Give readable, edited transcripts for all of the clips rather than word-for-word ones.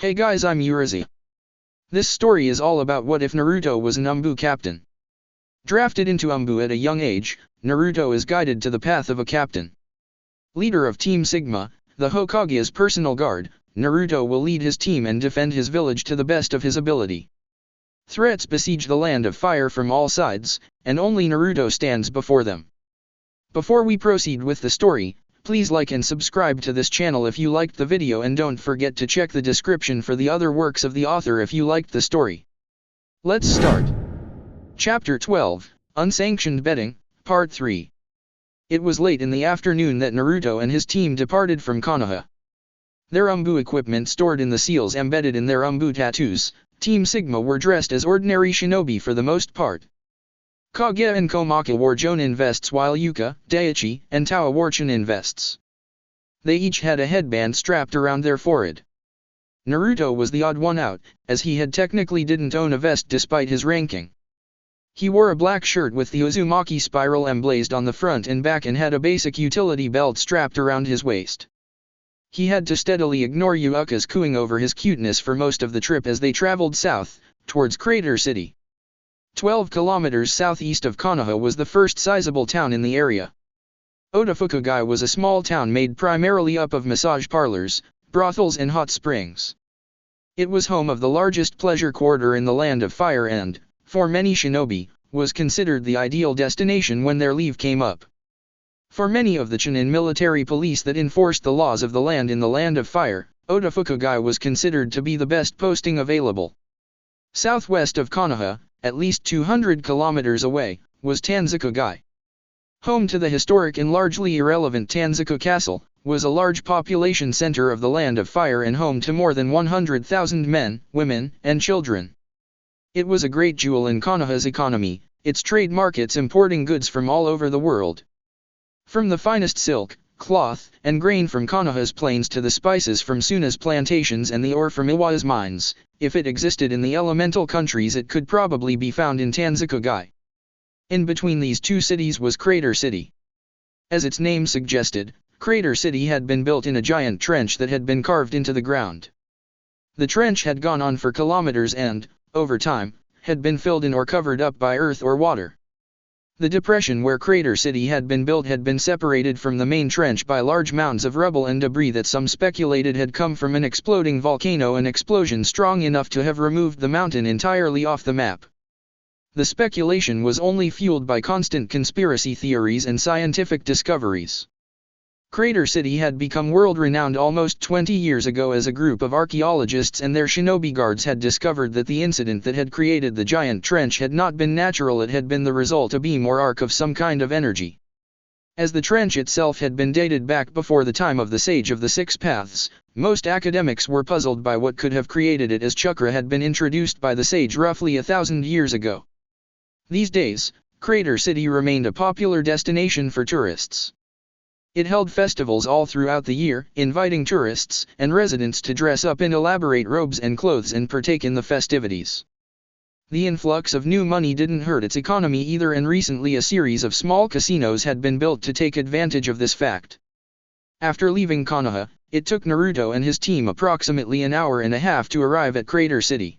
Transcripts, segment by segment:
Hey guys, I'm Urizi. This story is all about what if Naruto was an Anbu captain. Drafted into Anbu at a young age, Naruto is guided to the path of a captain. Leader of Team Sigma, the Hokage's personal guard, Naruto will lead his team and defend his village to the best of his ability. Threats besiege the land of fire from all sides, and only Naruto stands before them. Before we proceed with the story, please like and subscribe to this channel if you liked the video, and don't forget to check the description for the other works of the author if you liked the story. Let's start. Chapter 12, Unsanctioned Betting, Part 3. It was late in the afternoon that Naruto and his team departed from Konoha. Their Anbu equipment stored in the seals embedded in their Anbu tattoos, Team Sigma were dressed as ordinary shinobi for the most part. Kage and Komaka wore Jonin vests while Yuka, Daichi, and Tawa wore Chunin vests. They each had a headband strapped around their forehead. Naruto was the odd one out, as he had technically didn't own a vest despite his ranking. He wore a black shirt with the Uzumaki spiral emblazoned on the front and back and had a basic utility belt strapped around his waist. He had to steadily ignore Yuka's cooing over his cuteness for most of the trip as they traveled south, towards Crater City. 12 kilometers southeast of Konoha was the first sizable town in the area. Hokage was a small town made primarily up of massage parlors, brothels and hot springs. It was home of the largest pleasure quarter in the Land of Fire and, for many shinobi, was considered the ideal destination when their leave came up. For many of the Chunin military police that enforced the laws of the land in the Land of Fire, Hokage was considered to be the best posting available. Southwest of Konoha, at least 200 kilometers away, was Tanzakugei. Home to the historic and largely irrelevant Tanzaku Castle, was a large population center of the Land of Fire and home to more than 100,000 men, women, and children. It was a great jewel in Konoha's economy, its trade markets importing goods from all over the world. From the finest silk, cloth, and grain from Konoha's plains to the spices from Suna's plantations and the ore from Iwa's mines, if it existed in the elemental countries it could probably be found in Tanzakugei. In between these two cities was Crater City. As its name suggested, Crater City had been built in a giant trench that had been carved into the ground. The trench had gone on for kilometers and, over time, had been filled in or covered up by earth or water. The depression where Crater City had been built had been separated from the main trench by large mounds of rubble and debris that some speculated had come from an exploding volcano, an explosion strong enough to have removed the mountain entirely off the map. The speculation was only fueled by constant conspiracy theories and scientific discoveries. Crater City had become world-renowned almost 20 years ago as a group of archaeologists and their shinobi guards had discovered that the incident that had created the giant trench had not been natural, it had been the result of a beam or arc of some kind of energy. As the trench itself had been dated back before the time of the Sage of the Six Paths, most academics were puzzled by what could have created it, as chakra had been introduced by the sage roughly 1,000 years ago. These days, Crater City remained a popular destination for tourists. It held festivals all throughout the year, inviting tourists and residents to dress up in elaborate robes and clothes and partake in the festivities. The influx of new money didn't hurt its economy either, and recently a series of small casinos had been built to take advantage of this fact. After leaving Konoha, it took Naruto and his team approximately an hour and a half to arrive at Crater City.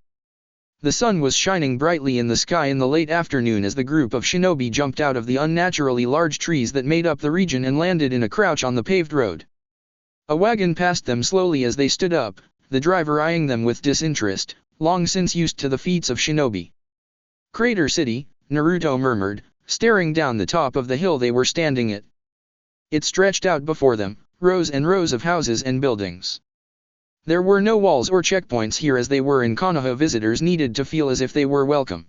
The sun was shining brightly in the sky in the late afternoon as the group of shinobi jumped out of the unnaturally large trees that made up the region and landed in a crouch on the paved road. A wagon passed them slowly as they stood up, the driver eyeing them with disinterest, long since used to the feats of shinobi. Crater City, Naruto murmured, staring down the top of the hill they were standing at. It stretched out before them, rows and rows of houses and buildings. There were no walls or checkpoints here as they were in Konoha. Visitors needed to feel as if they were welcome.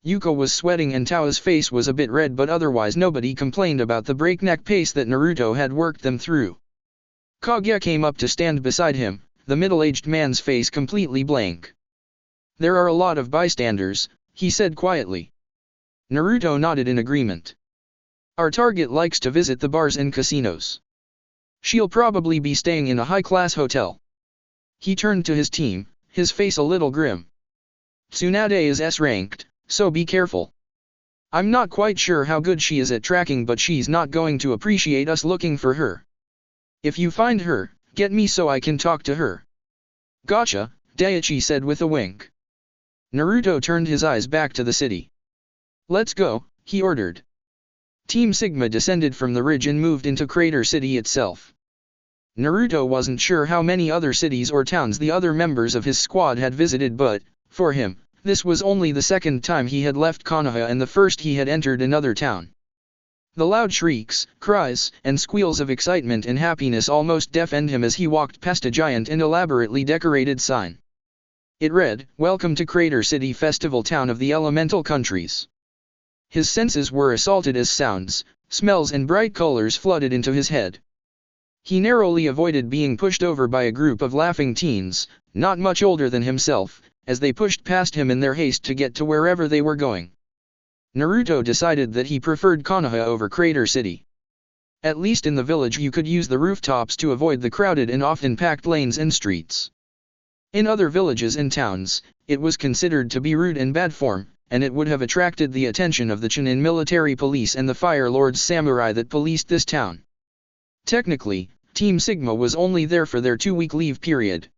Yuka was sweating and Tao's face was a bit red, but otherwise nobody complained about the breakneck pace that Naruto had worked them through. Kage came up to stand beside him, the middle-aged man's face completely blank. "There are a lot of bystanders," he said quietly. Naruto nodded in agreement. "Our target likes to visit the bars and casinos. She'll probably be staying in a high-class hotel." He turned to his team, his face a little grim. "Tsunade is S-ranked, so be careful. I'm not quite sure how good she is at tracking, but she's not going to appreciate us looking for her. If you find her, get me so I can talk to her." Gotcha, Daiichi said with a wink. Naruto turned his eyes back to the city. Let's go, he ordered. Team Sigma descended from the ridge and moved into Crater City itself. Naruto wasn't sure how many other cities or towns the other members of his squad had visited, but, for him, this was only the second time he had left Konoha and the first he had entered another town. The loud shrieks, cries, and squeals of excitement and happiness almost deafened him as he walked past a giant and elaborately decorated sign. It read, "Welcome to Crater City Festival Town of the Elemental Countries." His senses were assaulted as sounds, smells and bright colors flooded into his head. He narrowly avoided being pushed over by a group of laughing teens, not much older than himself, as they pushed past him in their haste to get to wherever they were going. Naruto decided that he preferred Konoha over Crater City. At least in the village you could use the rooftops to avoid the crowded and often packed lanes and streets. In other villages and towns, it was considered to be rude and bad form, and it would have attracted the attention of the Chunin military police and the Fire Lord's samurai that policed this town. Technically, Team Sigma was only there for their 2-week leave period.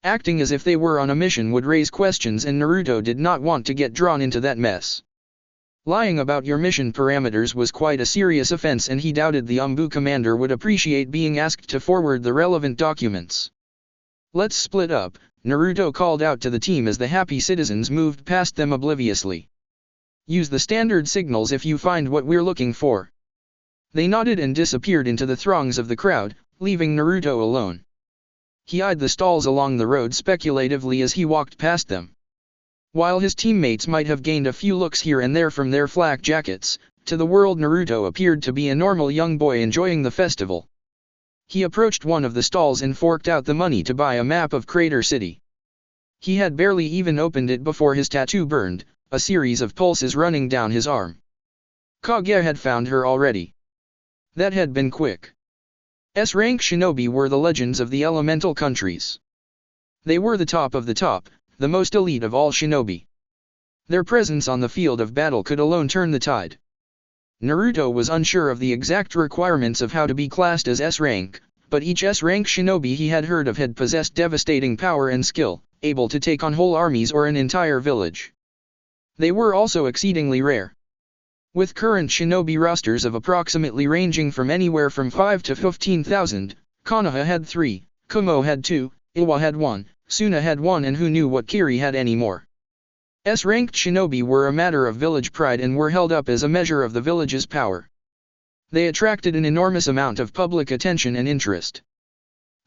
Acting as if they were on a mission would raise questions, and Naruto did not want to get drawn into that mess. Lying about your mission parameters was quite a serious offense, and he doubted the Anbu commander would appreciate being asked to forward the relevant documents. "Let's split up," Naruto called out to the team as the happy citizens moved past them obliviously. "Use the standard signals if you find what we're looking for." They nodded and disappeared into the throngs of the crowd, leaving Naruto alone. He eyed the stalls along the road speculatively as he walked past them. While his teammates might have gained a few looks here and there from their flak jackets, to the world Naruto appeared to be a normal young boy enjoying the festival. He approached one of the stalls and forked out the money to buy a map of Crater City. He had barely even opened it before his tattoo burned, a series of pulses running down his arm. Hokage had found her already. That had been quick. S-rank shinobi were the legends of the elemental countries. They were the top of the top, the most elite of all shinobi. Their presence on the field of battle could alone turn the tide. Naruto was unsure of the exact requirements of how to be classed as S-rank, but each S-rank shinobi he had heard of had possessed devastating power and skill, able to take on whole armies or an entire village. They were also exceedingly rare. With current shinobi rosters of approximately ranging from anywhere from 5 to 15,000, Konoha had 3, Kumo had 2, Iwa had 1, Suna had 1, and who knew what Kiri had any more. S-ranked shinobi were a matter of village pride and were held up as a measure of the village's power. They attracted an enormous amount of public attention and interest.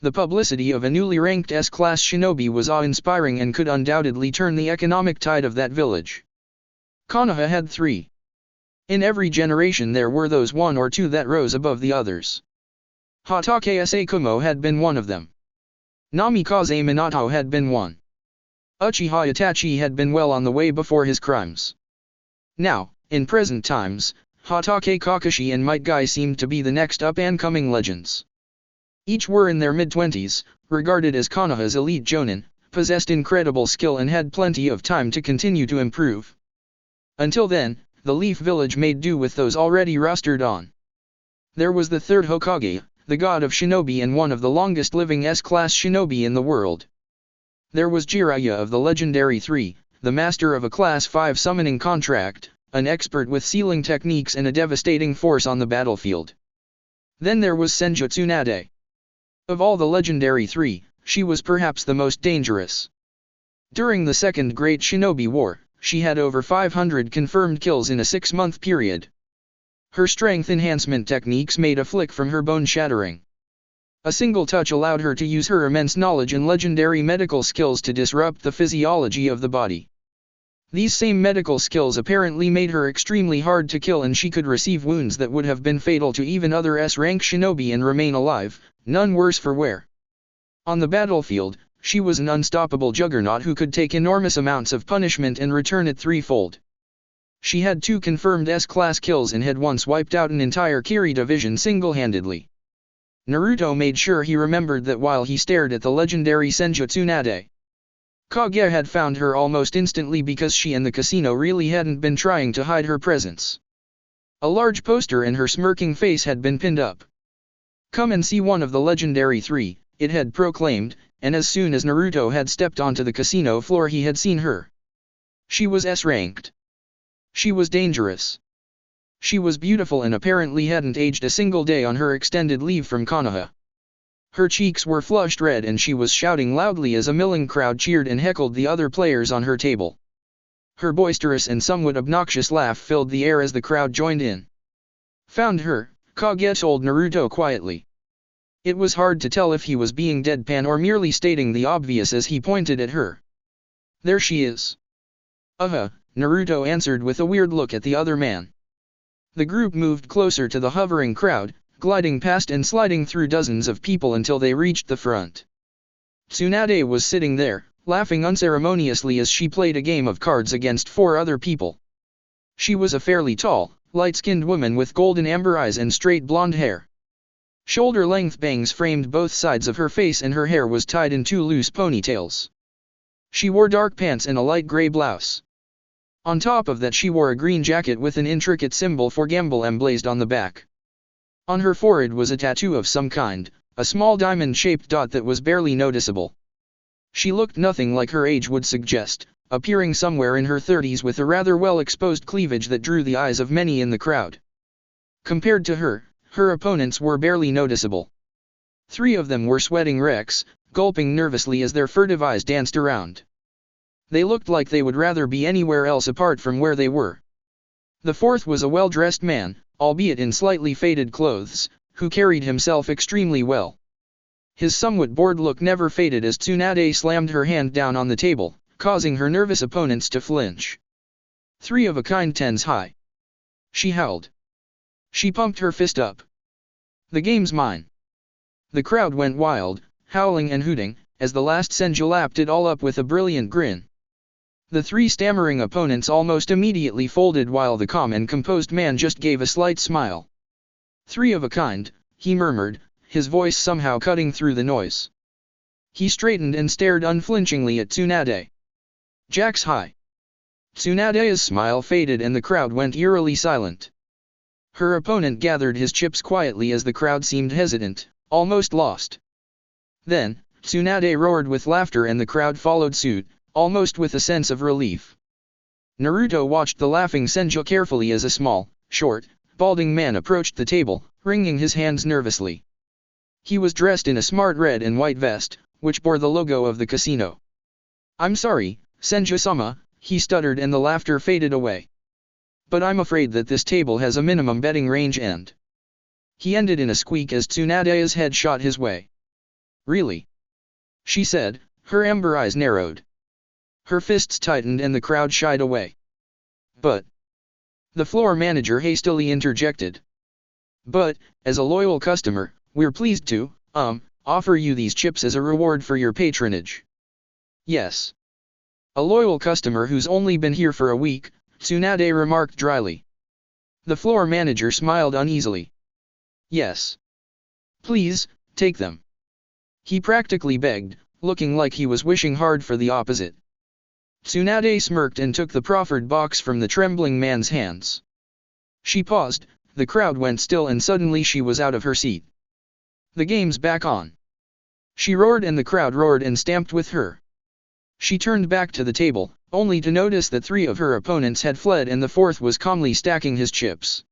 The publicity of a newly ranked S-class shinobi was awe-inspiring and could undoubtedly turn the economic tide of that village. Konoha had 3. In every generation there were those 1 or 2 that rose above the others. Hokage Kumo had been one of them. Namikaze Minato had been one. Uchiha Itachi had been well on the way before his crimes. Now, in present times, Hatake Kakashi and Might Guy seemed to be the next up-and-coming legends. Each were in their mid-20s, regarded as Konoha's elite jonin, possessed incredible skill and had plenty of time to continue to improve. Until then, the Leaf Village made do with those already rostered on. There was the third Hokage, the god of shinobi and one of the longest-living S-class shinobi in the world. There was Jiraiya of the legendary 3, the master of a Class 5 summoning contract, an expert with sealing techniques and a devastating force on the battlefield. Then there was Senjutsu Nade. Of all the legendary 3, she was perhaps the most dangerous. During the Second Great Shinobi War, she had over 500 confirmed kills in a 6-month period. Her strength enhancement techniques made a flick from her bone-shattering. A single touch allowed her to use her immense knowledge and legendary medical skills to disrupt the physiology of the body. These same medical skills apparently made her extremely hard to kill, and she could receive wounds that would have been fatal to even other S-rank shinobi and remain alive, none worse for wear. On the battlefield, she was an unstoppable juggernaut who could take enormous amounts of punishment and return it threefold. She had 2 confirmed S-class kills and had once wiped out an entire Kiri division single-handedly. Naruto made sure he remembered that while he stared at the legendary Senjutsu Nade. Kage had found her almost instantly because she and the casino really hadn't been trying to hide her presence. A large poster and her smirking face had been pinned up. "Come and see one of the legendary 3, it had proclaimed, and as soon as Naruto had stepped onto the casino floor he had seen her. She was S-ranked. She was dangerous. She was beautiful and apparently hadn't aged a single day on her extended leave from Konoha. Her cheeks were flushed red and she was shouting loudly as a milling crowd cheered and heckled the other players on her table. Her boisterous and somewhat obnoxious laugh filled the air as the crowd joined in. "Found her," Hokage told Naruto quietly. It was hard to tell if he was being deadpan or merely stating the obvious as he pointed at her. "There she is." Naruto answered with a weird look at the other man. The group moved closer to the hovering crowd, gliding past and sliding through dozens of people until they reached the front. Tsunade was sitting there, laughing unceremoniously as she played a game of cards against 4 other people. She was a fairly tall, light-skinned woman with golden amber eyes and straight blonde hair. Shoulder-length bangs framed both sides of her face and her hair was tied in 2 loose ponytails. She wore dark pants and a light gray blouse. On top of that she wore a green jacket with an intricate symbol for gamble emblazoned on the back. On her forehead was a tattoo of some kind, a small diamond-shaped dot that was barely noticeable. She looked nothing like her age would suggest, appearing somewhere in her 30s with a rather well-exposed cleavage that drew the eyes of many in the crowd. Compared to her, her opponents were barely noticeable. 3 of them were sweating wrecks, gulping nervously as their furtive eyes danced around. They looked like they would rather be anywhere else apart from where they were. The 4th was a well-dressed man, albeit in slightly faded clothes, who carried himself extremely well. His somewhat bored look never faded as Tsunade slammed her hand down on the table, causing her nervous opponents to flinch. 3 of a kind 10s high. She howled. She pumped her fist up. "The game's mine." The crowd went wild, howling and hooting, as the last Senju lapped it all up with a brilliant grin. The 3 stammering opponents almost immediately folded while the calm and composed man just gave a slight smile. "3 of a kind," he murmured, his voice somehow cutting through the noise. He straightened and stared unflinchingly at Tsunade. "Jack's high." Tsunade's smile faded and the crowd went eerily silent. Her opponent gathered his chips quietly as the crowd seemed hesitant, almost lost. Then, Tsunade roared with laughter and the crowd followed suit, almost with a sense of relief. Naruto watched the laughing Senju carefully as a small, short, balding man approached the table, wringing his hands nervously. He was dressed in a smart red and white vest, which bore the logo of the casino. "I'm sorry, Senju-sama," he stuttered and the laughter faded away. "But I'm afraid that this table has a minimum betting range and..." He ended in a squeak as Tsunade's head shot his way. "Really?" she said, her amber eyes narrowed. Her fists tightened and the crowd shied away. "But..." the floor manager hastily interjected. "But, as a loyal customer, we're pleased to, offer you these chips as a reward for your patronage." "Yes." "A loyal customer who's only been here for a week," Tsunade remarked dryly. The floor manager smiled uneasily. "Yes. Please, take them." He practically begged, looking like he was wishing hard for the opposite. Tsunade smirked and took the proffered box from the trembling man's hands. She paused, the crowd went still and suddenly she was out of her seat. "The game's back on." She roared and the crowd roared and stamped with her. She turned back to the table, only to notice that 3 of her opponents had fled and the 4th was calmly stacking his chips.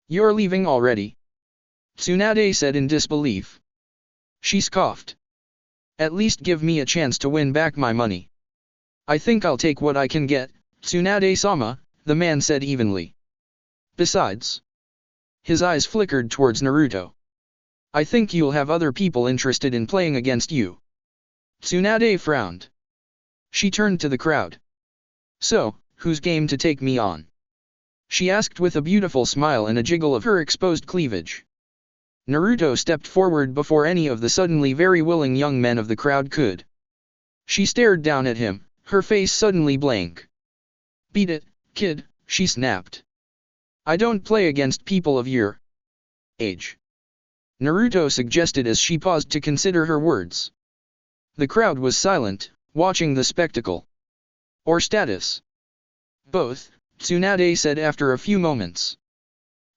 "You're leaving already?" Tsunade said in disbelief. She scoffed. "At least give me a chance to win back my money." "I think I'll take what I can get, Tsunade-sama," the man said evenly. "Besides..." His eyes flickered towards Naruto. "I think you'll have other people interested in playing against you." Tsunade frowned. She turned to the crowd. "So, who's game to take me on?" she asked with a beautiful smile and a jiggle of her exposed cleavage. Naruto stepped forward before any of the suddenly very willing young men of the crowd could. She stared down at him, her face suddenly blank. "Beat it, kid," she snapped. "I don't play against people of your age," Naruto suggested as she paused to consider her words. The crowd was silent, watching the spectacle. "Or status?" "Both," Tsunade said after a few moments.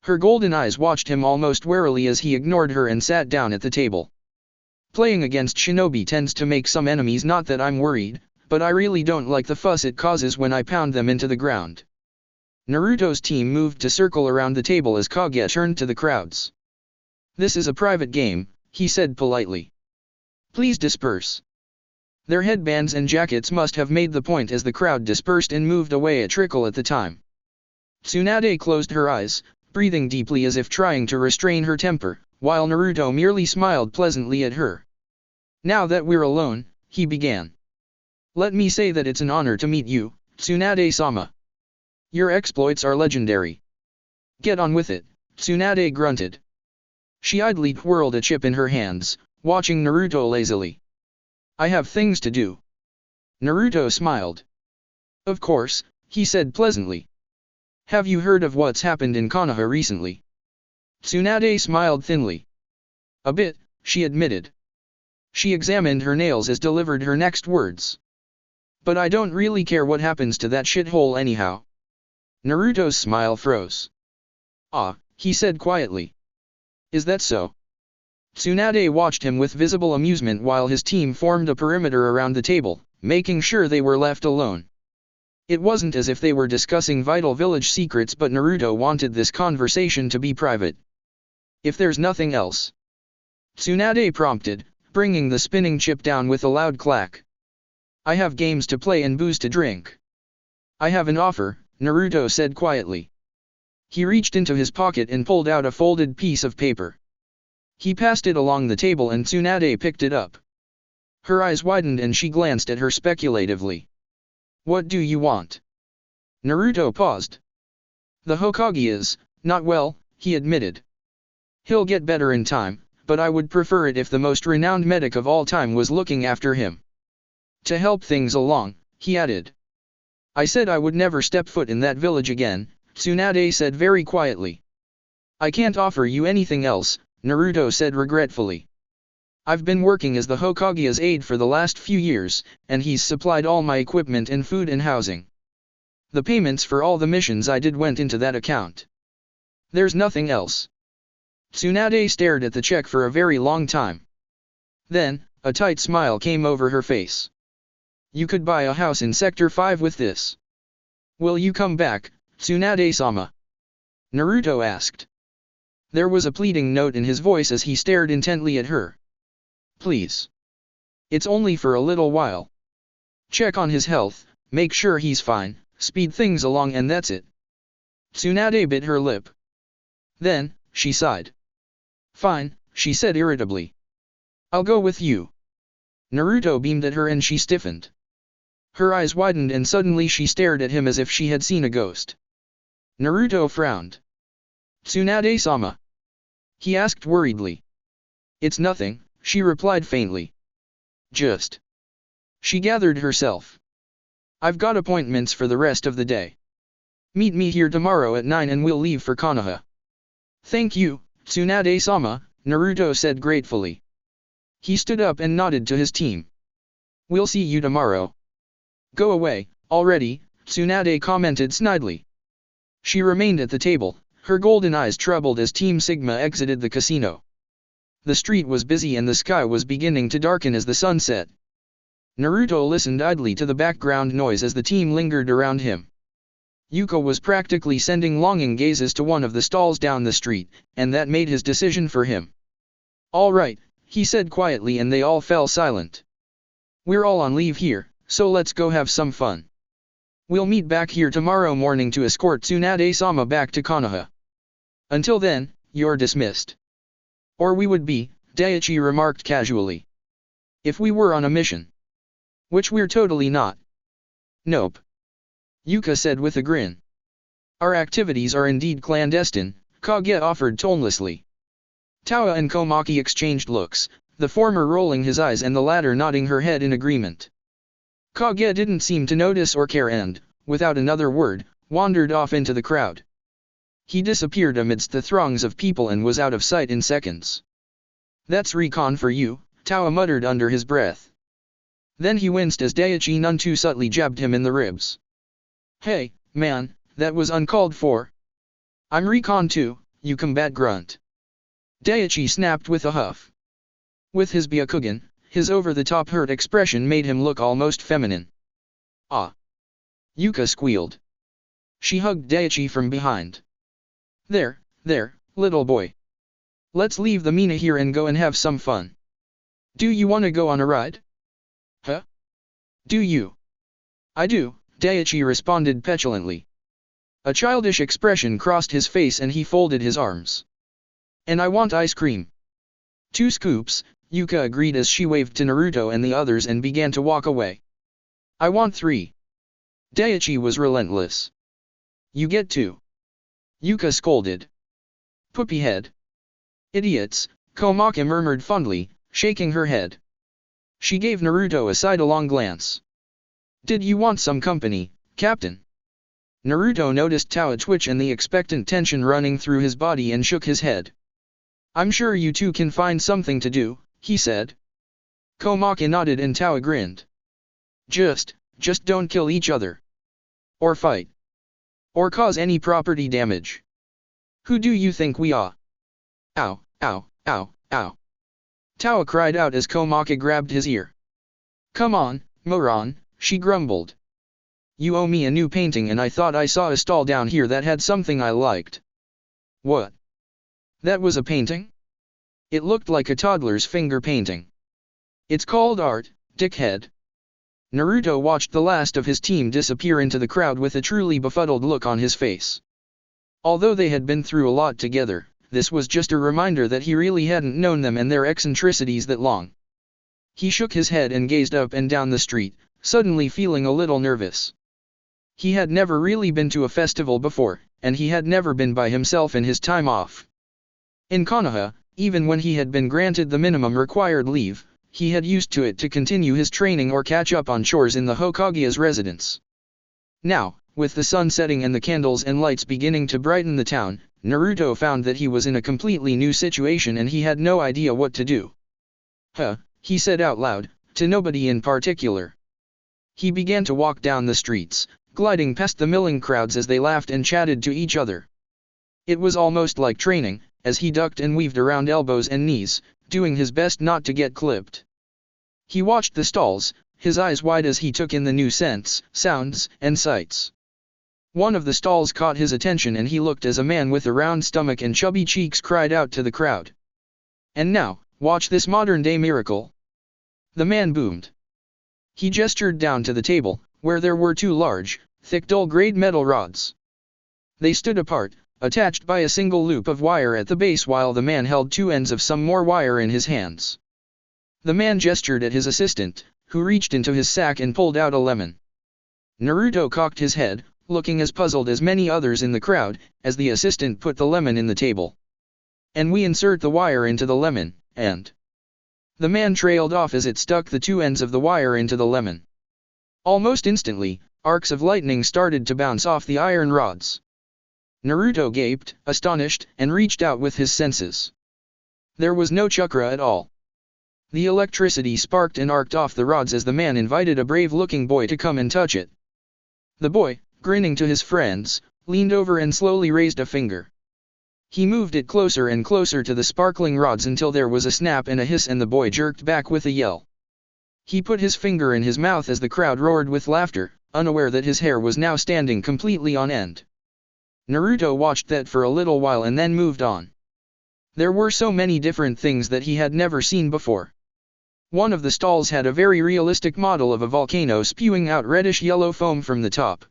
Her golden eyes watched him almost warily as he ignored her and sat down at the table. Playing against shinobi tends to make some enemies, not that I'm worried, but I really don't like the fuss it causes when I pound them into the ground. Naruto's team moved to circle around the table as Kage turned to the crowds. This is a private game, he said politely. Please disperse. Their headbands and jackets must have made the point as the crowd dispersed and moved away a trickle at the time. Tsunade closed her eyes, breathing deeply as if trying to restrain her temper, while Naruto merely smiled pleasantly at her. Now that we're alone, he began. Let me say that it's an honor to meet you, Tsunade-sama. Your exploits are legendary. Get on with it, Tsunade grunted. She idly twirled a chip in her hands, watching Naruto lazily. I have things to do. Naruto smiled. Of course, he said pleasantly. Have you heard of what's happened in Konoha recently? Tsunade smiled thinly. A bit, she admitted. She examined her nails as delivered her next words. But I don't really care what happens to that shithole anyhow. Naruto's smile froze. Ah, he said quietly. Is that so? Tsunade watched him with visible amusement while his team formed a perimeter around the table, making sure they were left alone. It wasn't as if they were discussing vital village secrets, but Naruto wanted this conversation to be private. If there's nothing else. Tsunade prompted, bringing the spinning chip down with a loud clack. I have games to play and booze to drink. I have an offer, Naruto said quietly. He reached into his pocket and pulled out a folded piece of paper. He passed it along the table and Tsunade picked it up. Her eyes widened and she glanced at her speculatively. What do you want? Naruto paused. The Hokage is, not well, he admitted. He'll get better in time, but I would prefer it if the most renowned medic of all time was looking after him. To help things along, he added. I said I would never step foot in that village again, Tsunade said very quietly. I can't offer you anything else, Naruto said regretfully. I've been working as the Hokage's aide for the last few years, and he's supplied all my equipment and food and housing. The payments for all the missions I did went into that account. There's nothing else. Tsunade stared at the check for a very long time. Then, a tight smile came over her face. You could buy a house in Sector 5 with this. Will you come back, Tsunade-sama? Naruto asked. There was a pleading note in his voice as he stared intently at her. Please. It's only for a little while. Check on his health, make sure he's fine, speed things along, and that's it. Tsunade bit her lip. Then, she sighed. Fine, she said irritably. I'll go with you. Naruto beamed at her and she stiffened. Her eyes widened and suddenly she stared at him as if she had seen a ghost. Naruto frowned. Tsunade-sama? He asked worriedly. It's nothing, she replied faintly. Just. She gathered herself. I've got appointments for the rest of the day. Meet me here tomorrow at 9 and we'll leave for Konoha. Thank you, Tsunade-sama, Naruto said gratefully. He stood up and nodded to his team. We'll see you tomorrow. Go away, already, Tsunade commented snidely. She remained at the table, her golden eyes troubled as Team Sigma exited the casino. The street was busy and the sky was beginning to darken as the sun set. Naruto listened idly to the background noise as the team lingered around him. Yuko was practically sending longing gazes to one of the stalls down the street, and that made his decision for him. All right, he said quietly, and they all fell silent. We're all on leave here, so let's go have some fun. We'll meet back here tomorrow morning to escort Tsunade-sama back to Konoha. Until then, you're dismissed. Or we would be, Daichi remarked casually. If we were on a mission. Which we're totally not. Nope. Yuka said with a grin. Our activities are indeed clandestine, Kage offered tonelessly. Tawa and Komaki exchanged looks, the former rolling his eyes and the latter nodding her head in agreement. Kage didn't seem to notice or care and, without another word, wandered off into the crowd. He disappeared amidst the throngs of people and was out of sight in seconds. That's recon for you, Tawa muttered under his breath. Then he winced as Daichi none too subtly jabbed him in the ribs. Hey, man, that was uncalled for. I'm recon too, you combat grunt. Daichi snapped with a huff. With his Byakugan, his over-the-top hurt expression made him look almost feminine. Ah! Yuka squealed. She hugged Daichi from behind. There, little boy. Let's leave the Mina here and go and have some fun. Do you want to go on a ride? Huh? Do you? I do, Daichi responded petulantly. A childish expression crossed his face and he folded his arms. And I want ice cream. 2 scoops, Yuka agreed as she waved to Naruto and the others and began to walk away. I want 3. Daichi was relentless. You get 2. Yuka scolded. Poopy head. Idiots, Komaki murmured fondly, shaking her head. She gave Naruto a sidelong glance. Did you want some company, Captain? Naruto noticed Tao twitch and the expectant tension running through his body and shook his head. I'm sure you two can find something to do, he said. Komaki nodded and Tao grinned. Just don't kill each other. Or fight. Or cause any property damage. Who do you think we are? Ow, ow, ow, ow. Tao cried out as Komaki grabbed his ear. Come on, moron, she grumbled. You owe me a new painting and I thought I saw a stall down here that had something I liked. What? That was a painting? It looked like a toddler's finger painting. It's called art, dickhead. Naruto watched the last of his team disappear into the crowd with a truly befuddled look on his face. Although they had been through a lot together, this was just a reminder that he really hadn't known them and their eccentricities that long. He shook his head and gazed up and down the street, suddenly feeling a little nervous. He had never really been to a festival before, and he had never been by himself in his time off. In Konoha, even when he had been granted the minimum required leave, he had used to it to continue his training or catch up on chores in the Hokage's residence. Now, with the sun setting and the candles and lights beginning to brighten the town, Naruto found that he was in a completely new situation and he had no idea what to do. Huh, he said out loud, to nobody in particular. He began to walk down the streets, gliding past the milling crowds as they laughed and chatted to each other. It was almost like training, as he ducked and weaved around elbows and knees, doing his best not to get clipped. He watched the stalls, his eyes wide as he took in the new scents, sounds, and sights. One of the stalls caught his attention and he looked as a man with a round stomach and chubby cheeks cried out to the crowd. And now, watch this modern-day miracle. The man boomed. He gestured down to the table, where there were 2 large, thick dull-grade metal rods. They stood apart, attached by a single loop of wire at the base while the man held 2 ends of some more wire in his hands. The man gestured at his assistant, who reached into his sack and pulled out a lemon. Naruto cocked his head, looking as puzzled as many others in the crowd, as the assistant put the lemon in the table. And we insert the wire into the lemon, and... The man trailed off as it stuck the 2 ends of the wire into the lemon. Almost instantly, arcs of lightning started to bounce off the iron rods. Naruto gaped, astonished, and reached out with his senses. There was no chakra at all. The electricity sparked and arced off the rods as the man invited a brave-looking boy to come and touch it. The boy, grinning to his friends, leaned over and slowly raised a finger. He moved it closer and closer to the sparkling rods until there was a snap and a hiss and the boy jerked back with a yell. He put his finger in his mouth as the crowd roared with laughter, unaware that his hair was now standing completely on end. Naruto watched that for a little while and then moved on. There were so many different things that he had never seen before. One of the stalls had a very realistic model of a volcano spewing out reddish-yellow foam from the top.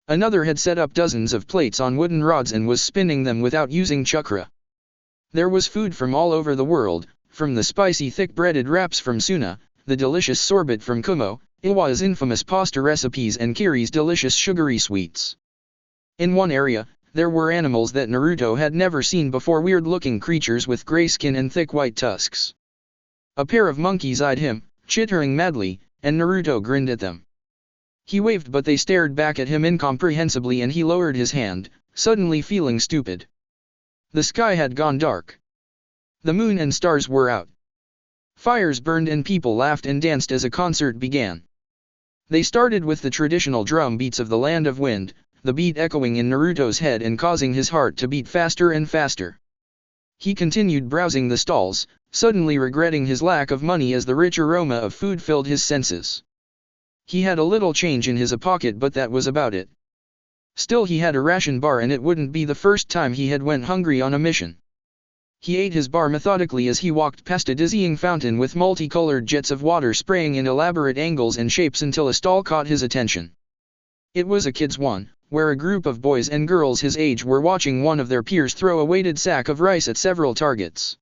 Another had set up dozens of plates on wooden rods and was spinning them without using chakra. There was food from all over the world, from the spicy thick-breaded wraps from Suna, the delicious sorbet from Kumo, Iwa's infamous pasta recipes and Kiri's delicious sugary sweets. In one area, there were animals that Naruto had never seen before, weird-looking creatures with gray skin and thick white tusks. A pair of monkeys eyed him, chittering madly, and Naruto grinned at them. He waved but they stared back at him incomprehensibly and he lowered his hand, suddenly feeling stupid. The sky had gone dark. The moon and stars were out. Fires burned and people laughed and danced as a concert began. They started with the traditional drum beats of the Land of Wind, the beat echoing in Naruto's head and causing his heart to beat faster and faster. He continued browsing the stalls, suddenly regretting his lack of money as the rich aroma of food filled his senses. He had a little change in his pocket, but that was about it. Still, he had a ration bar, and it wouldn't be the first time he had went hungry on a mission. He ate his bar methodically as he walked past a dizzying fountain with multicolored jets of water spraying in elaborate angles and shapes until a stall caught his attention. It was a kids' one, where a group of boys and girls his age were watching one of their peers throw a weighted sack of rice at several targets.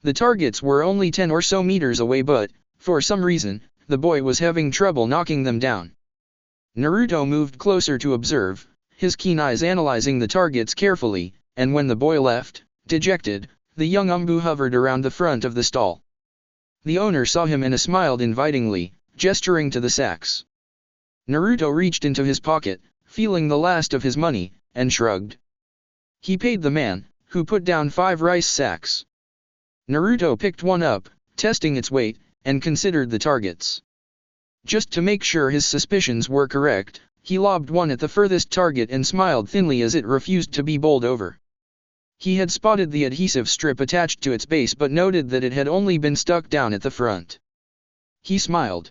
The targets were only 10 or so meters away, but, for some reason, the boy was having trouble knocking them down. Naruto moved closer to observe, his keen eyes analyzing the targets carefully, and when the boy left, dejected, the young Anbu hovered around the front of the stall. The owner saw him and smiled invitingly, gesturing to the sacks. Naruto reached into his pocket, feeling the last of his money, and shrugged. He paid the man, who put down 5 rice sacks. Naruto picked one up, testing its weight, and considered the targets. Just to make sure his suspicions were correct, he lobbed one at the furthest target and smiled thinly as it refused to be bowled over. He had spotted the adhesive strip attached to its base but noted that it had only been stuck down at the front. He smiled.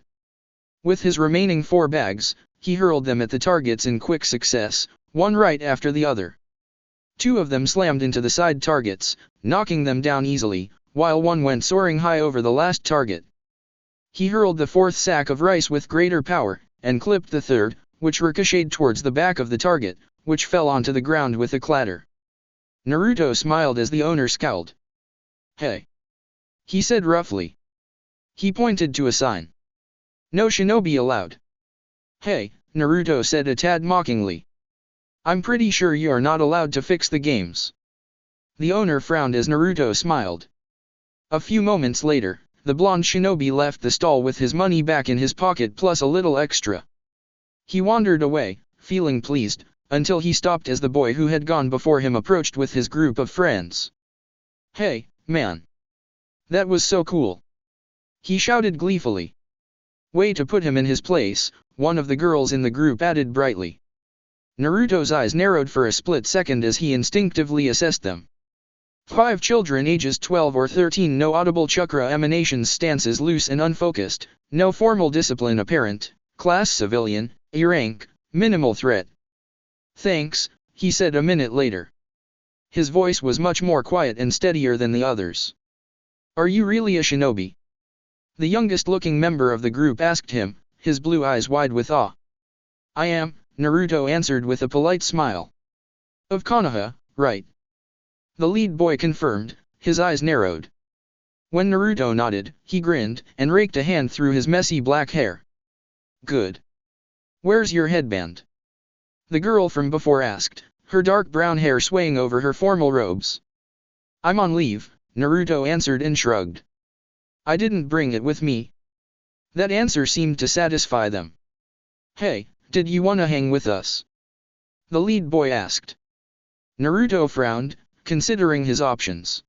With his remaining 4 bags, he hurled them at the targets in quick success, one right after the other. 2 of them slammed into the side targets, knocking them down easily, while one went soaring high over the last target. He hurled the 4th sack of rice with greater power, and clipped the 3rd, which ricocheted towards the back of the target, which fell onto the ground with a clatter. Naruto smiled as the owner scowled. "Hey," he said roughly. He pointed to a sign. "No shinobi allowed." "Hey," Naruto said a tad mockingly. "I'm pretty sure you're not allowed to fix the games." The owner frowned as Naruto smiled. A few moments later, the blonde shinobi left the stall with his money back in his pocket plus a little extra. He wandered away, feeling pleased, until he stopped as the boy who had gone before him approached with his group of friends. "Hey, man! That was so cool!" he shouted gleefully. "Way to put him in his place," one of the girls in the group added brightly. Naruto's eyes narrowed for a split second as he instinctively assessed them. 5 children ages 12 or 13, no audible chakra emanations, stances loose and unfocused, no formal discipline apparent, class civilian, A rank, minimal threat. "Thanks," he said a minute later. His voice was much more quiet and steadier than the others. "Are you really a shinobi?" the youngest-looking member of the group asked him, his blue eyes wide with awe. "I am," Naruto answered with a polite smile. "Of Konoha, right?" the lead boy confirmed, his eyes narrowed. When Naruto nodded, he grinned, and raked a hand through his messy black hair. "Good. Where's your headband?" the girl from before asked, her dark brown hair swaying over her formal robes. "I'm on leave," Naruto answered and shrugged. "I didn't bring it with me." That answer seemed to satisfy them. "Hey, did you wanna hang with us?" the lead boy asked. Naruto frowned, considering his options.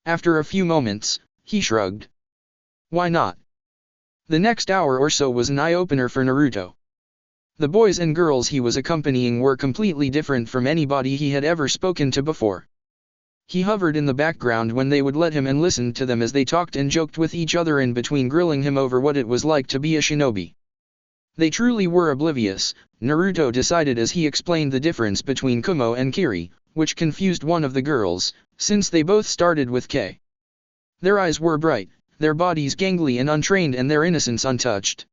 After a few moments, he shrugged. Why not? The next hour or so was an eye-opener for Naruto. The boys and girls he was accompanying were completely different from anybody he had ever spoken to before. He hovered in the background when they would let him and listened to them as they talked and joked with each other in between, grilling him over what it was like to be a shinobi. They truly were oblivious, Naruto decided as he explained the difference between Kumo and Kiri, which confused one of the girls, since they both started with K. Their eyes were bright, their bodies gangly and untrained, and their innocence untouched.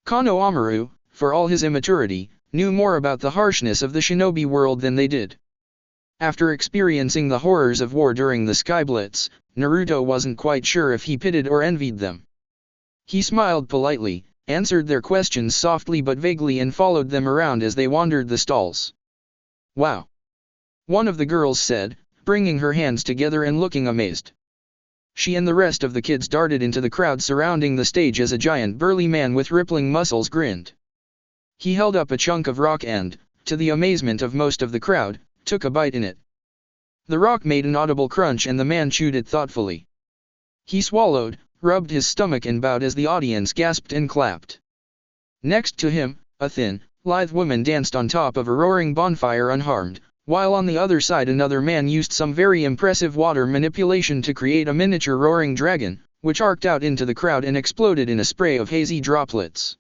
Kano Amaru, for all his immaturity, knew more about the harshness of the shinobi world than they did. After experiencing the horrors of war during the Sky Blitz, Naruto wasn't quite sure if he pitied or envied them. He smiled politely, answered their questions softly but vaguely, and followed them around as they wandered the stalls. "Wow!" one of the girls said, bringing her hands together and looking amazed. She and the rest of the kids darted into the crowd surrounding the stage as a giant burly man with rippling muscles grinned. He held up a chunk of rock and, to the amazement of most of the crowd, took a bite in it. The rock made an audible crunch and the man chewed it thoughtfully. He swallowed, rubbed his stomach and bowed as the audience gasped and clapped. Next to him, a thin, lithe woman danced on top of a roaring bonfire unharmed, while on the other side another man used some very impressive water manipulation to create a miniature roaring dragon, which arced out into the crowd and exploded in a spray of hazy droplets.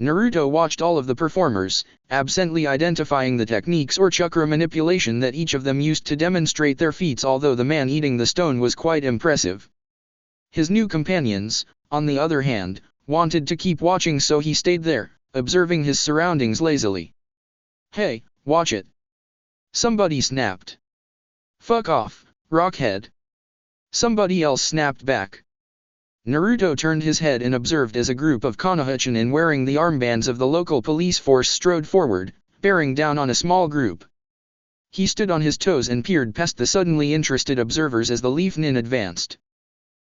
Naruto watched all of the performers, absently identifying the techniques or chakra manipulation that each of them used to demonstrate their feats, although the man eating the stone was quite impressive. His new companions, on the other hand, wanted to keep watching, so he stayed there, observing his surroundings lazily. "Hey, watch it!" somebody snapped. "Fuck off, Rockhead!" somebody else snapped back. Naruto turned his head and observed as a group of Konoha wearing the armbands of the local police force strode forward, bearing down on a small group. He stood on his toes and peered past the suddenly interested observers as the Leaf Nin advanced.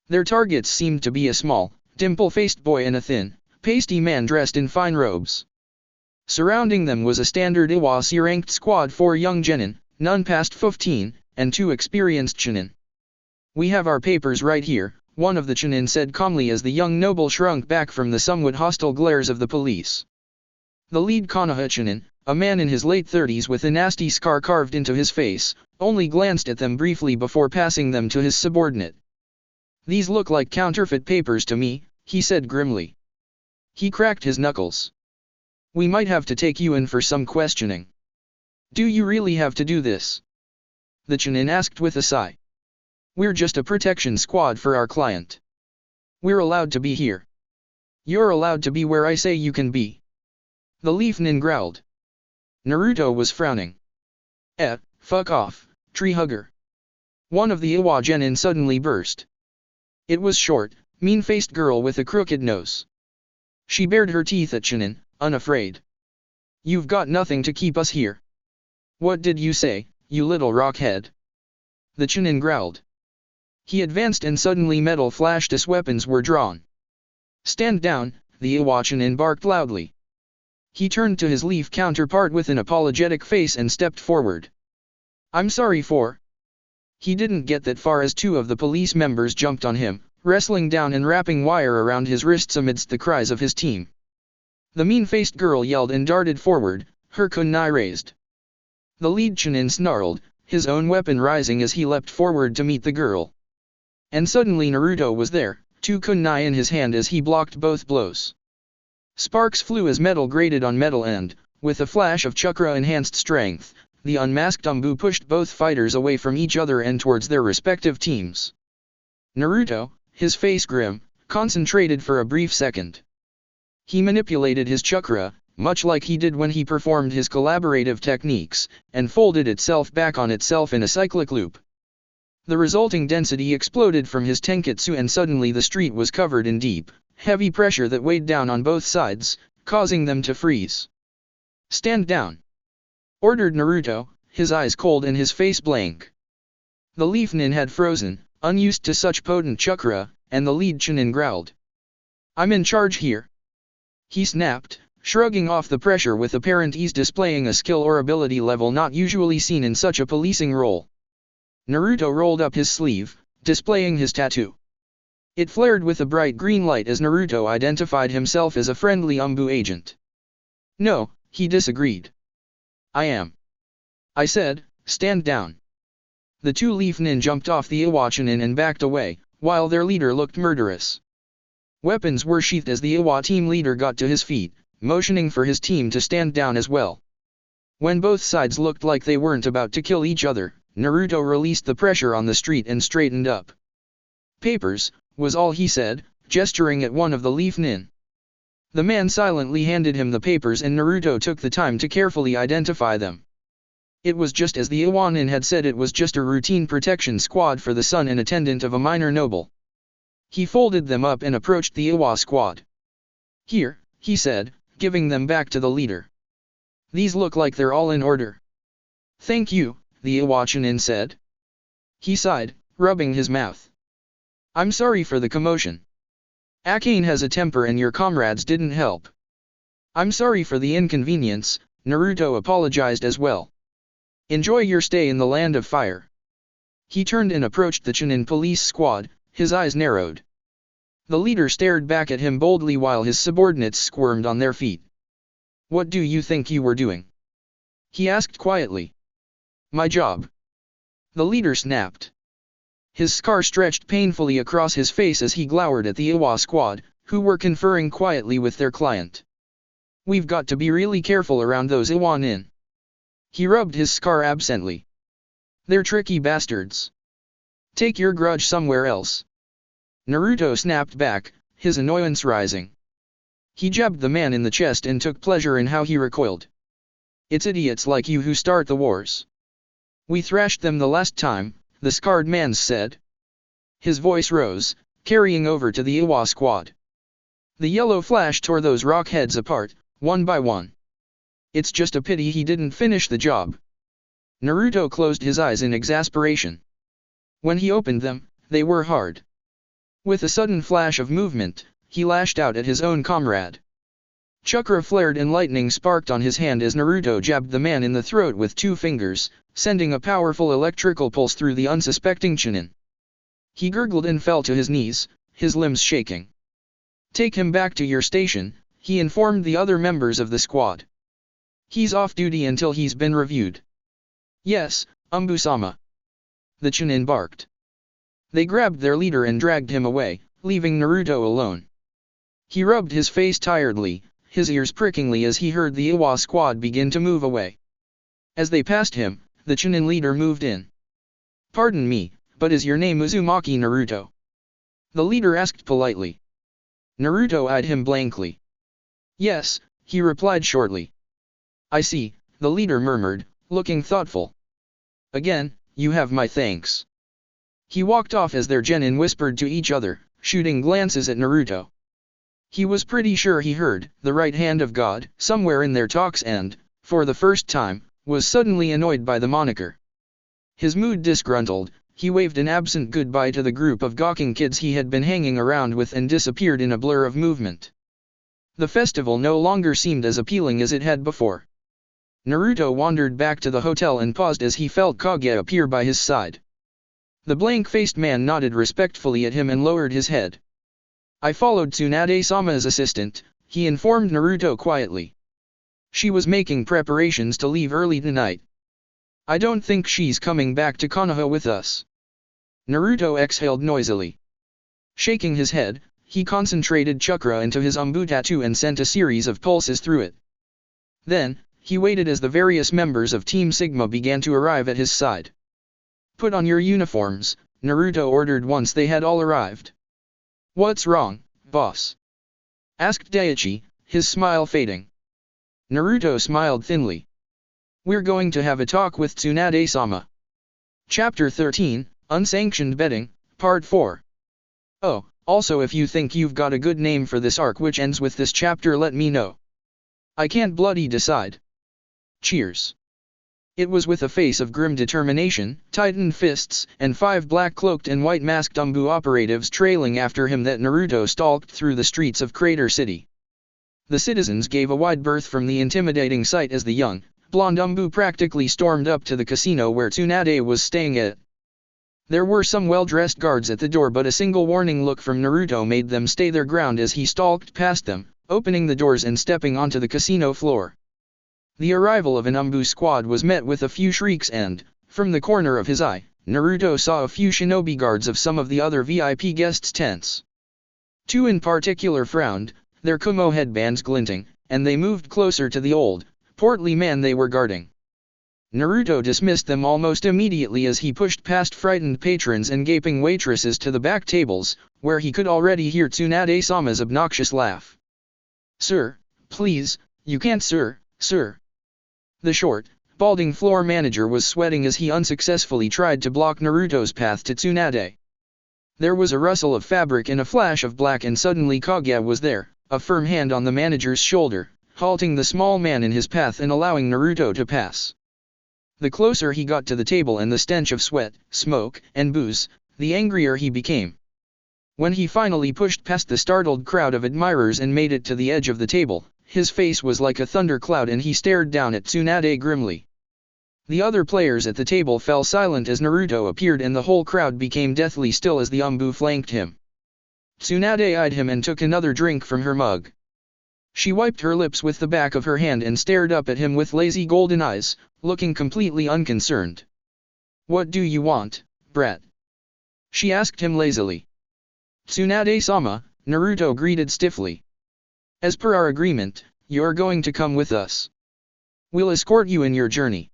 Their targets seemed to be a small, dimple-faced boy and a thin, pasty man dressed in fine robes. Surrounding them was a standard Iwa C-ranked squad, 4 young genin, none past 15, and 2 experienced chunin. "We have our papers right here," one of the chunin said calmly as the young noble shrunk back from the somewhat hostile glares of the police. The lead Konoha chunin, a man in his late 30s with a nasty scar carved into his face, only glanced at them briefly before passing them to his subordinate. "These look like counterfeit papers to me," he said grimly. He cracked his knuckles. "We might have to take you in for some questioning." "Do you really have to do this?" the chunin asked with a sigh. "We're just a protection squad for our client. We're allowed to be here." "You're allowed to be where I say you can be," the Leaf Nin growled. Naruto was frowning. Fuck off, tree hugger." One of the Iwa genin suddenly burst. It was short, mean-faced girl with a crooked nose. She bared her teeth at chunin, unafraid. "You've got nothing to keep us here." "What did you say, you little rockhead?" the chunin growled. He advanced and suddenly metal flashed as weapons were drawn. "Stand down," the Iwa chunin barked loudly. He turned to his Leaf counterpart with an apologetic face and stepped forward. "I'm sorry for..." He didn't get that far as 2 of the police members jumped on him, wrestling down and wrapping wire around his wrists amidst the cries of his team. The mean-faced girl yelled and darted forward, her kunai raised. The lead chunin snarled, his own weapon rising as he leapt forward to meet the girl. And suddenly Naruto was there, 2 kunai in his hand as he blocked both blows. Sparks flew as metal grated on metal and, with a flash of chakra-enhanced strength, the unmasked Anbu pushed both fighters away from each other and towards their respective teams. Naruto, his face grim, concentrated for a brief second. He manipulated his chakra, much like he did when he performed his collaborative techniques, and folded itself back on itself in a cyclic loop. The resulting density exploded from his tenketsu and suddenly the street was covered in deep, heavy pressure that weighed down on both sides, causing them to freeze. "Stand down," ordered Naruto, his eyes cold and his face blank. The Leaf Nin had frozen, unused to such potent chakra, and the lead chunin growled. "I'm in charge here," he snapped, shrugging off the pressure with apparent ease, displaying a skill or ability level not usually seen in such a policing role. Naruto rolled up his sleeve, displaying his tattoo. It flared with a bright green light as Naruto identified himself as a friendly Anbu agent. "No," he disagreed. "I am. I said, stand down." The 2 Leaf Nin jumped off the Iwa chunin and backed away, while their leader looked murderous. Weapons were sheathed as the Iwa team leader got to his feet, motioning for his team to stand down as well. When both sides looked like they weren't about to kill each other, Naruto released the pressure on the street and straightened up. "Papers," was all he said, gesturing at one of the Leaf Nin. The man silently handed him the papers and Naruto took the time to carefully identify them. It was just as the Iwa nin had said, it was just a routine protection squad for the son and attendant of a minor noble. He folded them up and approached the Iwa squad. "Here," he said, giving them back to the leader. "These look like they're all in order." "Thank you," the Iwa chunin said. He sighed, rubbing his mouth. "I'm sorry for the commotion. Akane has a temper and your comrades didn't help." "I'm sorry for the inconvenience," Naruto apologized as well. "Enjoy your stay in the land of fire." He turned and approached the chunin police squad, his eyes narrowed. The leader stared back at him boldly while his subordinates squirmed on their feet. "What do you think you were doing?" he asked quietly. My job. The leader snapped. His scar stretched painfully across his face as he glowered at the Iwa squad, who were conferring quietly with their client. We've got to be really careful around those Iwa nin. He rubbed his scar absently. They're tricky bastards. Take your grudge somewhere else. Naruto snapped back, his annoyance rising. He jabbed the man in the chest and took pleasure in how he recoiled. It's idiots like you who start the wars. We thrashed them the last time, the scarred man said. His voice rose, carrying over to the Iwa squad. The yellow flash tore those rock heads apart, one by one. It's just a pity he didn't finish the job. Naruto closed his eyes in exasperation. When he opened them, they were hard. With a sudden flash of movement, he lashed out at his own comrade. Chakra flared and lightning sparked on his hand as Naruto jabbed the man in the throat with 2 fingers, sending a powerful electrical pulse through the unsuspecting Chunin. He gurgled and fell to his knees, his limbs shaking. Take him back to your station, he informed the other members of the squad. He's off duty until he's been reviewed. Yes, Anbu-sama. The Chunin barked. They grabbed their leader and dragged him away, leaving Naruto alone. He rubbed his face tiredly, his ears prickingly as he heard the Iwa squad begin to move away. As they passed him, the Chunin leader moved in. Pardon me, but is your name Uzumaki Naruto? The leader asked politely. Naruto eyed him blankly. Yes, he replied shortly. I see, the leader murmured, looking thoughtful. Again, you have my thanks. He walked off as their genin whispered to each other, shooting glances at Naruto. He was pretty sure he heard the right hand of God somewhere in their talks and, for the first time, was suddenly annoyed by the moniker. His mood disgruntled, he waved an absent goodbye to the group of gawking kids he had been hanging around with and disappeared in a blur of movement. The festival no longer seemed as appealing as it had before. Naruto wandered back to the hotel and paused as he felt Kage appear by his side. The blank-faced man nodded respectfully at him and lowered his head. I followed Tsunade-sama's assistant, he informed Naruto quietly. She was making preparations to leave early tonight. I don't think she's coming back to Konoha with us. Naruto exhaled noisily. Shaking his head, he concentrated chakra into his Anbu tattoo and sent a series of pulses through it. Then, he waited as the various members of Team Sigma began to arrive at his side. Put on your uniforms, Naruto ordered once they had all arrived. What's wrong, boss? Asked Daichi, his smile fading. Naruto smiled thinly. We're going to have a talk with Tsunade-sama. Chapter 13, Unsanctioned Betting, Part 4. Oh, also if you think you've got a good name for this arc which ends with this chapter let me know. I can't bloody decide. Cheers. It was with a face of grim determination, tightened fists, and 5 black-cloaked and white-masked Anbu operatives trailing after him that Naruto stalked through the streets of Crater City. The citizens gave a wide berth from the intimidating sight as the young, blonde Anbu practically stormed up to the casino where Tsunade was staying at. There were some well-dressed guards at the door but a single warning look from Naruto made them stay their ground as he stalked past them, opening the doors and stepping onto the casino floor. The arrival of an Anbu squad was met with a few shrieks and, from the corner of his eye, Naruto saw a few shinobi guards of some of the other VIP guests' tents. 2 in particular frowned, their kumo headbands glinting, and they moved closer to the old, portly man they were guarding. Naruto dismissed them almost immediately as he pushed past frightened patrons and gaping waitresses to the back tables, where he could already hear Tsunade-sama's obnoxious laugh. Sir, please, you can't sir. The short, balding floor manager was sweating as he unsuccessfully tried to block Naruto's path to Tsunade. There was a rustle of fabric and a flash of black and suddenly Kage was there, a firm hand on the manager's shoulder, halting the small man in his path and allowing Naruto to pass. The closer he got to the table and the stench of sweat, smoke, and booze, the angrier he became. When he finally pushed past the startled crowd of admirers and made it to the edge of the table, his face was like a thundercloud and he stared down at Tsunade grimly. The other players at the table fell silent as Naruto appeared and the whole crowd became deathly still as the Anbu flanked him. Tsunade eyed him and took another drink from her mug. She wiped her lips with the back of her hand and stared up at him with lazy golden eyes, looking completely unconcerned. "What do you want, brat?" she asked him lazily. "Tsunade-sama," Naruto greeted stiffly. "As per our agreement, you're going to come with us. We'll escort you in your journey."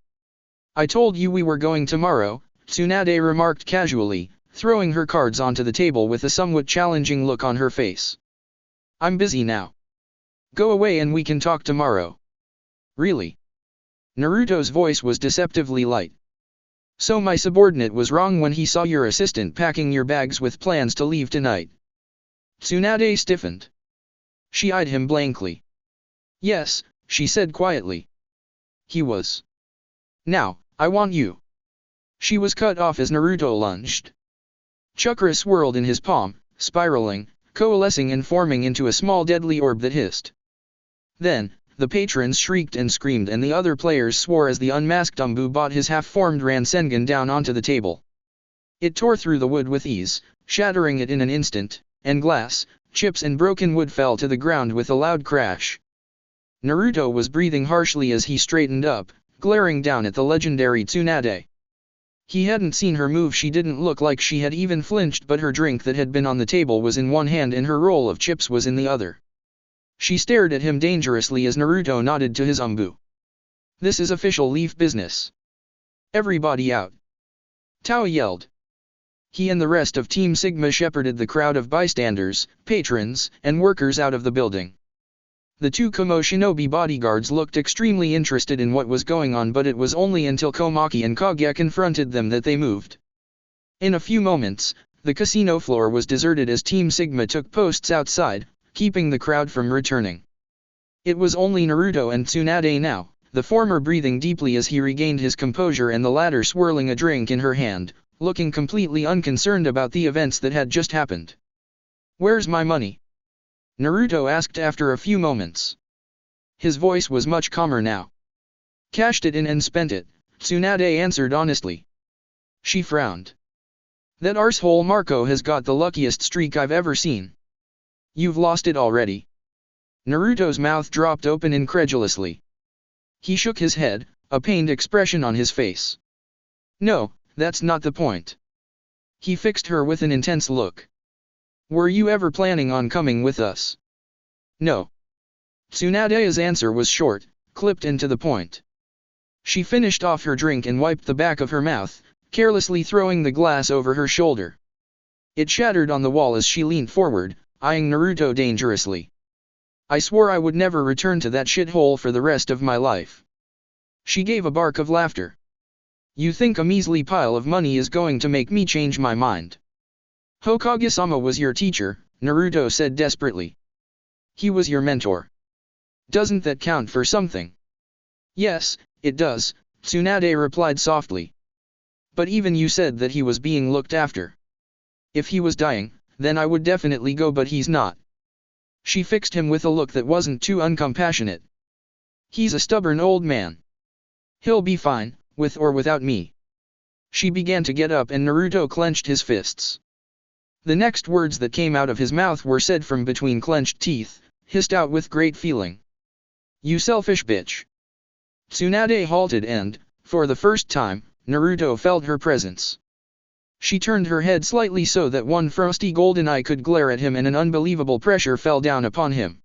"I told you we were going tomorrow," Tsunade remarked casually, throwing her cards onto the table with a somewhat challenging look on her face. "I'm busy now. Go away and we can talk tomorrow." "Really?" Naruto's voice was deceptively light. "So my subordinate was wrong when he saw your assistant packing your bags with plans to leave tonight?" Tsunade stiffened. She eyed him blankly. "Yes," she said quietly. "He was. Now, I want you." She was cut off as Naruto lunged. Chakra swirled in his palm, spiraling, coalescing and forming into a small deadly orb that hissed. Then, the patrons shrieked and screamed and the other players swore as the unmasked Anbu brought his half-formed Rasengan down onto the table. It tore through the wood with ease, shattering it in an instant, and glass, chips and broken wood fell to the ground with a loud crash. Naruto was breathing harshly as he straightened up, glaring down at the legendary Tsunade. He hadn't seen her move. She didn't look like she had even flinched, but her drink that had been on the table was in one hand and her roll of chips was in the other. She stared at him dangerously as Naruto nodded to his Anbu. "This is official, leave business. Everybody out!" Tao yelled. He and the rest of Team Sigma shepherded the crowd of bystanders, patrons, and workers out of the building. The two Komo shinobi bodyguards looked extremely interested in what was going on, but it was only until Komaki and Kage confronted them that they moved. In a few moments, the casino floor was deserted as Team Sigma took posts outside, keeping the crowd from returning. It was only Naruto and Tsunade now, the former breathing deeply as he regained his composure and the latter swirling a drink in her hand, looking completely unconcerned about the events that had just happened. "Where's my money?" Naruto asked after a few moments. His voice was much calmer now. "Cashed it in and spent it," Tsunade answered honestly. She frowned. "That arsehole Marco has got the luckiest streak I've ever seen." "You've lost it already?" Naruto's mouth dropped open incredulously. He shook his head, a pained expression on his face. "No, that's not the point." He fixed her with an intense look. "Were you ever planning on coming with us?" "No." Tsunade's answer was short, clipped and to the point. She finished off her drink and wiped the back of her mouth, carelessly throwing the glass over her shoulder. It shattered on the wall as she leaned forward, eyeing Naruto dangerously. "I swore I would never return to that shithole for the rest of my life." She gave a bark of laughter. "You think a measly pile of money is going to make me change my mind?" "Hokage-sama was your teacher," Naruto said desperately. "He was your mentor. Doesn't that count for something?" "Yes, it does," Tsunade replied softly. "But even you said that he was being looked after. If he was dying, then I would definitely go, but he's not." She fixed him with a look that wasn't too uncompassionate. "He's a stubborn old man. He'll be fine, with or without me." She began to get up and Naruto clenched his fists. The next words that came out of his mouth were said from between clenched teeth, hissed out with great feeling. "You selfish bitch." Tsunade halted and, for the first time, Naruto felt her presence. She turned her head slightly so that one frosty golden eye could glare at him and an unbelievable pressure fell down upon him.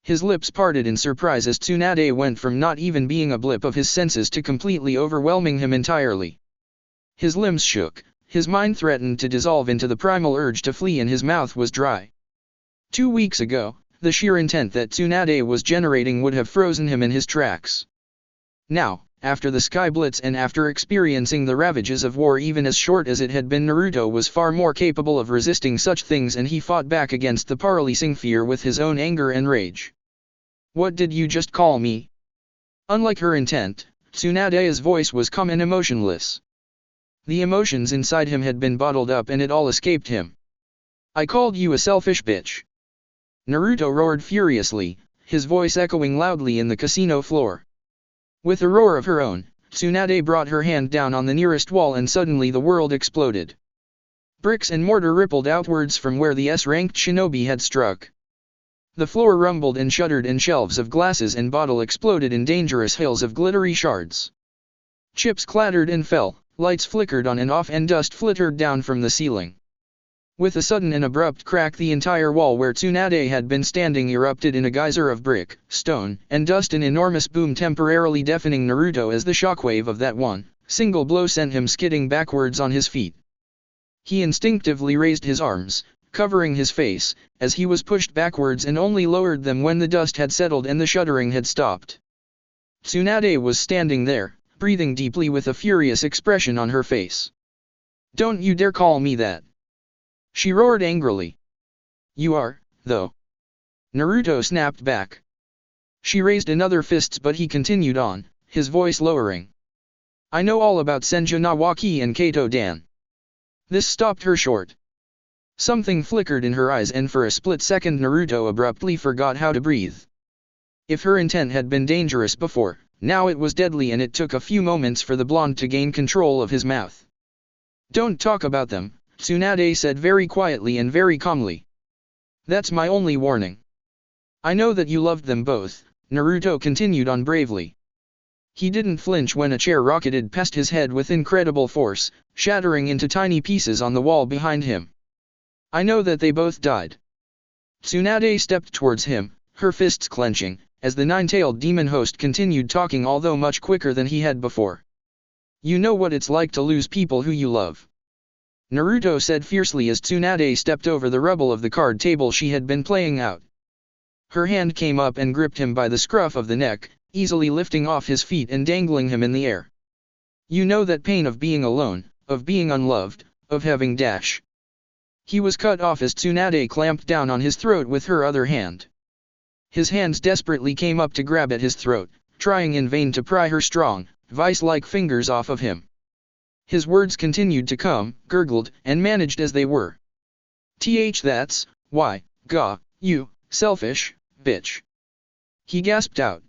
His lips parted in surprise as Tsunade went from not even being a blip of his senses to completely overwhelming him entirely. His limbs shook, his mind threatened to dissolve into the primal urge to flee and his mouth was dry. 2 weeks ago, the sheer intent that Tsunade was generating would have frozen him in his tracks. Now, after the Sky Blitz and after experiencing the ravages of war even as short as it had been, Naruto was far more capable of resisting such things and he fought back against the paralyzing fear with his own anger and rage. "What did you just call me?" Unlike her intent, Tsunade's voice was calm and emotionless. The emotions inside him had been bottled up and it all escaped him. "I called you a selfish bitch." Naruto roared furiously, his voice echoing loudly in the casino floor. With a roar of her own, Tsunade brought her hand down on the nearest wall and suddenly the world exploded. Bricks and mortar rippled outwards from where the S-ranked shinobi had struck. The floor rumbled and shuddered and shelves of glasses and bottle exploded in dangerous hails of glittery shards. Chips clattered and fell, lights flickered on and off and dust flittered down from the ceiling. With a sudden and abrupt crack, the entire wall where Tsunade had been standing erupted in a geyser of brick, stone, and dust, an enormous boom temporarily deafening Naruto as the shockwave of that one single blow sent him skidding backwards on his feet. He instinctively raised his arms, covering his face, as he was pushed backwards, and only lowered them when the dust had settled and the shuddering had stopped. Tsunade was standing there, breathing deeply with a furious expression on her face. "Don't you dare call me that!" she roared angrily. "You are, though." Naruto snapped back. She raised another fist, but he continued on, his voice lowering. "I know all about Senju Nawaki and Kato Dan." This stopped her short. Something flickered in her eyes, and for a split second Naruto abruptly forgot how to breathe. If her intent had been dangerous before, now it was deadly, and it took a few moments for the blonde to gain control of his mouth. "Don't talk about them," Tsunade said very quietly and very calmly. "That's my only warning." "I know that you loved them both," Naruto continued on bravely. He didn't flinch when a chair rocketed past his head with incredible force, shattering into tiny pieces on the wall behind him. "I know that they both died." Tsunade stepped towards him, her fists clenching, as the nine-tailed demon host continued talking, although much quicker than he had before. "You know what it's like to lose people who you love," Naruto said fiercely as Tsunade stepped over the rubble of the card table she had been playing out. Her hand came up and gripped him by the scruff of the neck, easily lifting off his feet and dangling him in the air. "You know that pain of being alone, of being unloved, of having dash." He was cut off as Tsunade clamped down on his throat with her other hand. His hands desperately came up to grab at his throat, trying in vain to pry her strong, vice-like fingers off of him. His words continued to come, gurgled and managed as they were. That's why, you selfish bitch," he gasped out.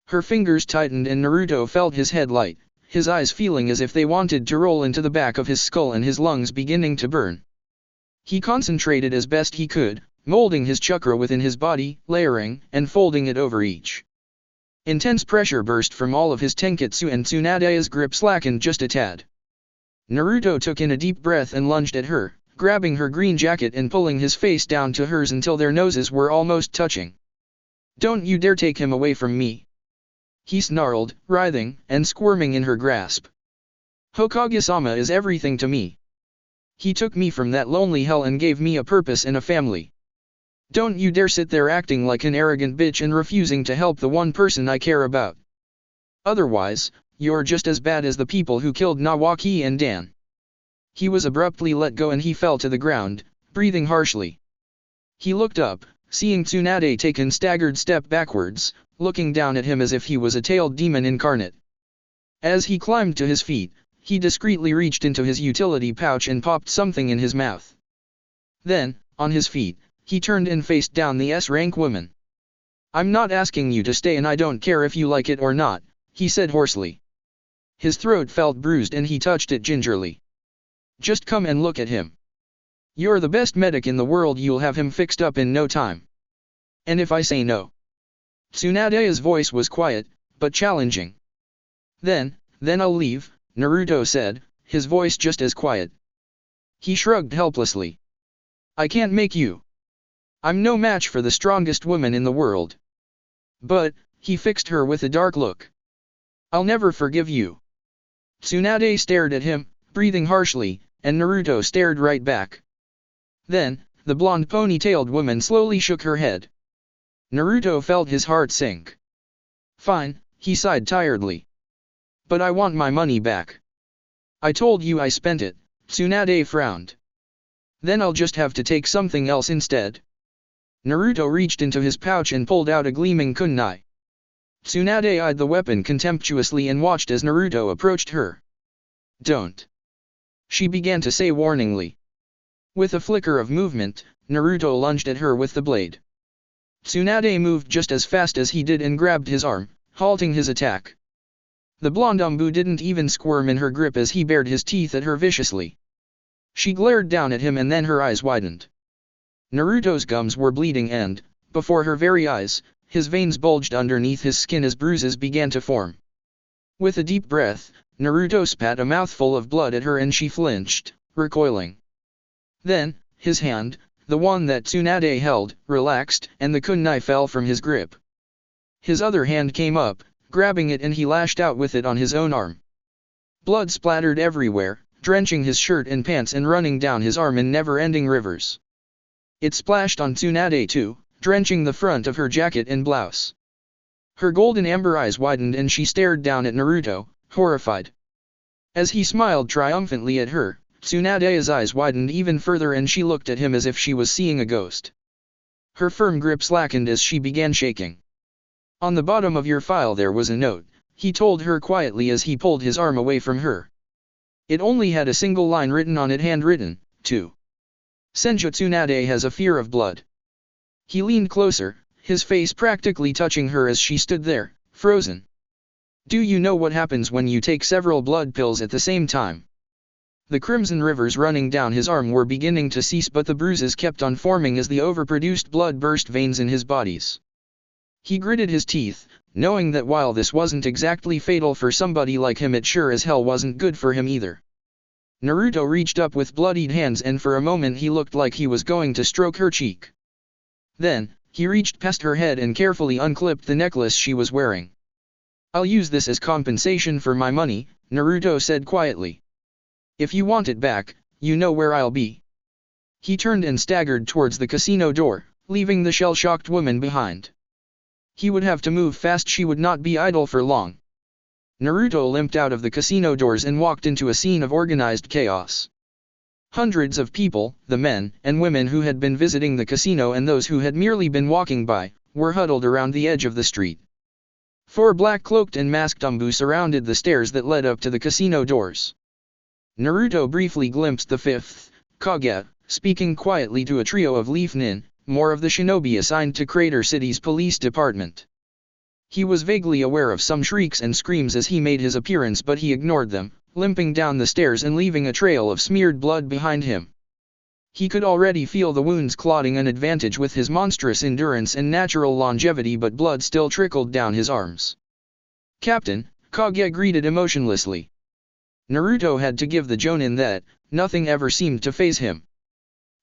Her fingers tightened and Naruto felt his head light, his eyes feeling as if they wanted to roll into the back of his skull and his lungs beginning to burn. He concentrated as best he could, molding his chakra within his body, layering and folding it over each. Intense pressure burst from all of his tenketsu and Tsunade's grip slackened just a tad. Naruto took in a deep breath and lunged at her, grabbing her green jacket and pulling his face down to hers until their noses were almost touching. "Don't you dare take him away from me," he snarled, writhing and squirming in her grasp. "Hokage-sama is everything to me. He took me from that lonely hell and gave me a purpose and a family. Don't you dare sit there acting like an arrogant bitch and refusing to help the one person I care about. Otherwise, you're just as bad as the people who killed Nawaki and Dan." He was abruptly let go and he fell to the ground, breathing harshly. He looked up, seeing Tsunade take a staggered step backwards, looking down at him as if he was a tailed demon incarnate. As he climbed to his feet, he discreetly reached into his utility pouch and popped something in his mouth. Then, on his feet, he turned and faced down the S-rank woman. "I'm not asking you to stay and I don't care if you like it or not," he said hoarsely. His throat felt bruised and he touched it gingerly. "Just come and look at him. You're the best medic in the world, you'll have him fixed up in no time. And if I say no?" Tsunade's voice was quiet, but challenging. Then I'll leave," Naruto said, his voice just as quiet. He shrugged helplessly. "I can't make you. I'm no match for the strongest woman in the world." "But," he fixed her with a dark look. "I'll never forgive you." Tsunade stared at him, breathing harshly, and Naruto stared right back. Then, the blonde ponytailed woman slowly shook her head. Naruto felt his heart sink. "Fine," he sighed tiredly. "But I want my money back." "I told you I spent it," Tsunade frowned. "Then I'll just have to take something else instead." Naruto reached into his pouch and pulled out a gleaming kunai. Tsunade eyed the weapon contemptuously and watched as Naruto approached her. "Don't," she began to say warningly. With a flicker of movement, Naruto lunged at her with the blade. Tsunade moved just as fast as he did and grabbed his arm, halting his attack. The blonde Anbu didn't even squirm in her grip as he bared his teeth at her viciously. She glared down at him and then her eyes widened. Naruto's gums were bleeding and, before her very eyes, his veins bulged underneath his skin as bruises began to form. With a deep breath, Naruto spat a mouthful of blood at her and she flinched, recoiling. Then, his hand, the one that Tsunade held, relaxed, and the kunai fell from his grip. His other hand came up, grabbing it, and he lashed out with it on his own arm. Blood splattered everywhere, drenching his shirt and pants and running down his arm in never-ending rivers. It splashed on Tsunade too, drenching the front of her jacket and blouse. Her golden amber eyes widened and she stared down at Naruto, horrified. As he smiled triumphantly at her, Tsunade's eyes widened even further and she looked at him as if she was seeing a ghost. Her firm grip slackened as she began shaking. "On the bottom of your file there was a note," he told her quietly as he pulled his arm away from her. It only had a single line written on it, handwritten, "To Senju Tsunade has a fear of blood." He leaned closer, his face practically touching her as she stood there, frozen. "Do you know what happens when you take several blood pills at the same time?" The crimson rivers running down his arm were beginning to cease, but the bruises kept on forming as the overproduced blood burst veins in his bodies. He gritted his teeth, knowing that while this wasn't exactly fatal for somebody like him, it sure as hell wasn't good for him either. Naruto reached up with bloodied hands and for a moment he looked like he was going to stroke her cheek. Then, he reached past her head and carefully unclipped the necklace she was wearing. "I'll use this as compensation for my money," Naruto said quietly. "If you want it back, you know where I'll be." He turned and staggered towards the casino door, leaving the shell-shocked woman behind. He would have to move fast, she would not be idle for long. Naruto limped out of the casino doors and walked into a scene of organized chaos. Hundreds of people, the men and women who had been visiting the casino and those who had merely been walking by, were huddled around the edge of the street. 4 black-cloaked and masked Anbu surrounded the stairs that led up to the casino doors. Naruto briefly glimpsed the 5th Hokage, speaking quietly to a trio of Leaf Nin, more of the shinobi assigned to Crater City's police department. He was vaguely aware of some shrieks and screams as he made his appearance, but he ignored them, limping down the stairs and leaving a trail of smeared blood behind him. He could already feel the wounds clotting an advantage with his monstrous endurance and natural longevity, but blood still trickled down his arms. "Captain," Hokage greeted emotionlessly. Naruto had to give the jonin that nothing ever seemed to faze him.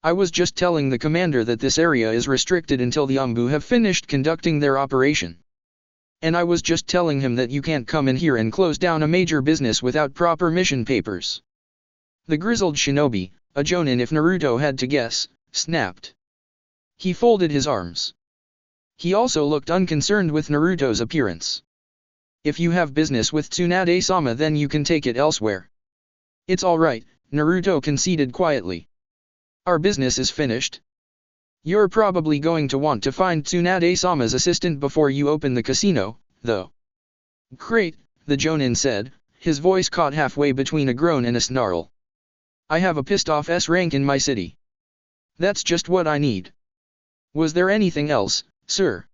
"I was just telling the commander that this area is restricted until the Anbu have finished conducting their operation. And I was just telling him that you can't come in here and close down a major business without proper mission papers." The grizzled shinobi, a jonin if Naruto had to guess, snapped. He folded his arms. He also looked unconcerned with Naruto's appearance. "If you have business with Tsunade-sama, then you can take it elsewhere." "It's alright," Naruto conceded quietly. "Our business is finished. You're probably going to want to find Tsunade-sama's assistant before you open the casino, though." "Great," the jonin said, his voice caught halfway between a groan and a snarl. "I have a pissed-off S-rank in my city. That's just what I need." "Was there anything else, sir?"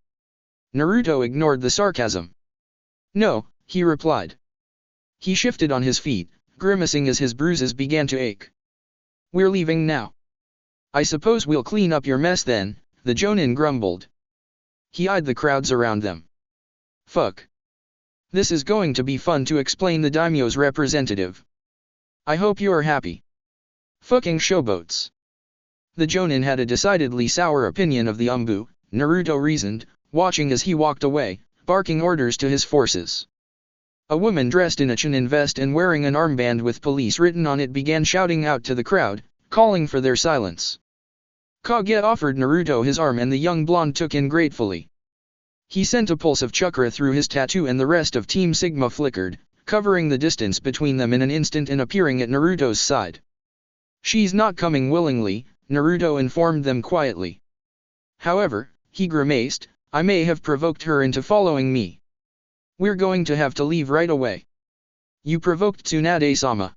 Naruto ignored the sarcasm. "No," he replied. He shifted on his feet, grimacing as his bruises began to ache. "We're leaving now." "I suppose we'll clean up your mess then," the jonin grumbled. He eyed the crowds around them. "Fuck. This is going to be fun," to explain the daimyo's representative. "I hope you're happy." "Fucking showboats." The jonin had a decidedly sour opinion of the Anbu, Naruto reasoned, watching as he walked away, barking orders to his forces. A woman dressed in a chinin vest and wearing an armband with police written on it began shouting out to the crowd, calling for their silence. Kage offered Naruto his arm and the young blonde took in gratefully. He sent a pulse of chakra through his tattoo and the rest of Team Sigma flickered, covering the distance between them in an instant and appearing at Naruto's side. "She's not coming willingly," Naruto informed them quietly. "However," he grimaced, "I may have provoked her into following me. We're going to have to leave right away." "You provoked Tsunade-sama?"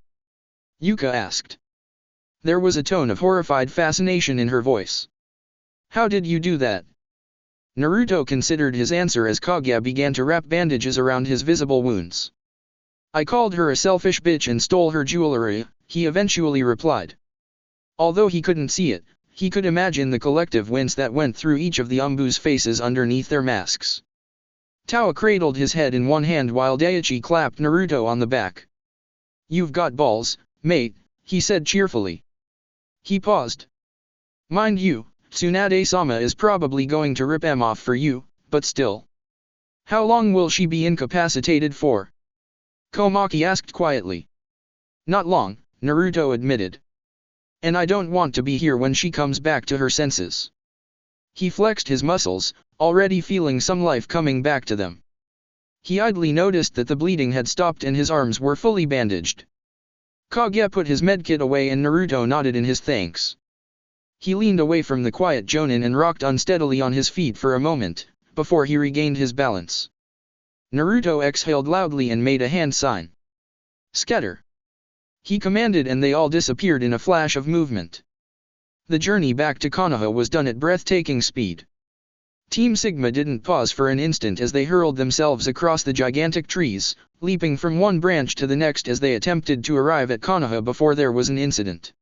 Yuka asked. There was a tone of horrified fascination in her voice. "How did you do that?" Naruto considered his answer as Kage began to wrap bandages around his visible wounds. "I called her a selfish bitch and stole her jewelry," he eventually replied. Although he couldn't see it, He could imagine the collective wince that went through each of the Anbu's faces underneath their masks. Tao cradled his head in one hand while Daichi clapped Naruto on the back. "You've got balls, mate," he said cheerfully. He paused. "Mind you, Tsunade-sama is probably going to rip em off for you, but still. How long will she be incapacitated for?" Komaki asked quietly. "Not long," Naruto admitted. "And I don't want to be here when she comes back to her senses." He flexed his muscles, already feeling some life coming back to them. He idly noticed that the bleeding had stopped and his arms were fully bandaged. Kage put his medkit away and Naruto nodded in his thanks. He leaned away from the quiet Jonin and rocked unsteadily on his feet for a moment, before he regained his balance. Naruto exhaled loudly and made a hand sign. "Scatter!" he commanded, and they all disappeared in a flash of movement. The journey back to Konoha was done at breathtaking speed. Team Sigma didn't pause for an instant as they hurled themselves across the gigantic trees, leaping from one branch to the next as they attempted to arrive at Konoha before there was an incident.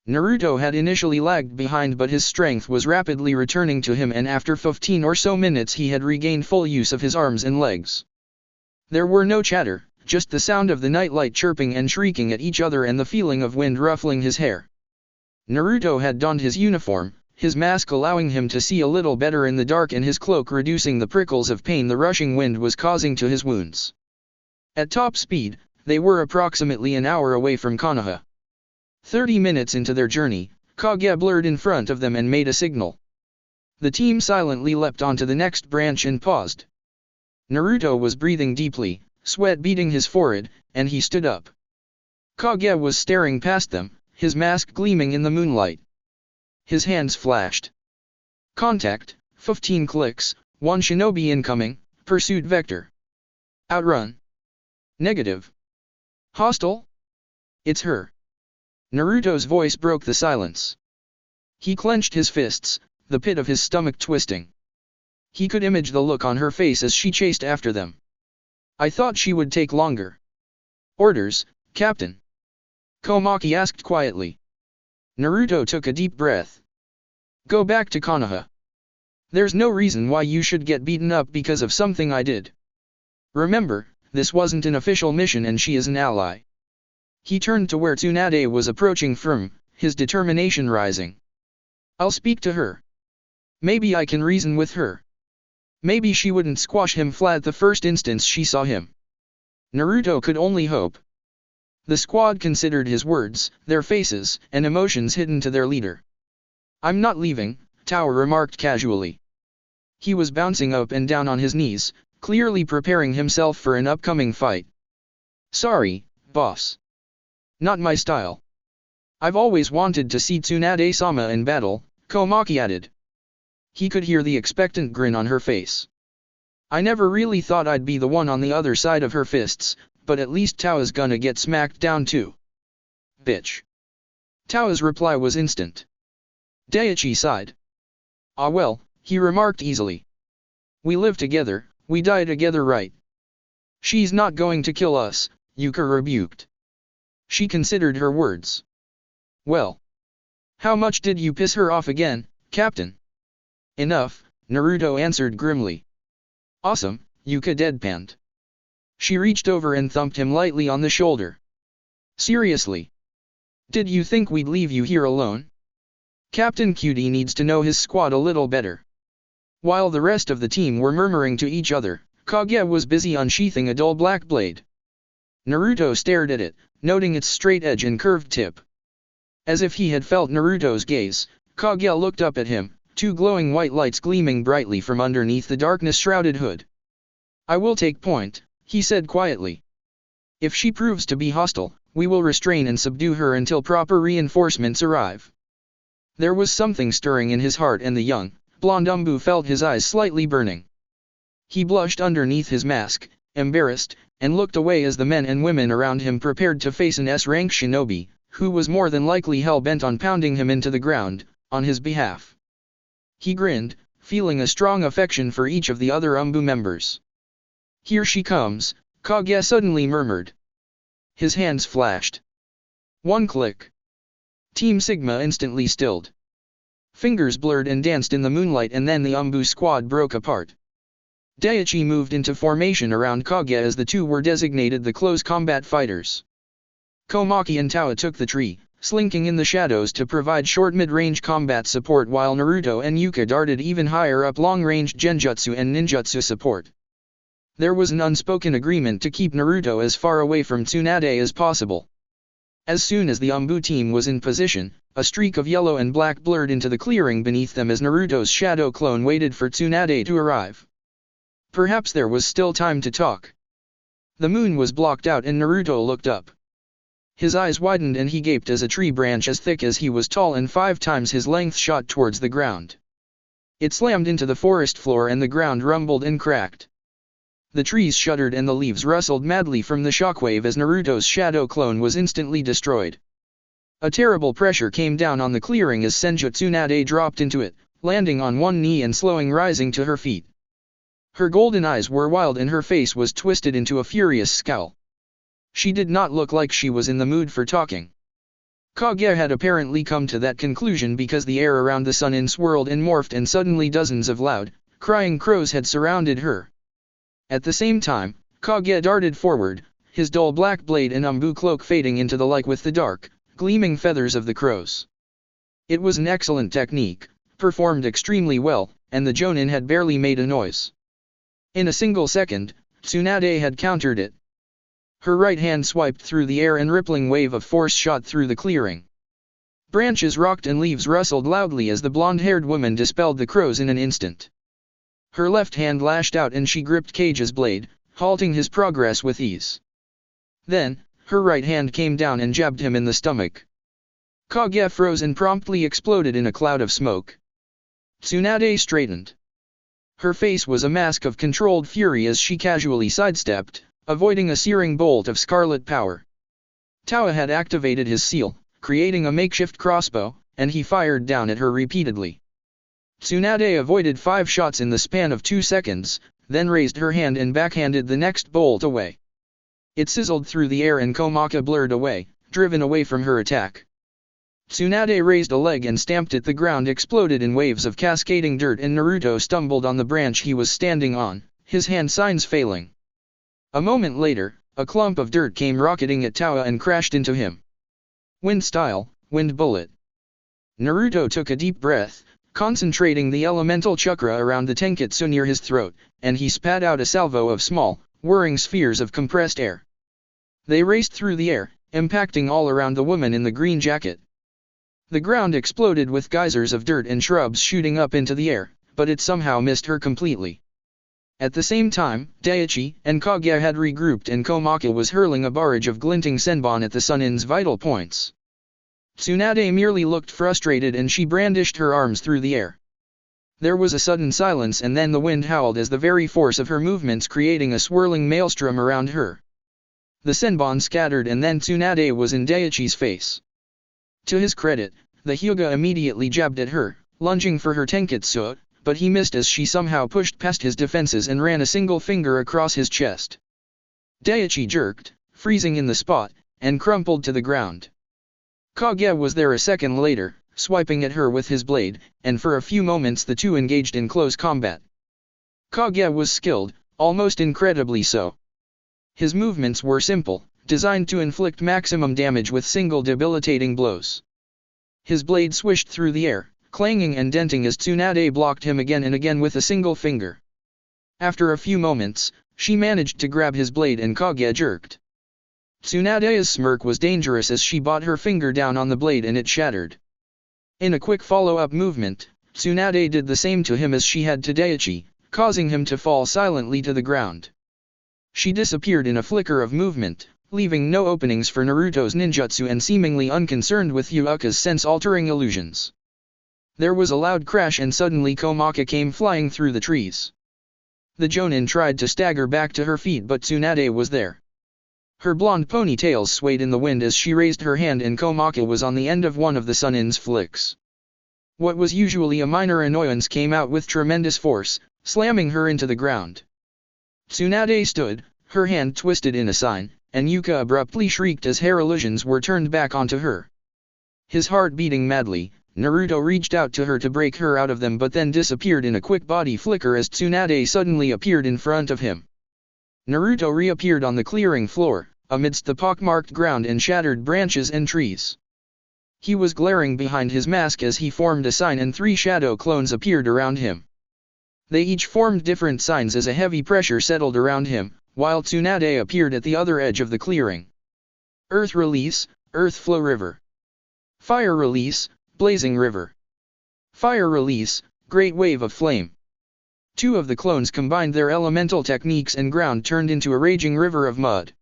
Naruto had initially lagged behind, but his strength was rapidly returning to him, and after 15 or so minutes he had regained full use of his arms and legs. There were no chatter, just the sound of the nightlight chirping and shrieking at each other and the feeling of wind ruffling his hair. Naruto had donned his uniform, his mask allowing him to see a little better in the dark and his cloak reducing the prickles of pain the rushing wind was causing to his wounds. At top speed, they were approximately an hour away from Konoha. 30 minutes into their journey, Kage blurred in front of them and made a signal. The team silently leapt onto the next branch and paused. Naruto was breathing deeply, sweat beading his forehead, and he stood up. Kage was staring past them, his mask gleaming in the moonlight. His hands flashed. "Contact, 15 clicks, 1 shinobi incoming, pursuit vector. Outrun. Negative. Hostile? It's her." Naruto's voice broke the silence. He clenched his fists, the pit of his stomach twisting. He could image the look on her face as she chased after them. "I thought she would take longer." "Orders, Captain?" Komaki asked quietly. Naruto took a deep breath. "Go back to Konoha. There's no reason why you should get beaten up because of something I did. Remember, this wasn't an official mission and she is an ally." He turned to where Tsunade was approaching from, his determination rising. "I'll speak to her. Maybe I can reason with her. Maybe she wouldn't squash him flat the first instance she saw him." Naruto could only hope. The squad considered his words, their faces, and emotions hidden to their leader. "I'm not leaving," Tao remarked casually. He was bouncing up and down on his knees, clearly preparing himself for an upcoming fight. "Sorry, boss. Not my style. I've always wanted to see Tsunade-sama in battle," Komaki added. He could hear the expectant grin on her face. "I never really thought I'd be the one on the other side of her fists, but at least Tao's gonna get smacked down too. Bitch." Tao's reply was instant. Daichi sighed. "Ah well," he remarked easily. "We live together, we die together, right? She's not going to kill us," Yuka rebuked. She considered her words. "Well. How much did you piss her off again, Captain?" "Enough," Naruto answered grimly. "Awesome," Yuka deadpanned. She reached over and thumped him lightly on the shoulder. "Seriously? Did you think we'd leave you here alone? Captain Cutie needs to know his squad a little better." While the rest of the team were murmuring to each other, Kage was busy unsheathing a dull black blade. Naruto stared at it, noting its straight edge and curved tip. As if he had felt Naruto's gaze, Kage looked up at him, two glowing white lights gleaming brightly from underneath the darkness-shrouded hood. "I will take point," he said quietly. "If she proves to be hostile, we will restrain and subdue her until proper reinforcements arrive." There was something stirring in his heart, and the young, blonde Anbu felt his eyes slightly burning. He blushed underneath his mask, embarrassed, and looked away as the men and women around him prepared to face an S-rank shinobi, who was more than likely hell-bent on pounding him into the ground, on his behalf. He grinned, feeling a strong affection for each of the other Anbu members. "Here she comes," Kage suddenly murmured. His hands flashed. One click. Team Sigma instantly stilled. Fingers blurred and danced in the moonlight, and then the Anbu squad broke apart. Daichi moved into formation around Kage as the two were designated the close combat fighters. Komaki and Towa took the tree, slinking in the shadows to provide short mid-range combat support, while Naruto and Yuka darted even higher up long-range genjutsu and ninjutsu support. There was an unspoken agreement to keep Naruto as far away from Tsunade as possible. As soon as the Anbu team was in position, a streak of yellow and black blurred into the clearing beneath them as Naruto's shadow clone waited for Tsunade to arrive. Perhaps there was still time to talk. The moon was blocked out and Naruto looked up. His eyes widened and he gaped as a tree branch as thick as he was tall and 5 times his length shot towards the ground. It slammed into the forest floor and the ground rumbled and cracked. The trees shuddered and the leaves rustled madly from the shockwave as Naruto's shadow clone was instantly destroyed. A terrible pressure came down on the clearing as Senju Tsunade dropped into it, landing on one knee and slowing rising to her feet. Her golden eyes were wild and her face was twisted into a furious scowl. She did not look like she was in the mood for talking. Kage had apparently come to that conclusion because the air around the sun swirled and morphed and suddenly dozens of loud, crying crows had surrounded her. At the same time, Kage darted forward, his dull black blade and Anbu cloak fading into the light with the dark, gleaming feathers of the crows. It was an excellent technique, performed extremely well, and the Jonin had barely made a noise. In a single second, Tsunade had countered it. Her right hand swiped through the air and rippling wave of force shot through the clearing. Branches rocked and leaves rustled loudly as the blonde-haired woman dispelled the crows in an instant. Her left hand lashed out and she gripped Kage's blade, halting his progress with ease. Then, her right hand came down and jabbed him in the stomach. Kage froze and promptly exploded in a cloud of smoke. Tsunade straightened. Her face was a mask of controlled fury as she casually sidestepped, avoiding a searing bolt of scarlet power. Towa had activated his seal, creating a makeshift crossbow, and he fired down at her repeatedly. Tsunade avoided 5 shots in the span of 2 seconds, then raised her hand and backhanded the next bolt away. It sizzled through the air and Komaki blurred away, driven away from her attack. Tsunade raised a leg and stamped it. The ground exploded in waves of cascading dirt and Naruto stumbled on the branch he was standing on, his hand signs failing. A moment later, a clump of dirt came rocketing at Towa and crashed into him. Wind style, wind bullet. Naruto took a deep breath, concentrating the elemental chakra around the tenketsu near his throat, and he spat out a salvo of small, whirring spheres of compressed air. They raced through the air, impacting all around the woman in the green jacket. The ground exploded with geysers of dirt and shrubs shooting up into the air, but it somehow missed her completely. At the same time, Daichi and Kage had regrouped and Komaki was hurling a barrage of glinting senbon at the Sunin's vital points. Tsunade merely looked frustrated and she brandished her arms through the air. There was a sudden silence and then the wind howled as the very force of her movements creating a swirling maelstrom around her. The senbon scattered and then Tsunade was in Daichi's face. To his credit, the Hyuga immediately jabbed at her, lunging for her tenketsu, but he missed as she somehow pushed past his defenses and ran a single finger across his chest. Daichi jerked, freezing in the spot, and crumpled to the ground. Kage was there a second later, swiping at her with his blade, and for a few moments the two engaged in close combat. Kage was skilled, almost incredibly so. His movements were simple, designed to inflict maximum damage with single debilitating blows. His blade swished through the air, clanging and denting as Tsunade blocked him again and again with a single finger. After a few moments, she managed to grab his blade and Kage jerked. Tsunade's smirk was dangerous as she brought her finger down on the blade and it shattered. In a quick follow-up movement, Tsunade did the same to him as she had to Daichi, causing him to fall silently to the ground. She disappeared in a flicker of movement, leaving no openings for Naruto's ninjutsu and seemingly unconcerned with Hyuga's sense-altering illusions. There was a loud crash and suddenly Komaki came flying through the trees. The Jonin tried to stagger back to her feet but Tsunade was there. Her blonde ponytails swayed in the wind as she raised her hand and Komaki was on the end of one of the Sunin's flicks. What was usually a minor annoyance came out with tremendous force, slamming her into the ground. Tsunade stood, her hand twisted in a sign, and Yuka abruptly shrieked as hair illusions were turned back onto her. His heart beating madly, Naruto reached out to her to break her out of them but then disappeared in a quick body flicker as Tsunade suddenly appeared in front of him. Naruto reappeared on the clearing floor, amidst the pockmarked ground and shattered branches and trees. He was glaring behind his mask as he formed a sign and 3 shadow clones appeared around him. They each formed different signs as a heavy pressure settled around him, while Tsunade appeared at the other edge of the clearing. Earth Release, Earth Flow River. Fire Release, Blazing River. Fire Release, Great Wave of Flame. 2 of the clones combined their elemental techniques and ground turned into a raging river of mud.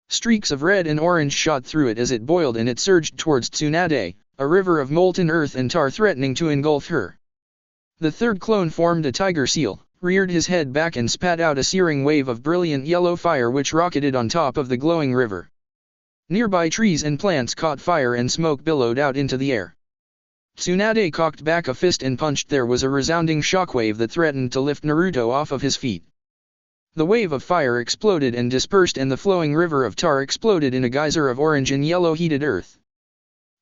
Streaks of red and orange shot through it as it boiled and it surged towards Tsunade, a river of molten earth and tar threatening to engulf her. The 3rd clone formed a tiger seal, reared his head back and spat out a searing wave of brilliant yellow fire which rocketed on top of the glowing river. Nearby trees and plants caught fire and smoke billowed out into the air. Tsunade cocked back a fist and punched. There was a resounding shockwave that threatened to lift Naruto off of his feet. The wave of fire exploded and dispersed and the flowing river of tar exploded in a geyser of orange and yellow heated earth.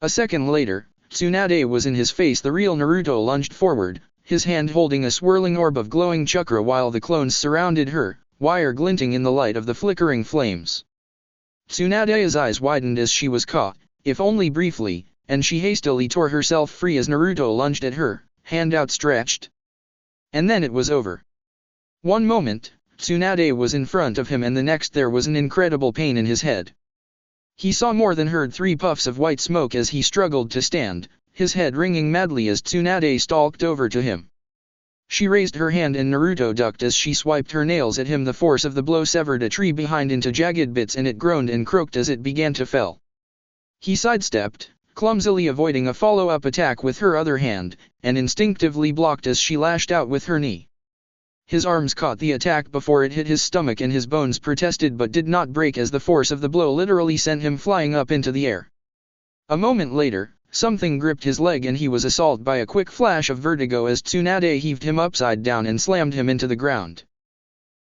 A second later, Tsunade was in his face. The real Naruto lunged forward, his hand holding a swirling orb of glowing chakra while the clones surrounded her, wire glinting in the light of the flickering flames. Tsunade's eyes widened as she was caught, if only briefly, and she hastily tore herself free as Naruto lunged at her, hand outstretched. And then it was over. One moment, Tsunade was in front of him and the next there was an incredible pain in his head. He saw more than heard 3 puffs of white smoke as he struggled to stand, his head ringing madly as Tsunade stalked over to him. She raised her hand and Naruto ducked as she swiped her nails at him. The force of the blow severed a tree behind into jagged bits and it groaned and croaked as it began to fell. He sidestepped, clumsily avoiding a follow-up attack with her other hand, and instinctively blocked as she lashed out with her knee. His arms caught the attack before it hit his stomach and his bones protested but did not break as the force of the blow literally sent him flying up into the air. A moment later, something gripped his leg and he was assaulted by a quick flash of vertigo as Tsunade heaved him upside down and slammed him into the ground.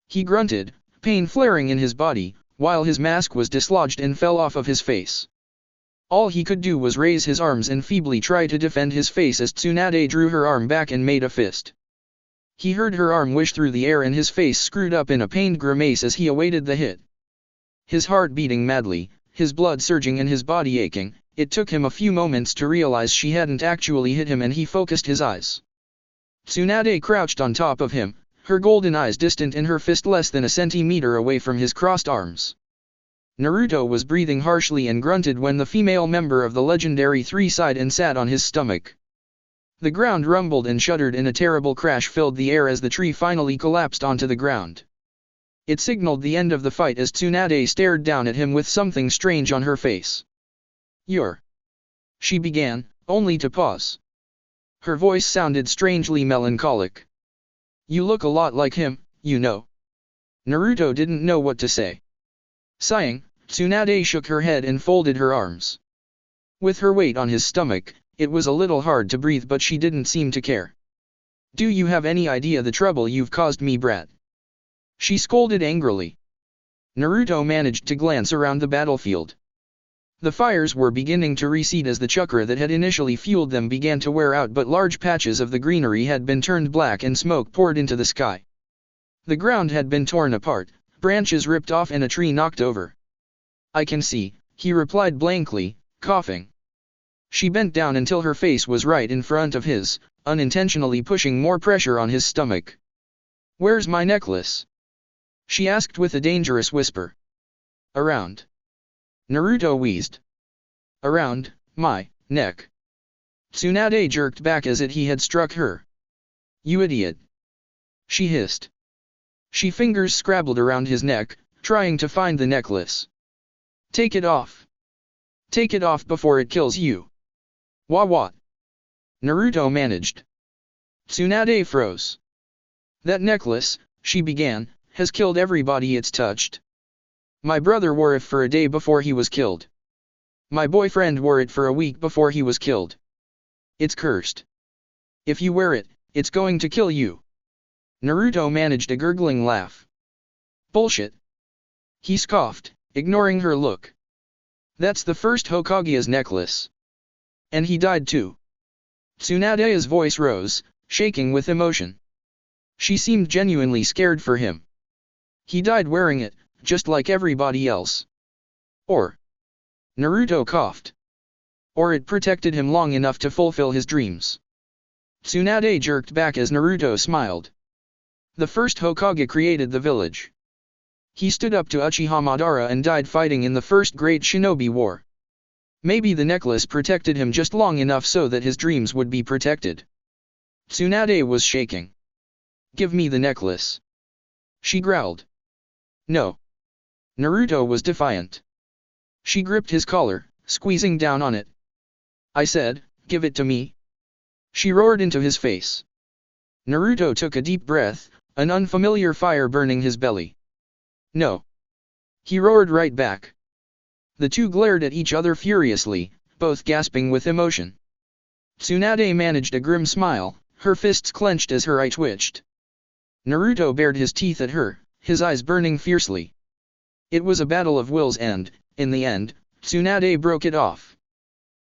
He grunted, pain flaring in his body, while his mask was dislodged and fell off of his face. All he could do was raise his arms and feebly try to defend his face as Tsunade drew her arm back and made a fist. He heard her arm whish through the air and his face screwed up in a pained grimace as he awaited the hit. His heart beating madly, his blood surging and his body aching, it took him a few moments to realize she hadn't actually hit him and he focused his eyes. Tsunade crouched on top of him, her golden eyes distant and her fist less than a centimeter away from his crossed arms. Naruto was breathing harshly and grunted when the female member of the legendary 3 sighed and sat on his stomach. The ground rumbled and shuddered and a terrible crash filled the air as the tree finally collapsed onto the ground. It signaled the end of the fight as Tsunade stared down at him with something strange on her face. "You're..." she began, only to pause. Her voice sounded strangely melancholic. "You look a lot like him, you know." Naruto didn't know what to say. Sighing, Tsunade shook her head and folded her arms. With her weight on his stomach, it was a little hard to breathe but she didn't seem to care. "Do you have any idea the trouble you've caused me, brat?" she scolded angrily. Naruto managed to glance around the battlefield. The fires were beginning to recede as the chakra that had initially fueled them began to wear out but large patches of the greenery had been turned black and smoke poured into the sky. The ground had been torn apart, branches ripped off and a tree knocked over. "I can see," he replied blankly, coughing. She bent down until her face was right in front of his, unintentionally pushing more pressure on his stomach. "Where's my necklace?" she asked with a dangerous whisper. "Around." Naruto wheezed. "Around my neck." Tsunade jerked back as if he had struck her. "You idiot!" she hissed. She fingers scrabbled around his neck, trying to find the necklace. "Take it off. Take it off before it kills you." What? Naruto managed. Tsunade froze. "That necklace," she began, "has killed everybody it's touched. My brother wore it for a day before he was killed. My boyfriend wore it for a week before he was killed. It's cursed. If you wear it, it's going to kill you." Naruto managed a gurgling laugh. "Bullshit," he scoffed, ignoring her look. "That's the first Hokage's necklace. And he died too." Tsunade's voice rose, shaking with emotion. She seemed genuinely scared for him. He died wearing it, just like everybody else. Or, Naruto coughed. Or it protected him long enough to fulfill his dreams. Tsunade jerked back as Naruto smiled. The first Hokage created the village. He stood up to Uchiha Madara and died fighting in the first Great Shinobi War. Maybe the necklace protected him just long enough so that his dreams would be protected. Tsunade was shaking. "Give me the necklace," she growled. "No." Naruto was defiant. She gripped his collar, squeezing down on it. "I said, give it to me," she roared into his face. Naruto took a deep breath, an unfamiliar fire burning his belly. "No," he roared right back. The two glared at each other furiously, both gasping with emotion. Tsunade managed a grim smile, her fists clenched as her eye twitched. Naruto bared his teeth at her, his eyes burning fiercely. It was a battle of wills and, in the end, Tsunade broke it off.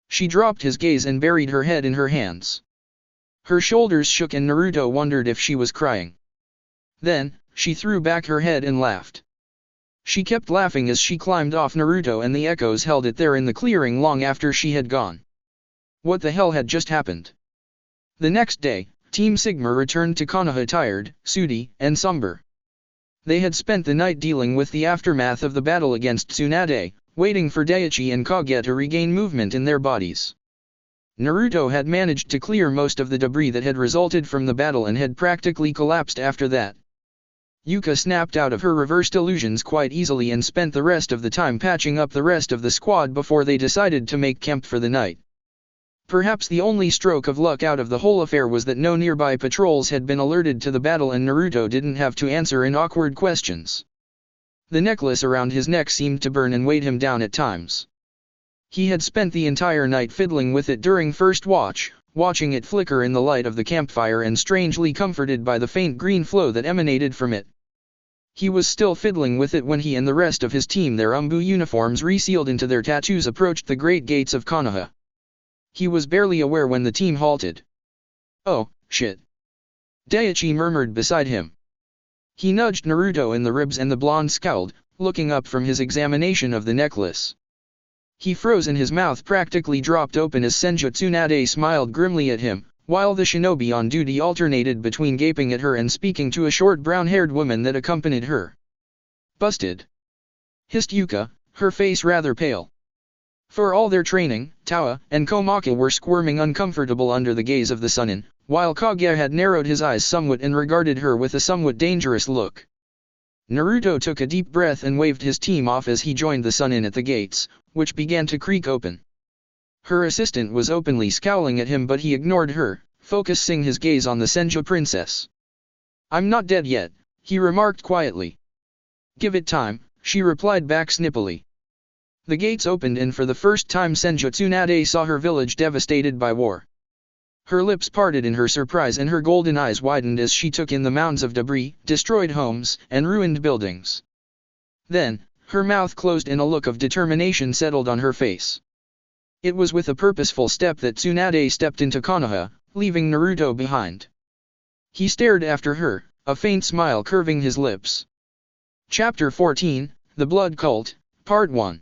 She dropped his gaze and buried her head in her hands. Her shoulders shook and Naruto wondered if she was crying. Then, she threw back her head and laughed. She kept laughing as she climbed off Naruto and the echoes held it there in the clearing long after she had gone. What the hell had just happened? The next day, Team Sigma returned to Konoha tired, sooty, and somber. They had spent the night dealing with the aftermath of the battle against Tsunade, waiting for Daichi and Kage to regain movement in their bodies. Naruto had managed to clear most of the debris that had resulted from the battle and had practically collapsed after that. Yuka snapped out of her reversed illusions quite easily and spent the rest of the time patching up the rest of the squad before they decided to make camp for the night. Perhaps the only stroke of luck out of the whole affair was that no nearby patrols had been alerted to the battle and Naruto didn't have to answer in awkward questions. The necklace around his neck seemed to burn and weighed him down at times. He had spent the entire night fiddling with it during first watch, watching it flicker in the light of the campfire and strangely comforted by the faint green flow that emanated from it. He was still fiddling with it when he and the rest of his team, their Anbu uniforms resealed into their tattoos, approached the great gates of Konoha. He was barely aware when the team halted. "Oh, shit," Daichi murmured beside him. He nudged Naruto in the ribs and the blonde scowled, looking up from his examination of the necklace. He froze and his mouth practically dropped open as Senju Tsunade smiled grimly at him, while the shinobi on duty alternated between gaping at her and speaking to a short brown-haired woman that accompanied her. "Busted," hissed Yuka, her face rather pale. For all their training, Tawa and Komaka were squirming uncomfortable under the gaze of the Sunin, while Kage had narrowed his eyes somewhat and regarded her with a somewhat dangerous look. Naruto took a deep breath and waved his team off as he joined the Sunin at the gates, which began to creak open. Her assistant was openly scowling at him but he ignored her, focusing his gaze on the Senju princess. "I'm not dead yet," he remarked quietly. "Give it time," she replied back snippily. The gates opened and for the first time Senju Tsunade saw her village devastated by war. Her lips parted in her surprise and her golden eyes widened as she took in the mounds of debris, destroyed homes, and ruined buildings. Then, her mouth closed and a look of determination settled on her face. It was with a purposeful step that Tsunade stepped into Konoha, leaving Naruto behind. He stared after her, a faint smile curving his lips. Chapter 14, The Blood Cult, Part 1.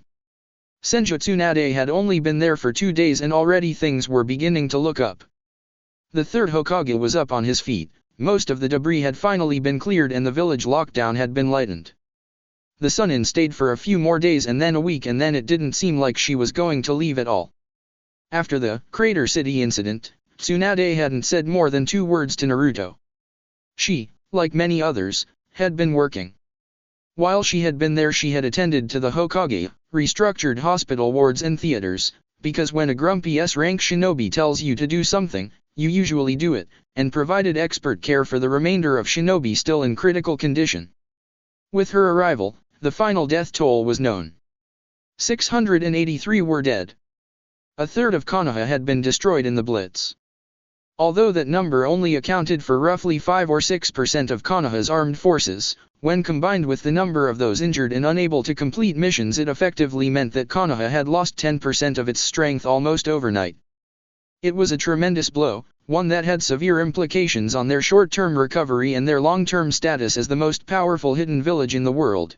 Senju Tsunade had only been there for 2 days and already things were beginning to look up. The third Hokage was up on his feet, most of the debris had finally been cleared and the village lockdown had been lightened. The Sunin stayed for a few more days and then a week and then it didn't seem like she was going to leave at all. After the Crater City incident, Tsunade hadn't said more than 2 words to Naruto. She, like many others, had been working. While she had been there she had attended to the Hokage, restructured hospital wards and theaters, because when a grumpy S-rank shinobi tells you to do something, you usually do it, and provided expert care for the remainder of shinobi still in critical condition. With her arrival, the final death toll was known. 683 were dead. A third of Konoha had been destroyed in the Blitz. Although that number only accounted for roughly 5 or 6% of Konoha's armed forces, when combined with the number of those injured and unable to complete missions it effectively meant that Konoha had lost 10% of its strength almost overnight. It was a tremendous blow, one that had severe implications on their short-term recovery and their long-term status as the most powerful hidden village in the world.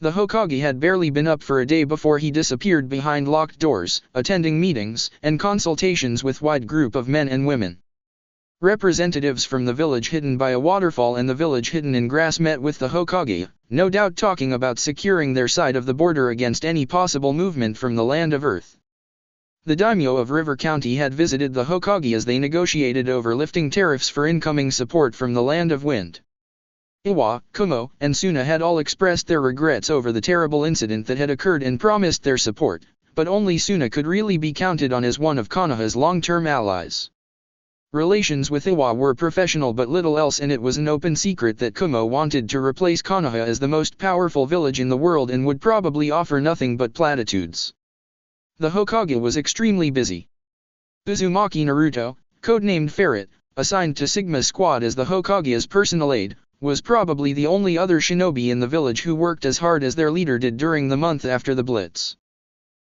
The Hokage had barely been up for a day before he disappeared behind locked doors, attending meetings and consultations with a wide group of men and women. Representatives from the village hidden by a waterfall and the village hidden in grass met with the Hokage, no doubt talking about securing their side of the border against any possible movement from the land of Earth. The daimyo of River County had visited the Hokage as they negotiated over lifting tariffs for incoming support from the land of Wind. Iwa, Kumo, and Suna had all expressed their regrets over the terrible incident that had occurred and promised their support, but only Suna could really be counted on as one of Konoha's long-term allies. Relations with Iwa were professional but little else, and it was an open secret that Kumo wanted to replace Konoha as the most powerful village in the world and would probably offer nothing but platitudes. The Hokage was extremely busy. Uzumaki Naruto, codenamed Ferret, assigned to Sigma's squad as the Hokage's personal aide, was probably the only other shinobi in the village who worked as hard as their leader did during the month after the Blitz.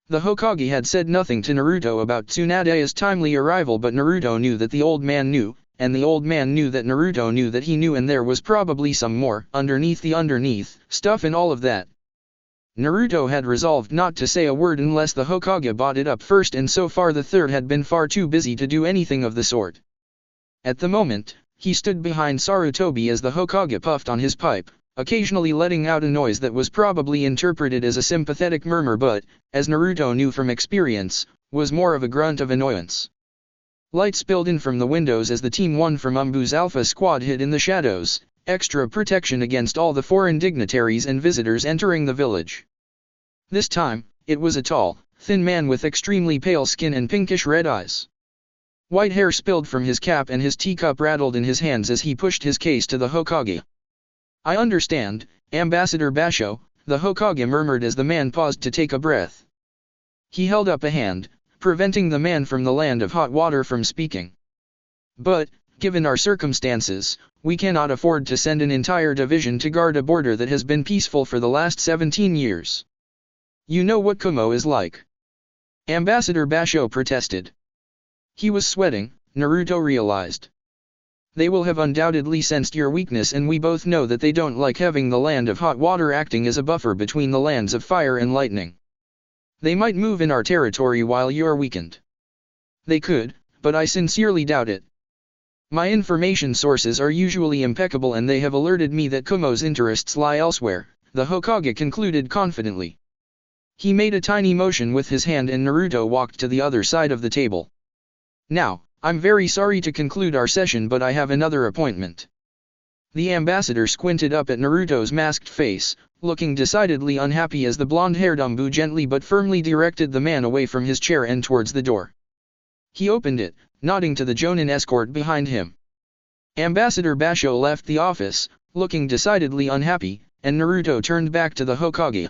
The Hokage had said nothing to Naruto about Tsunade's timely arrival, but Naruto knew that the old man knew, and the old man knew that Naruto knew that he knew, and there was probably some more underneath stuff in all of that. Naruto had resolved not to say a word unless the Hokage brought it up first, and so far the third had been far too busy to do anything of the sort. At the moment, he stood behind Sarutobi as the Hokage puffed on his pipe, occasionally letting out a noise that was probably interpreted as a sympathetic murmur but, as Naruto knew from experience, was more of a grunt of annoyance. Light spilled in from the windows as the Team 1 from Anbu's Alpha Squad hid in the shadows, extra protection against all the foreign dignitaries and visitors entering the village. This time, it was a tall, thin man with extremely pale skin and pinkish red eyes. White hair spilled from his cap and his teacup rattled in his hands as he pushed his case to the Hokage. "I understand, Ambassador Basho," the Hokage murmured as the man paused to take a breath. He held up a hand, preventing the man from the land of hot water from speaking. "But, given our circumstances, we cannot afford to send an entire division to guard a border that has been peaceful for the last 17 years. You know what Kumo is like." Ambassador Basho protested. He was sweating, Naruto realized. "They will have undoubtedly sensed your weakness, and we both know that they don't like having the land of hot water acting as a buffer between the lands of fire and lightning. They might move in our territory while you're weakened." "They could, but I sincerely doubt it. My information sources are usually impeccable and they have alerted me that Kumo's interests lie elsewhere," the Hokage concluded confidently. He made a tiny motion with his hand and Naruto walked to the other side of the table. "Now, I'm very sorry to conclude our session, but I have another appointment." The ambassador squinted up at Naruto's masked face, looking decidedly unhappy as the blonde-haired Anbu gently but firmly directed the man away from his chair and towards the door. He opened it, nodding to the Jonin escort behind him. Ambassador Basho left the office, looking decidedly unhappy, and Naruto turned back to the Hokage.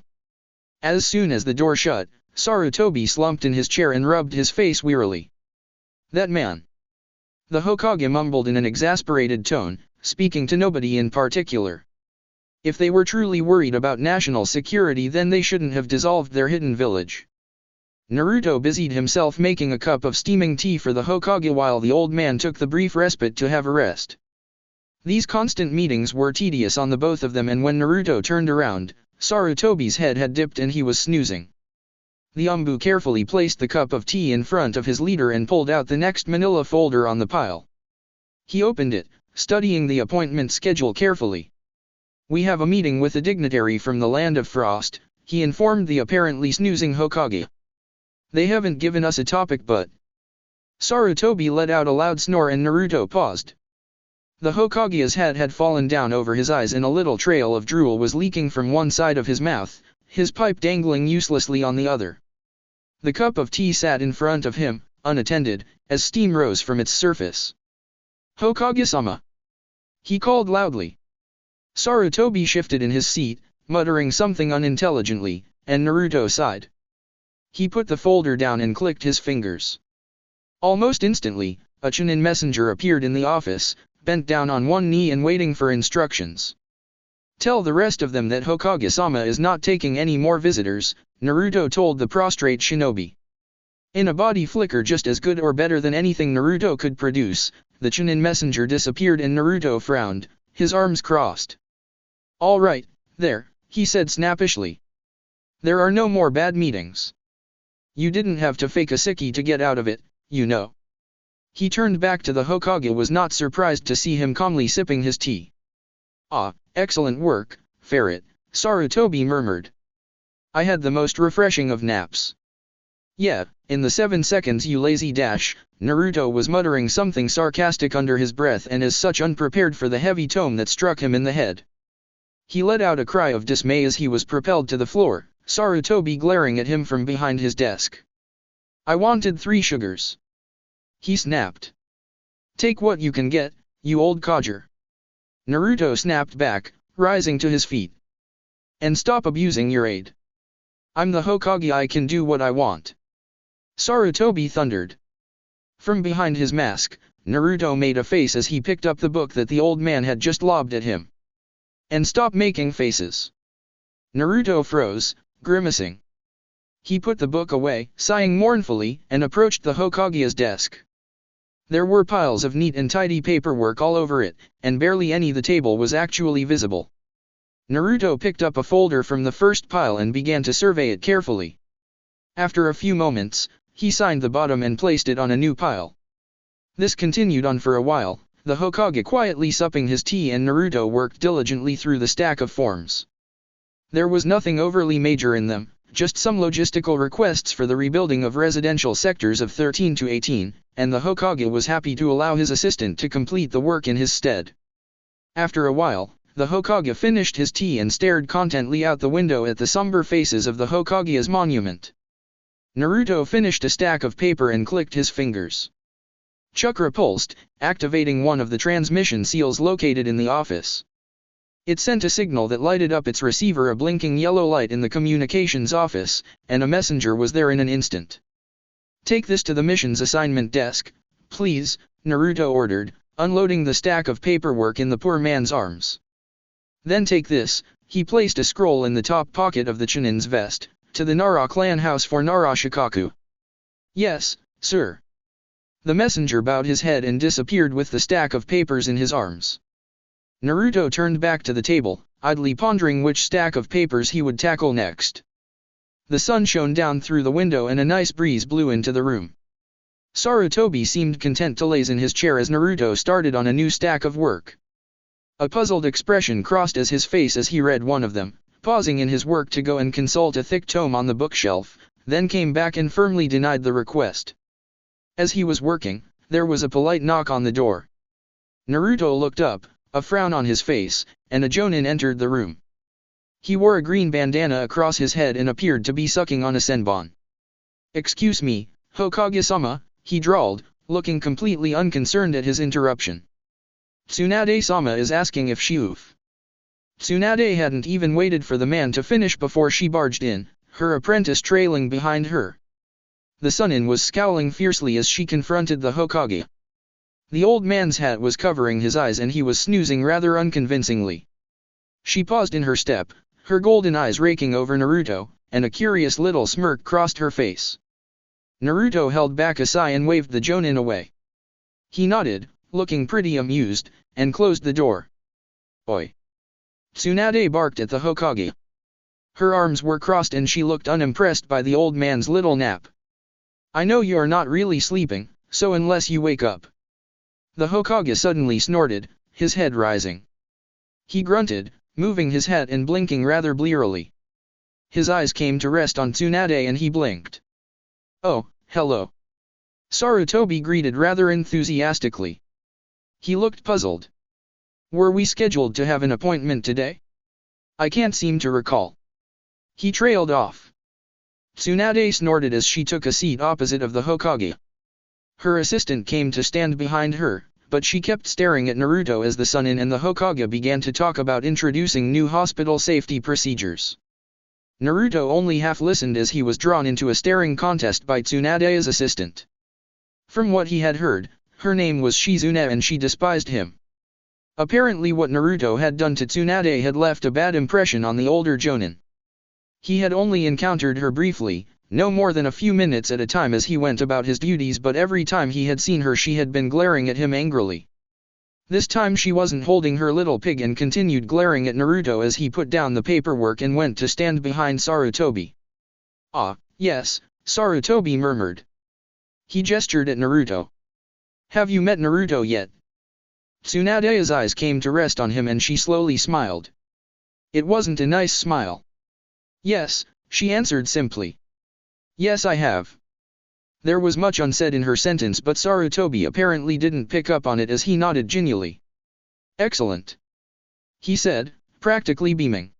As soon as the door shut, Sarutobi slumped in his chair and rubbed his face wearily. "That man." The Hokage mumbled in an exasperated tone, speaking to nobody in particular. If they were truly worried about national security, then they shouldn't have dissolved their hidden village. Naruto busied himself making a cup of steaming tea for the Hokage while the old man took the brief respite to have a rest. These constant meetings were tedious on the both of them, and when Naruto turned around, Sarutobi's head had dipped and he was snoozing. The Anbu carefully placed the cup of tea in front of his leader and pulled out the next manila folder on the pile. He opened it, studying the appointment schedule carefully. "We have a meeting with a dignitary from the Land of Frost," he informed the apparently snoozing Hokage. "They haven't given us a topic, but..." Sarutobi let out a loud snore and Naruto paused. The Hokage's head had fallen down over his eyes and a little trail of drool was leaking from one side of his mouth, his pipe dangling uselessly on the other. The cup of tea sat in front of him, unattended, as steam rose from its surface. "Hokage-sama!" he called loudly. Sarutobi shifted in his seat, muttering something unintelligently, and Naruto sighed. He put the folder down and clicked his fingers. Almost instantly, a Chunin messenger appeared in the office, bent down on one knee and waiting for instructions. "Tell the rest of them that Hokage-sama is not taking any more visitors," Naruto told the prostrate shinobi. In a body flicker just as good or better than anything Naruto could produce, the Chunin messenger disappeared and Naruto frowned, his arms crossed. "All right, there," he said snappishly. "There are no more bad meetings. You didn't have to fake a sickie to get out of it, you know." He turned back to the Hokage, was not surprised to see him calmly sipping his tea. "Ah, excellent work, Ferret," Sarutobi murmured. "I had the most refreshing of naps." "Yeah, in the 7 seconds you lazy dash," Naruto was muttering something sarcastic under his breath and as such unprepared for the heavy tome that struck him in the head. He let out a cry of dismay as he was propelled to the floor, Sarutobi glaring at him from behind his desk. "I wanted 3 sugars." He snapped. "Take what you can get, you old codger." Naruto snapped back, rising to his feet. "And stop abusing your aid. I'm the Hokage, I can do what I want," Sarutobi thundered. From behind his mask, Naruto made a face as he picked up the book that the old man had just lobbed at him. "And stop making faces." Naruto froze, grimacing. He put the book away, sighing mournfully, and approached the Hokage's desk. There were piles of neat and tidy paperwork all over it, and barely any of the table was actually visible. Naruto picked up a folder from the first pile and began to survey it carefully. After a few moments, he signed the bottom and placed it on a new pile. This continued on for a while, the Hokage quietly supping his tea and Naruto worked diligently through the stack of forms. There was nothing overly major in them, just some logistical requests for the rebuilding of residential sectors of 13 to 18, and the Hokage was happy to allow his assistant to complete the work in his stead. After a while, the Hokage finished his tea and stared contentedly out the window at the somber faces of the Hokage's monument. Naruto finished a stack of paper and clicked his fingers. Chakra pulsed, activating one of the transmission seals located in the office. It sent a signal that lighted up its receiver, a blinking yellow light in the communications office, and a messenger was there in an instant. "Take this to the missions assignment desk, please," Naruto ordered, unloading the stack of paperwork in the poor man's arms. "Then take this," he placed a scroll in the top pocket of the Chunin's vest, "to the Nara clan house for Nara Shikaku." "Yes, sir." The messenger bowed his head and disappeared with the stack of papers in his arms. Naruto turned back to the table, idly pondering which stack of papers he would tackle next. The sun shone down through the window and a nice breeze blew into the room. Sarutobi seemed content to laze in his chair as Naruto started on a new stack of work. A puzzled expression crossed his face as he read one of them, pausing in his work to go and consult a thick tome on the bookshelf, then came back and firmly denied the request. As he was working, there was a polite knock on the door. Naruto looked up, a frown on his face, and a jonin entered the room. He wore a green bandana across his head and appeared to be sucking on a senbon. "Excuse me, Hokage-sama," he drawled, looking completely unconcerned at his interruption. "Tsunade-sama is asking if Shiuf." Tsunade hadn't even waited for the man to finish before she barged in, her apprentice trailing behind her. The Sunin was scowling fiercely as she confronted the Hokage. The old man's hat was covering his eyes and he was snoozing rather unconvincingly. She paused in her step, her golden eyes raking over Naruto, and a curious little smirk crossed her face. Naruto held back a sigh and waved the jonin away. He nodded, looking pretty amused, and closed the door. "Oi!" Tsunade barked at the Hokage. Her arms were crossed and she looked unimpressed by the old man's little nap. "I know you're not really sleeping, so unless you wake up." The Hokage suddenly snorted, his head rising. He grunted, moving his head and blinking rather blearily. His eyes came to rest on Tsunade and he blinked. "Oh, hello." Sarutobi greeted rather enthusiastically. He looked puzzled. "Were we scheduled to have an appointment today? I can't seem to recall." He trailed off. Tsunade snorted as she took a seat opposite of the Hokage. Her assistant came to stand behind her, but she kept staring at Naruto as the Sunin and the Hokage began to talk about introducing new hospital safety procedures. Naruto only half listened as he was drawn into a staring contest by Tsunade's assistant. From what he had heard, her name was Shizune and she despised him. Apparently what Naruto had done to Tsunade had left a bad impression on the older jonin. He had only encountered her briefly, no more than a few minutes at a time as he went about his duties, but every time he had seen her she had been glaring at him angrily. This time she wasn't holding her little pig and continued glaring at Naruto as he put down the paperwork and went to stand behind Sarutobi. "Ah, yes," Sarutobi murmured. He gestured at Naruto. "Have you met Naruto yet?" Tsunade's eyes came to rest on him and she slowly smiled. It wasn't a nice smile. "Yes," she answered simply. "Yes, I have." There was much unsaid in her sentence, but Sarutobi apparently didn't pick up on it as he nodded genially. "Excellent," he said, practically beaming.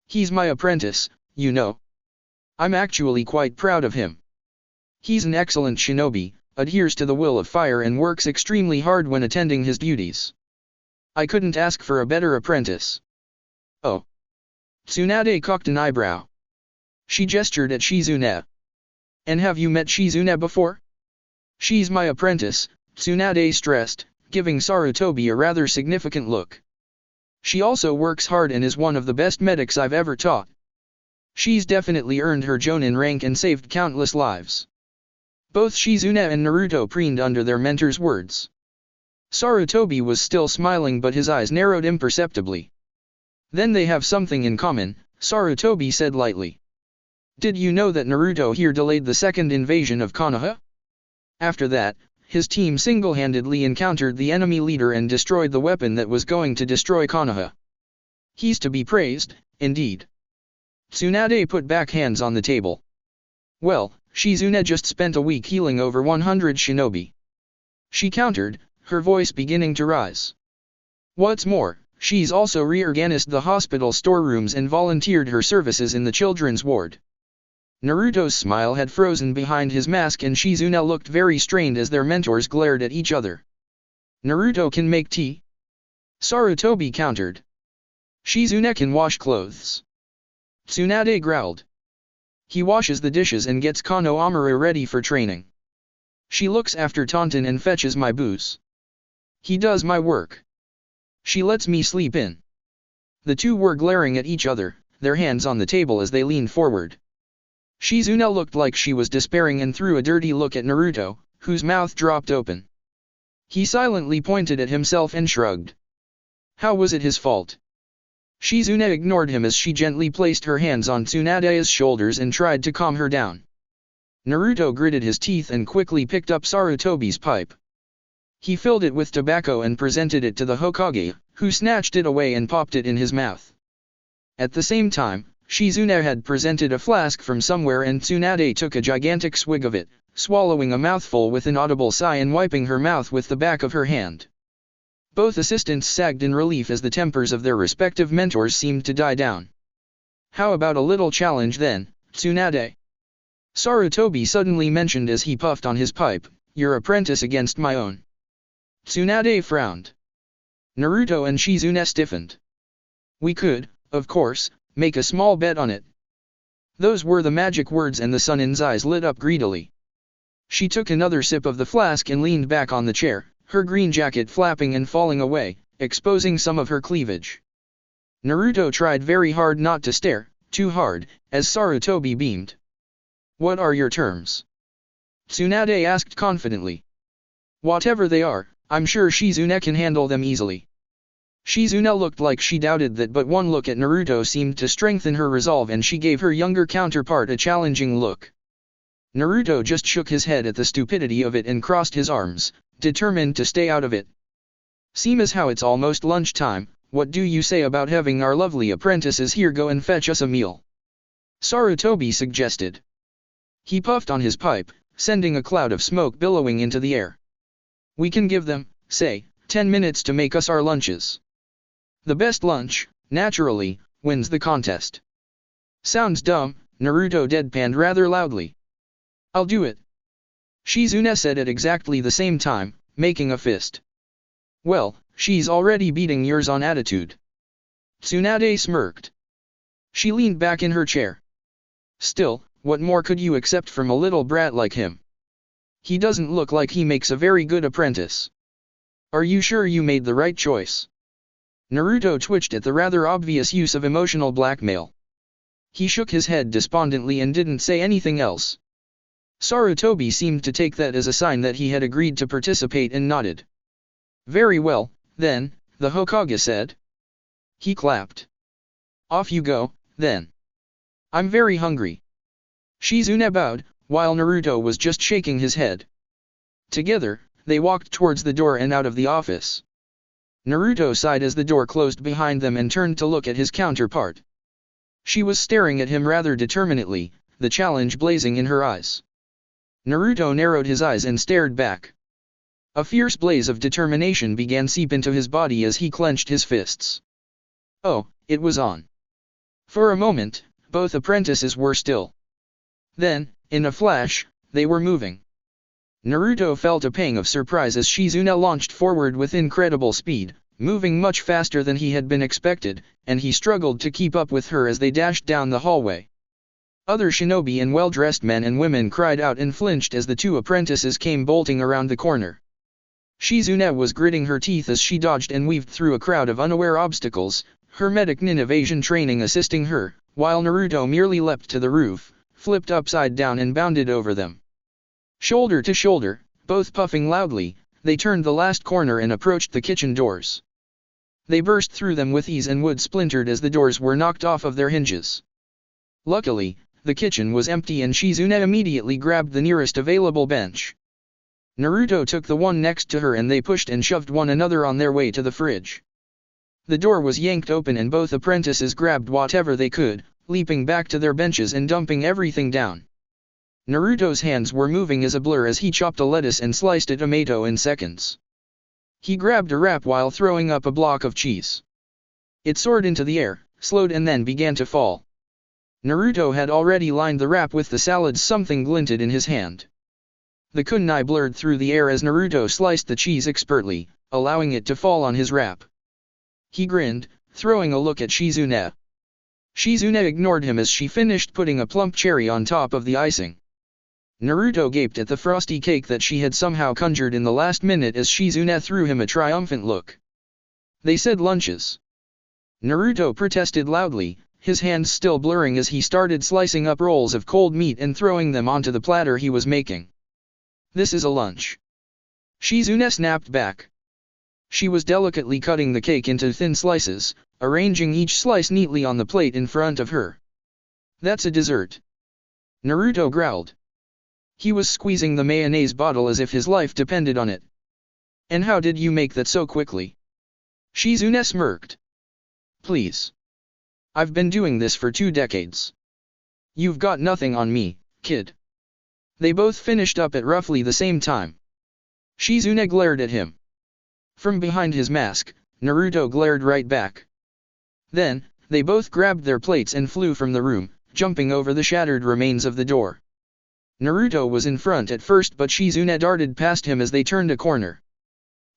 "He's my apprentice, you know. I'm actually quite proud of him. He's an excellent shinobi, adheres to the will of fire and works extremely hard when attending his duties. I couldn't ask for a better apprentice." "Oh." Tsunade cocked an eyebrow. She gestured at Shizune. "And have you met Shizune before?" "She's my apprentice," Tsunade stressed, giving Sarutobi a rather significant look. "She also works hard and is one of the best medics I've ever taught. She's definitely earned her Jonin rank and saved countless lives." Both Shizune and Naruto preened under their mentor's words. Sarutobi was still smiling, but his eyes narrowed imperceptibly. "Then they have something in common," Sarutobi said lightly. "Did you know that Naruto here delayed the second invasion of Konoha? After that, his team single-handedly encountered the enemy leader and destroyed the weapon that was going to destroy Konoha. He's to be praised, indeed." Tsunade put back hands on the table. "Well, Shizune just spent a week healing over 100 shinobi," she countered, her voice beginning to rise. "What's more, she's also reorganized the hospital storerooms and volunteered her services in the children's ward." Naruto's smile had frozen behind his mask and Shizune looked very strained as their mentors glared at each other. "Naruto can make tea?" Sarutobi countered. "Shizune can wash clothes." Tsunade growled. "He washes the dishes and gets Kano Amuro ready for training. She looks after Taunton and fetches my booze. He does my work. She lets me sleep in." The two were glaring at each other, their hands on the table as they leaned forward. Shizune looked like she was despairing and threw a dirty look at Naruto, whose mouth dropped open. He silently pointed at himself and shrugged. How was it his fault? Shizune ignored him as she gently placed her hands on Tsunade's shoulders and tried to calm her down. Naruto gritted his teeth and quickly picked up Sarutobi's pipe. He filled it with tobacco and presented it to the Hokage, who snatched it away and popped it in his mouth. At the same time, Shizune had presented a flask from somewhere and Tsunade took a gigantic swig of it, swallowing a mouthful with an audible sigh and wiping her mouth with the back of her hand. Both assistants sagged in relief as the tempers of their respective mentors seemed to die down. "How about a little challenge then, Tsunade?" Sarutobi suddenly mentioned as he puffed on his pipe, "Your apprentice against my own." Tsunade frowned. Naruto and Shizune stiffened. "We could, of course, make a small bet on it." Those were the magic words and the Sunin's eyes lit up greedily. She took another sip of the flask and leaned back on the chair, her green jacket flapping and falling away, exposing some of her cleavage. Naruto tried very hard not to stare, too hard, as Sarutobi beamed. "What are your terms?" Tsunade asked confidently. "Whatever they are, I'm sure Shizune can handle them easily." Shizune looked like she doubted that, but one look at Naruto seemed to strengthen her resolve and she gave her younger counterpart a challenging look. Naruto just shook his head at the stupidity of it and crossed his arms, determined to stay out of it. "Seem as how it's almost lunchtime, what do you say about having our lovely apprentices here go and fetch us a meal?" Sarutobi suggested. He puffed on his pipe, sending a cloud of smoke billowing into the air. "We can give them, say, 10 minutes to make us our lunches. The best lunch, naturally, wins the contest." "Sounds dumb," Naruto deadpanned rather loudly. "I'll do it," Shizune said at exactly the same time, making a fist. "Well, she's already beating yours on attitude." Tsunade smirked. She leaned back in her chair. "Still, what more could you accept from a little brat like him? He doesn't look like he makes a very good apprentice. Are you sure you made the right choice?" Naruto twitched at the rather obvious use of emotional blackmail. He shook his head despondently and didn't say anything else. Sarutobi seemed to take that as a sign that he had agreed to participate and nodded. Very well, then, the Hokage said. He clapped. Off you go, then. I'm very hungry. Shizune bowed, while Naruto was just shaking his head. Together, they walked towards the door and out of the office. Naruto sighed as the door closed behind them and turned to look at his counterpart. She was staring at him rather determinedly, the challenge blazing in her eyes. Naruto narrowed his eyes and stared back. A fierce blaze of determination began seep into his body as he clenched his fists. Oh, it was on. For a moment, both apprentices were still. Then, in a flash, they were moving. Naruto felt a pang of surprise as Shizune launched forward with incredible speed, moving much faster than he had been expected, and he struggled to keep up with her as they dashed down the hallway. Other shinobi and well-dressed men and women cried out and flinched as the two apprentices came bolting around the corner. Shizune was gritting her teeth as she dodged and weaved through a crowd of unaware obstacles, her medic nin evasion training assisting her, while Naruto merely leapt to the roof, flipped upside down and bounded over them. Shoulder to shoulder, both puffing loudly, they turned the last corner and approached the kitchen doors. They burst through them with ease and wood splintered as the doors were knocked off of their hinges. Luckily, the kitchen was empty and Shizune immediately grabbed the nearest available bench. Naruto took the one next to her and they pushed and shoved one another on their way to the fridge. The door was yanked open and both apprentices grabbed whatever they could, leaping back to their benches and dumping everything down. Naruto's hands were moving as a blur as he chopped a lettuce and sliced a tomato in seconds. He grabbed a wrap while throwing up a block of cheese. It soared into the air, slowed and then began to fall. Naruto had already lined the wrap with the salads. Something glinted in his hand. The kunai blurred through the air as Naruto sliced the cheese expertly, allowing it to fall on his wrap. He grinned, throwing a look at Shizune. Shizune ignored him as she finished putting a plump cherry on top of the icing. Naruto gaped at the frosty cake that she had somehow conjured in the last minute as Shizune threw him a triumphant look. They said lunches. Naruto protested loudly, his hands still blurring as he started slicing up rolls of cold meat and throwing them onto the platter he was making. This is a lunch. Shizune snapped back. She was delicately cutting the cake into thin slices, arranging each slice neatly on the plate in front of her. That's a dessert. Naruto growled. He was squeezing the mayonnaise bottle as if his life depended on it. And how did you make that so quickly? Shizune smirked. Please. I've been doing this for 2 decades. You've got nothing on me, kid. They both finished up at roughly the same time. Shizune glared at him. From behind his mask, Naruto glared right back. Then, they both grabbed their plates and flew from the room, jumping over the shattered remains of the door. Naruto was in front at first but Shizune darted past him as they turned a corner.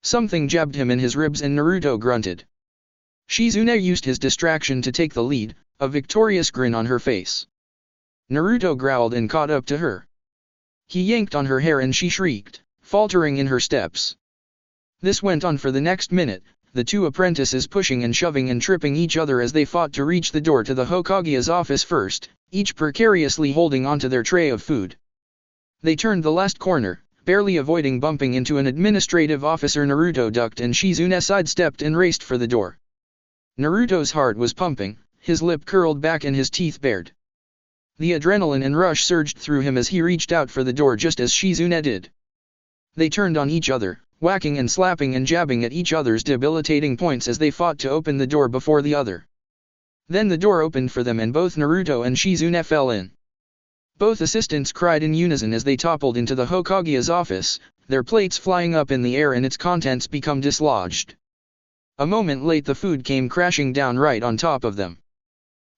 Something jabbed him in his ribs and Naruto grunted. Shizune used his distraction to take the lead, a victorious grin on her face. Naruto growled and caught up to her. He yanked on her hair and she shrieked, faltering in her steps. This went on for the next minute, the two apprentices pushing and shoving and tripping each other as they fought to reach the door to the Hokage's office first, each precariously holding onto their tray of food. They turned the last corner, barely avoiding bumping into an administrative officer. Naruto ducked and Shizune sidestepped and raced for the door. Naruto's heart was pumping, his lip curled back and his teeth bared. The adrenaline and rush surged through him as he reached out for the door just as Shizune did. They turned on each other, whacking and slapping and jabbing at each other's debilitating points as they fought to open the door before the other. Then the door opened for them and both Naruto and Shizune fell in. Both assistants cried in unison as they toppled into the Hokage's office, their plates flying up in the air and its contents become dislodged. A moment late the food came crashing down right on top of them.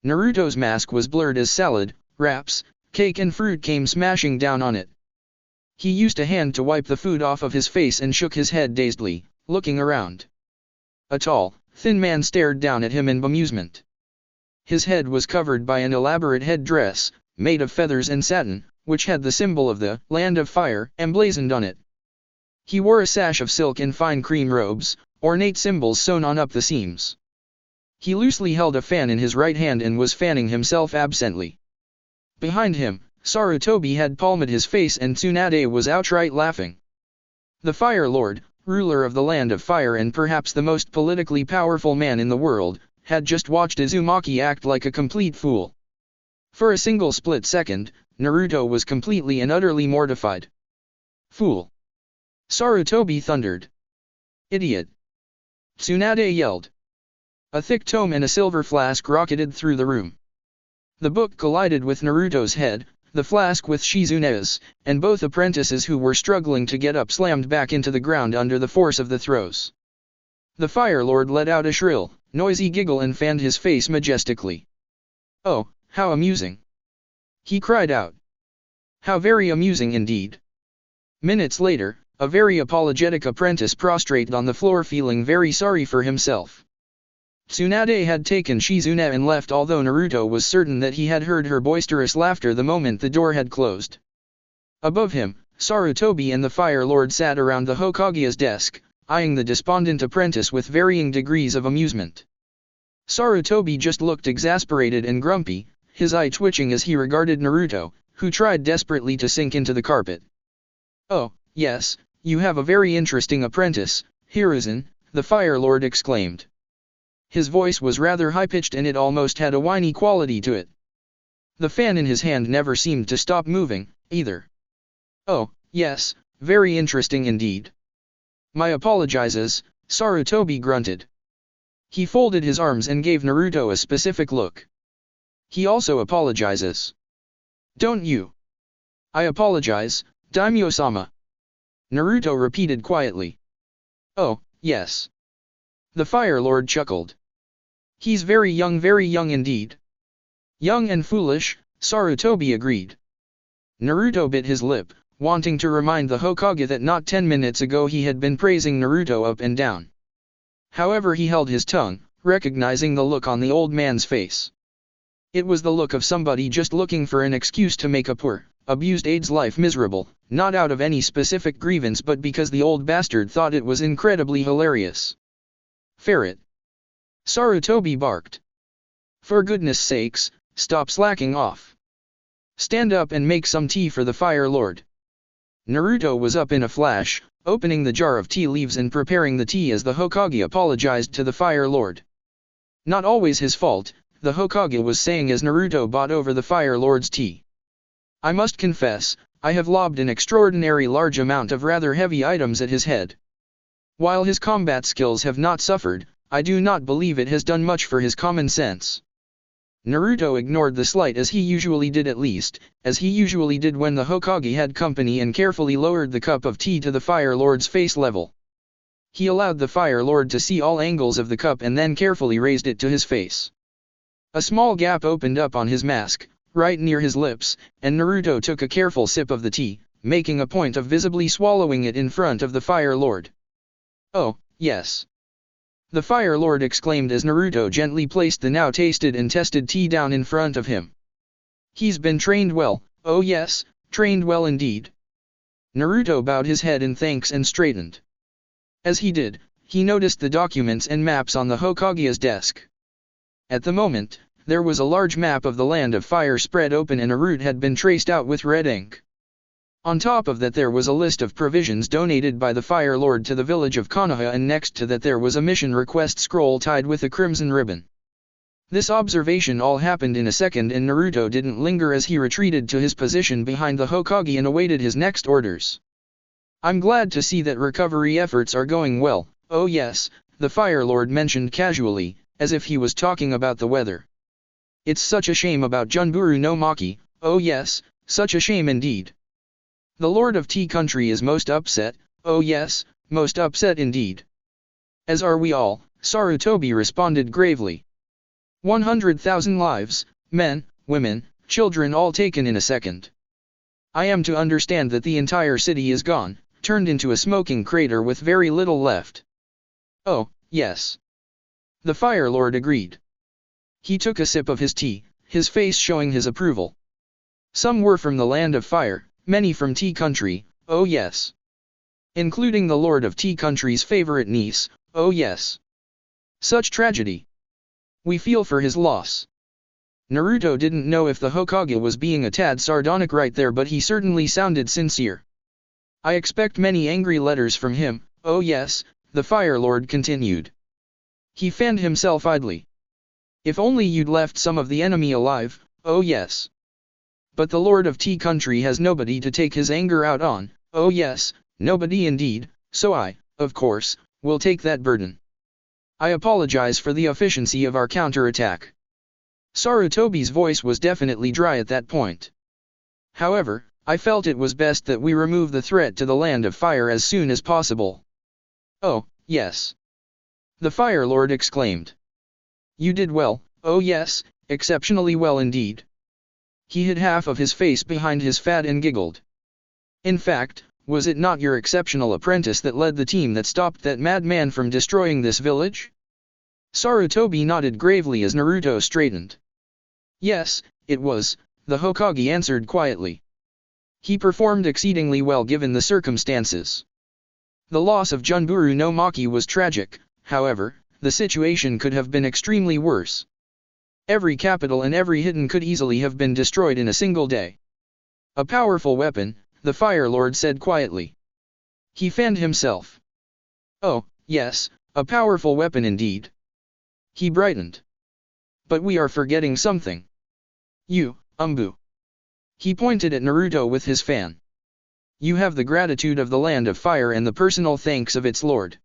Naruto's mask was blurred as salad, wraps, cake and fruit came smashing down on it. He used a hand to wipe the food off of his face and shook his head dazedly, looking around. A tall, thin man stared down at him in bemusement. His head was covered by an elaborate headdress, made of feathers and satin, which had the symbol of the Land of Fire emblazoned on it. He wore a sash of silk and fine cream robes, ornate symbols sewn on up the seams. He loosely held a fan in his right hand and was fanning himself absently. Behind him, Sarutobi had palmed his face and Tsunade was outright laughing. The Fire Lord, ruler of the land of fire and perhaps the most politically powerful man in the world, had just watched Uzumaki act like a complete fool. For a single split second, Naruto was completely and utterly mortified. Fool! Sarutobi thundered. Idiot! Tsunade yelled. A thick tome and a silver flask rocketed through the room. The book collided with Naruto's head, the flask with Shizune's, and both apprentices who were struggling to get up slammed back into the ground under the force of the throws. The Fire Lord let out a shrill, noisy giggle and fanned his face majestically. Oh, how amusing! He cried out. How very amusing indeed. Minutes later, a very apologetic apprentice prostrated on the floor feeling very sorry for himself. Tsunade had taken Shizune and left although Naruto was certain that he had heard her boisterous laughter the moment the door had closed. Above him, Sarutobi and the Fire Lord sat around the Hokage's desk, eyeing the despondent apprentice with varying degrees of amusement. Sarutobi just looked exasperated and grumpy, his eye twitching as he regarded Naruto, who tried desperately to sink into the carpet. Oh, yes, you have a very interesting apprentice, Hiruzen, the Fire Lord exclaimed. His voice was rather high-pitched and it almost had a whiny quality to it. The fan in his hand never seemed to stop moving, either. Oh, yes, very interesting indeed. My apologizes, Sarutobi grunted. He folded his arms and gave Naruto a specific look. He also apologizes. Don't you? I apologize, Daimyo-sama. Naruto repeated quietly. Oh, yes. The Fire Lord chuckled. He's very young indeed. Young and foolish, Sarutobi agreed. Naruto bit his lip, wanting to remind the Hokage that not 10 minutes ago he had been praising Naruto up and down. However, he held his tongue, recognizing the look on the old man's face. It was the look of somebody just looking for an excuse to make a poor, abused aide's life miserable, not out of any specific grievance but because the old bastard thought it was incredibly hilarious. Ferret! Sarutobi barked. For goodness sakes, stop slacking off. Stand up and make some tea for the Fire Lord. Naruto was up in a flash, opening the jar of tea leaves and preparing the tea as the Hokage apologized to the Fire Lord. Not always his fault, the Hokage was saying as Naruto bought over the Fire Lord's tea. I must confess, I have lobbed an extraordinary large amount of rather heavy items at his head. While his combat skills have not suffered, I do not believe it has done much for his common sense. Naruto ignored the slight as he usually did, at least, as he usually did when the Hokage had company, and carefully lowered the cup of tea to the Fire Lord's face level. He allowed the Fire Lord to see all angles of the cup and then carefully raised it to his face. A small gap opened up on his mask, right near his lips, and Naruto took a careful sip of the tea, making a point of visibly swallowing it in front of the Fire Lord. Oh, yes. The Fire Lord exclaimed as Naruto gently placed the now tasted and tested tea down in front of him. He's been trained well, oh yes, trained well indeed. Naruto bowed his head in thanks and straightened. As he did, he noticed the documents and maps on the Hokage's desk. At the moment, there was a large map of the land of fire spread open and a route had been traced out with red ink. On top of that there was a list of provisions donated by the Fire Lord to the village of Konoha, and next to that there was a mission request scroll tied with a crimson ribbon. This observation all happened in a second and Naruto didn't linger as he retreated to his position behind the Hokage and awaited his next orders. I'm glad to see that recovery efforts are going well, oh yes, the Fire Lord mentioned casually, as if he was talking about the weather. It's such a shame about Junburu no Maki, oh yes, such a shame indeed. The Lord of Tea Country is most upset, oh yes, most upset indeed. As are we all, Sarutobi responded gravely. 100,000 lives, men, women, children all taken in a second. I am to understand that the entire city is gone, turned into a smoking crater with very little left. Oh, yes. The Fire Lord agreed. He took a sip of his tea, his face showing his approval. Some were from the land of fire, many from Tea Country, oh yes. Including the Lord of Tea Country's favorite niece, oh yes. Such tragedy. We feel for his loss. Naruto didn't know if the Hokage was being a tad sardonic right there, but he certainly sounded sincere. I expect many angry letters from him. Oh yes, the Fire Lord continued. He fanned himself idly. If only you'd left some of the enemy alive, oh yes. But the Lord of Tea Country has nobody to take his anger out on, oh yes, nobody indeed, so I, of course, will take that burden. I apologize for the efficiency of our counterattack. Sarutobi's voice was definitely dry at that point. However, I felt it was best that we remove the threat to the Land of Fire as soon as possible. Oh, yes. The Fire Lord exclaimed. You did well, oh yes, exceptionally well indeed. He hid half of his face behind his fat and giggled. In fact, was it not your exceptional apprentice that led the team that stopped that madman from destroying this village? Sarutobi nodded gravely as Naruto straightened. Yes, it was, the Hokage answered quietly. He performed exceedingly well given the circumstances. The loss of Junburu no Maki was tragic, however, the situation could have been extremely worse. Every capital and every hidden could easily have been destroyed in a single day. A powerful weapon, the Fire Lord said quietly. He fanned himself. Oh, yes, a powerful weapon indeed. He brightened. But we are forgetting something. You, Anbu. He pointed at Naruto with his fan. You have the gratitude of the Land of Fire and the personal thanks of its Lord.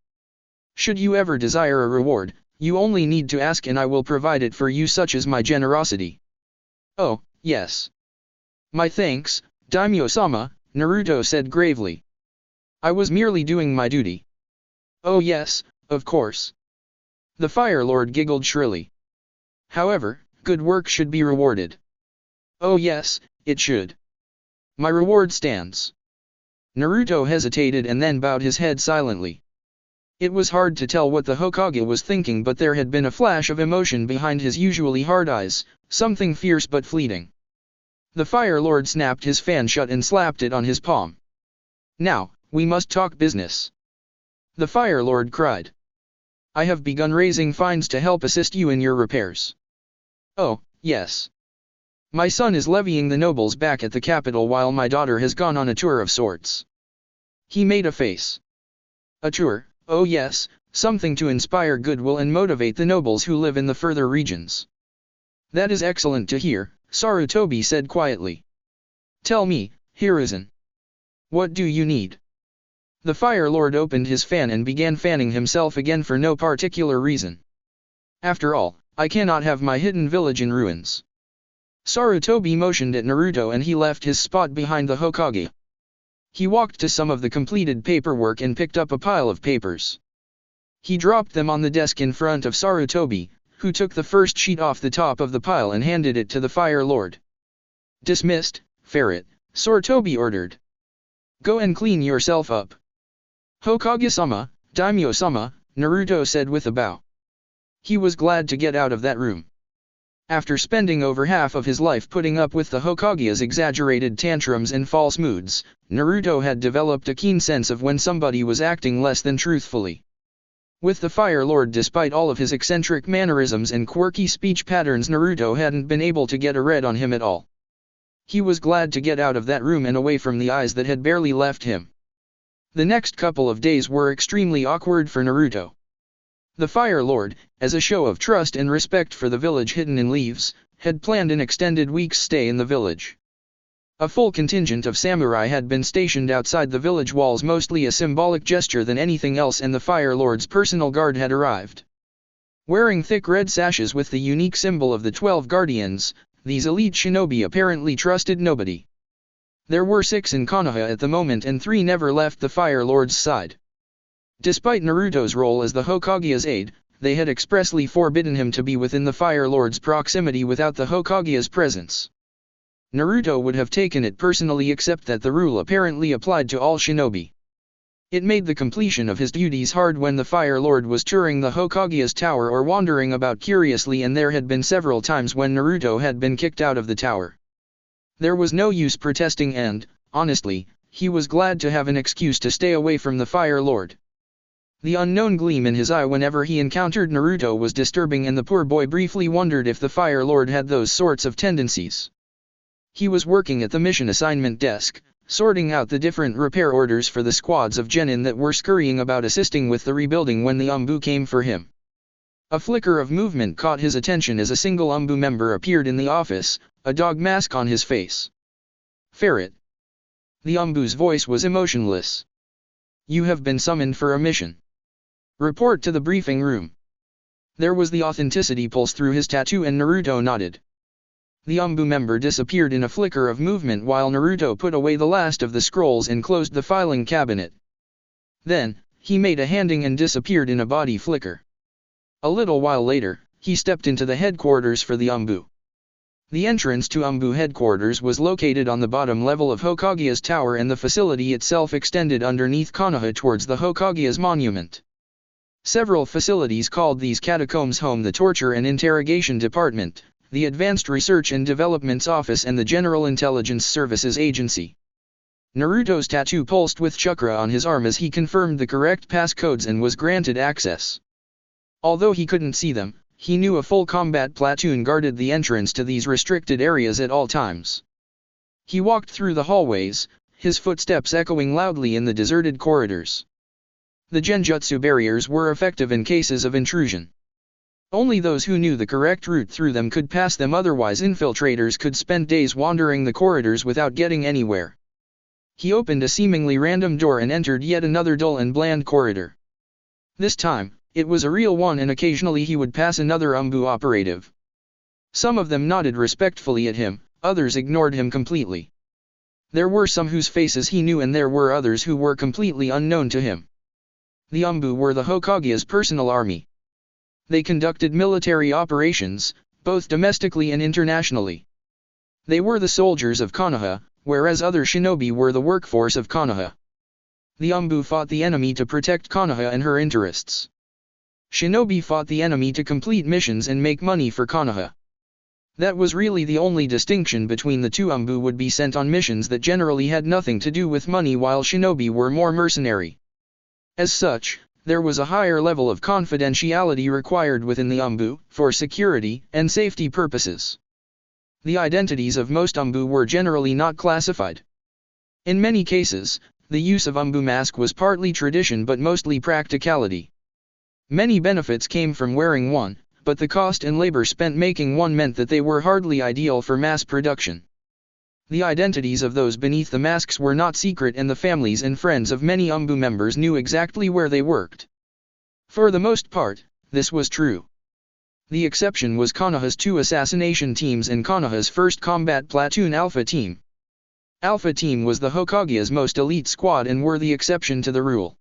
Should you ever desire a reward, you only need to ask and I will provide it for you, such as my generosity. Oh, yes. My thanks, Daimyo-sama, Naruto said gravely. I was merely doing my duty. Oh yes, of course. The Fire Lord giggled shrilly. However, good work should be rewarded. Oh yes, it should. My reward stands. Naruto hesitated and then bowed his head silently. It was hard to tell what the Hokage was thinking, but there had been a flash of emotion behind his usually hard eyes, something fierce but fleeting. The Fire Lord snapped his fan shut and slapped it on his palm. Now, we must talk business. The Fire Lord cried. I have begun raising fines to help assist you in your repairs. Oh, yes. My son is levying the nobles back at the capital while my daughter has gone on a tour of sorts. He made a face. A tour, oh yes, something to inspire goodwill and motivate the nobles who live in the further regions. That is excellent to hear, Sarutobi said quietly. Tell me, Hiruzen. What do you need? The Fire Lord opened his fan and began fanning himself again for no particular reason. After all, I cannot have my hidden village in ruins. Sarutobi motioned at Naruto and he left his spot behind the Hokage. He walked to some of the completed paperwork and picked up a pile of papers. He dropped them on the desk in front of Sarutobi, who took the first sheet off the top of the pile and handed it to the Fire Lord. Dismissed, Ferret, Sarutobi ordered. Go and clean yourself up. Hokage-sama, Daimyo-sama, Naruto said with a bow. He was glad to get out of that room. After spending over half of his life putting up with the Hokage's exaggerated tantrums and false moods, Naruto had developed a keen sense of when somebody was acting less than truthfully. With the Fire Lord, despite all of his eccentric mannerisms and quirky speech patterns, Naruto hadn't been able to get a read on him at all. He was glad to get out of that room and away from the eyes that had barely left him. The next couple of days were extremely awkward for Naruto. The Fire Lord, as a show of trust and respect for the village hidden in leaves, had planned an extended week's stay in the village. A full contingent of samurai had been stationed outside the village walls, mostly a symbolic gesture than anything else, and the Fire Lord's personal guard had arrived. Wearing thick red sashes with the unique symbol of the 12 Guardians, these elite shinobi apparently trusted nobody. There were 6 in Konoha at the moment and 3 never left the Fire Lord's side. Despite Naruto's role as the Hokage's aide, they had expressly forbidden him to be within the Fire Lord's proximity without the Hokage's presence. Naruto would have taken it personally, except that the rule apparently applied to all shinobi. It made the completion of his duties hard when the Fire Lord was touring the Hokage's tower or wandering about curiously, and there had been several times when Naruto had been kicked out of the tower. There was no use protesting and, honestly, he was glad to have an excuse to stay away from the Fire Lord. The unknown gleam in his eye whenever he encountered Naruto was disturbing, and the poor boy briefly wondered if the Fire Lord had those sorts of tendencies. He was working at the mission assignment desk, sorting out the different repair orders for the squads of genin that were scurrying about assisting with the rebuilding when the Anbu came for him. A flicker of movement caught his attention as a single Anbu member appeared in the office, a dog mask on his face. Ferret. The Anbu's voice was emotionless. You have been summoned for a mission. Report to the briefing room. There was the authenticity pulse through his tattoo, and Naruto nodded. The Anbu member disappeared in a flicker of movement while Naruto put away the last of the scrolls and closed the filing cabinet. Then, he made a handing and disappeared in a body flicker. A little while later, he stepped into the headquarters for the Anbu. The entrance to Anbu headquarters was located on the bottom level of Hokage's tower, and the facility itself extended underneath Konoha towards the Hokage's monument. Several facilities called these catacombs home: the Torture and Interrogation Department, the Advanced Research and Development's Office, and the General Intelligence Services Agency. Naruto's tattoo pulsed with chakra on his arm as he confirmed the correct passcodes and was granted access. Although he couldn't see them, he knew a full combat platoon guarded the entrance to these restricted areas at all times. He walked through the hallways, his footsteps echoing loudly in the deserted corridors. The genjutsu barriers were effective in cases of intrusion. Only those who knew the correct route through them could pass them, otherwise infiltrators could spend days wandering the corridors without getting anywhere. He opened a seemingly random door and entered yet another dull and bland corridor. This time, it was a real one, and occasionally he would pass another Anbu operative. Some of them nodded respectfully at him, others ignored him completely. There were some whose faces he knew, and there were others who were completely unknown to him. The Anbu were the Hokage's personal army. They conducted military operations, both domestically and internationally. They were the soldiers of Konoha, whereas other shinobi were the workforce of Konoha. The Anbu fought the enemy to protect Konoha and her interests. Shinobi fought the enemy to complete missions and make money for Konoha. That was really the only distinction between the two. Anbu would be sent on missions that generally had nothing to do with money, while shinobi were more mercenary. As such, there was a higher level of confidentiality required within the Anbu, for security and safety purposes. The identities of most Anbu were generally not classified. In many cases, the use of Anbu mask was partly tradition but mostly practicality. Many benefits came from wearing one, but the cost and labor spent making one meant that they were hardly ideal for mass production. The identities of those beneath the masks were not secret, and the families and friends of many Anbu members knew exactly where they worked. For the most part, this was true. The exception was Konoha's 2 assassination teams and Konoha's 1st Combat Platoon Alpha Team. Alpha Team was the Hokage's most elite squad and were the exception to the rule.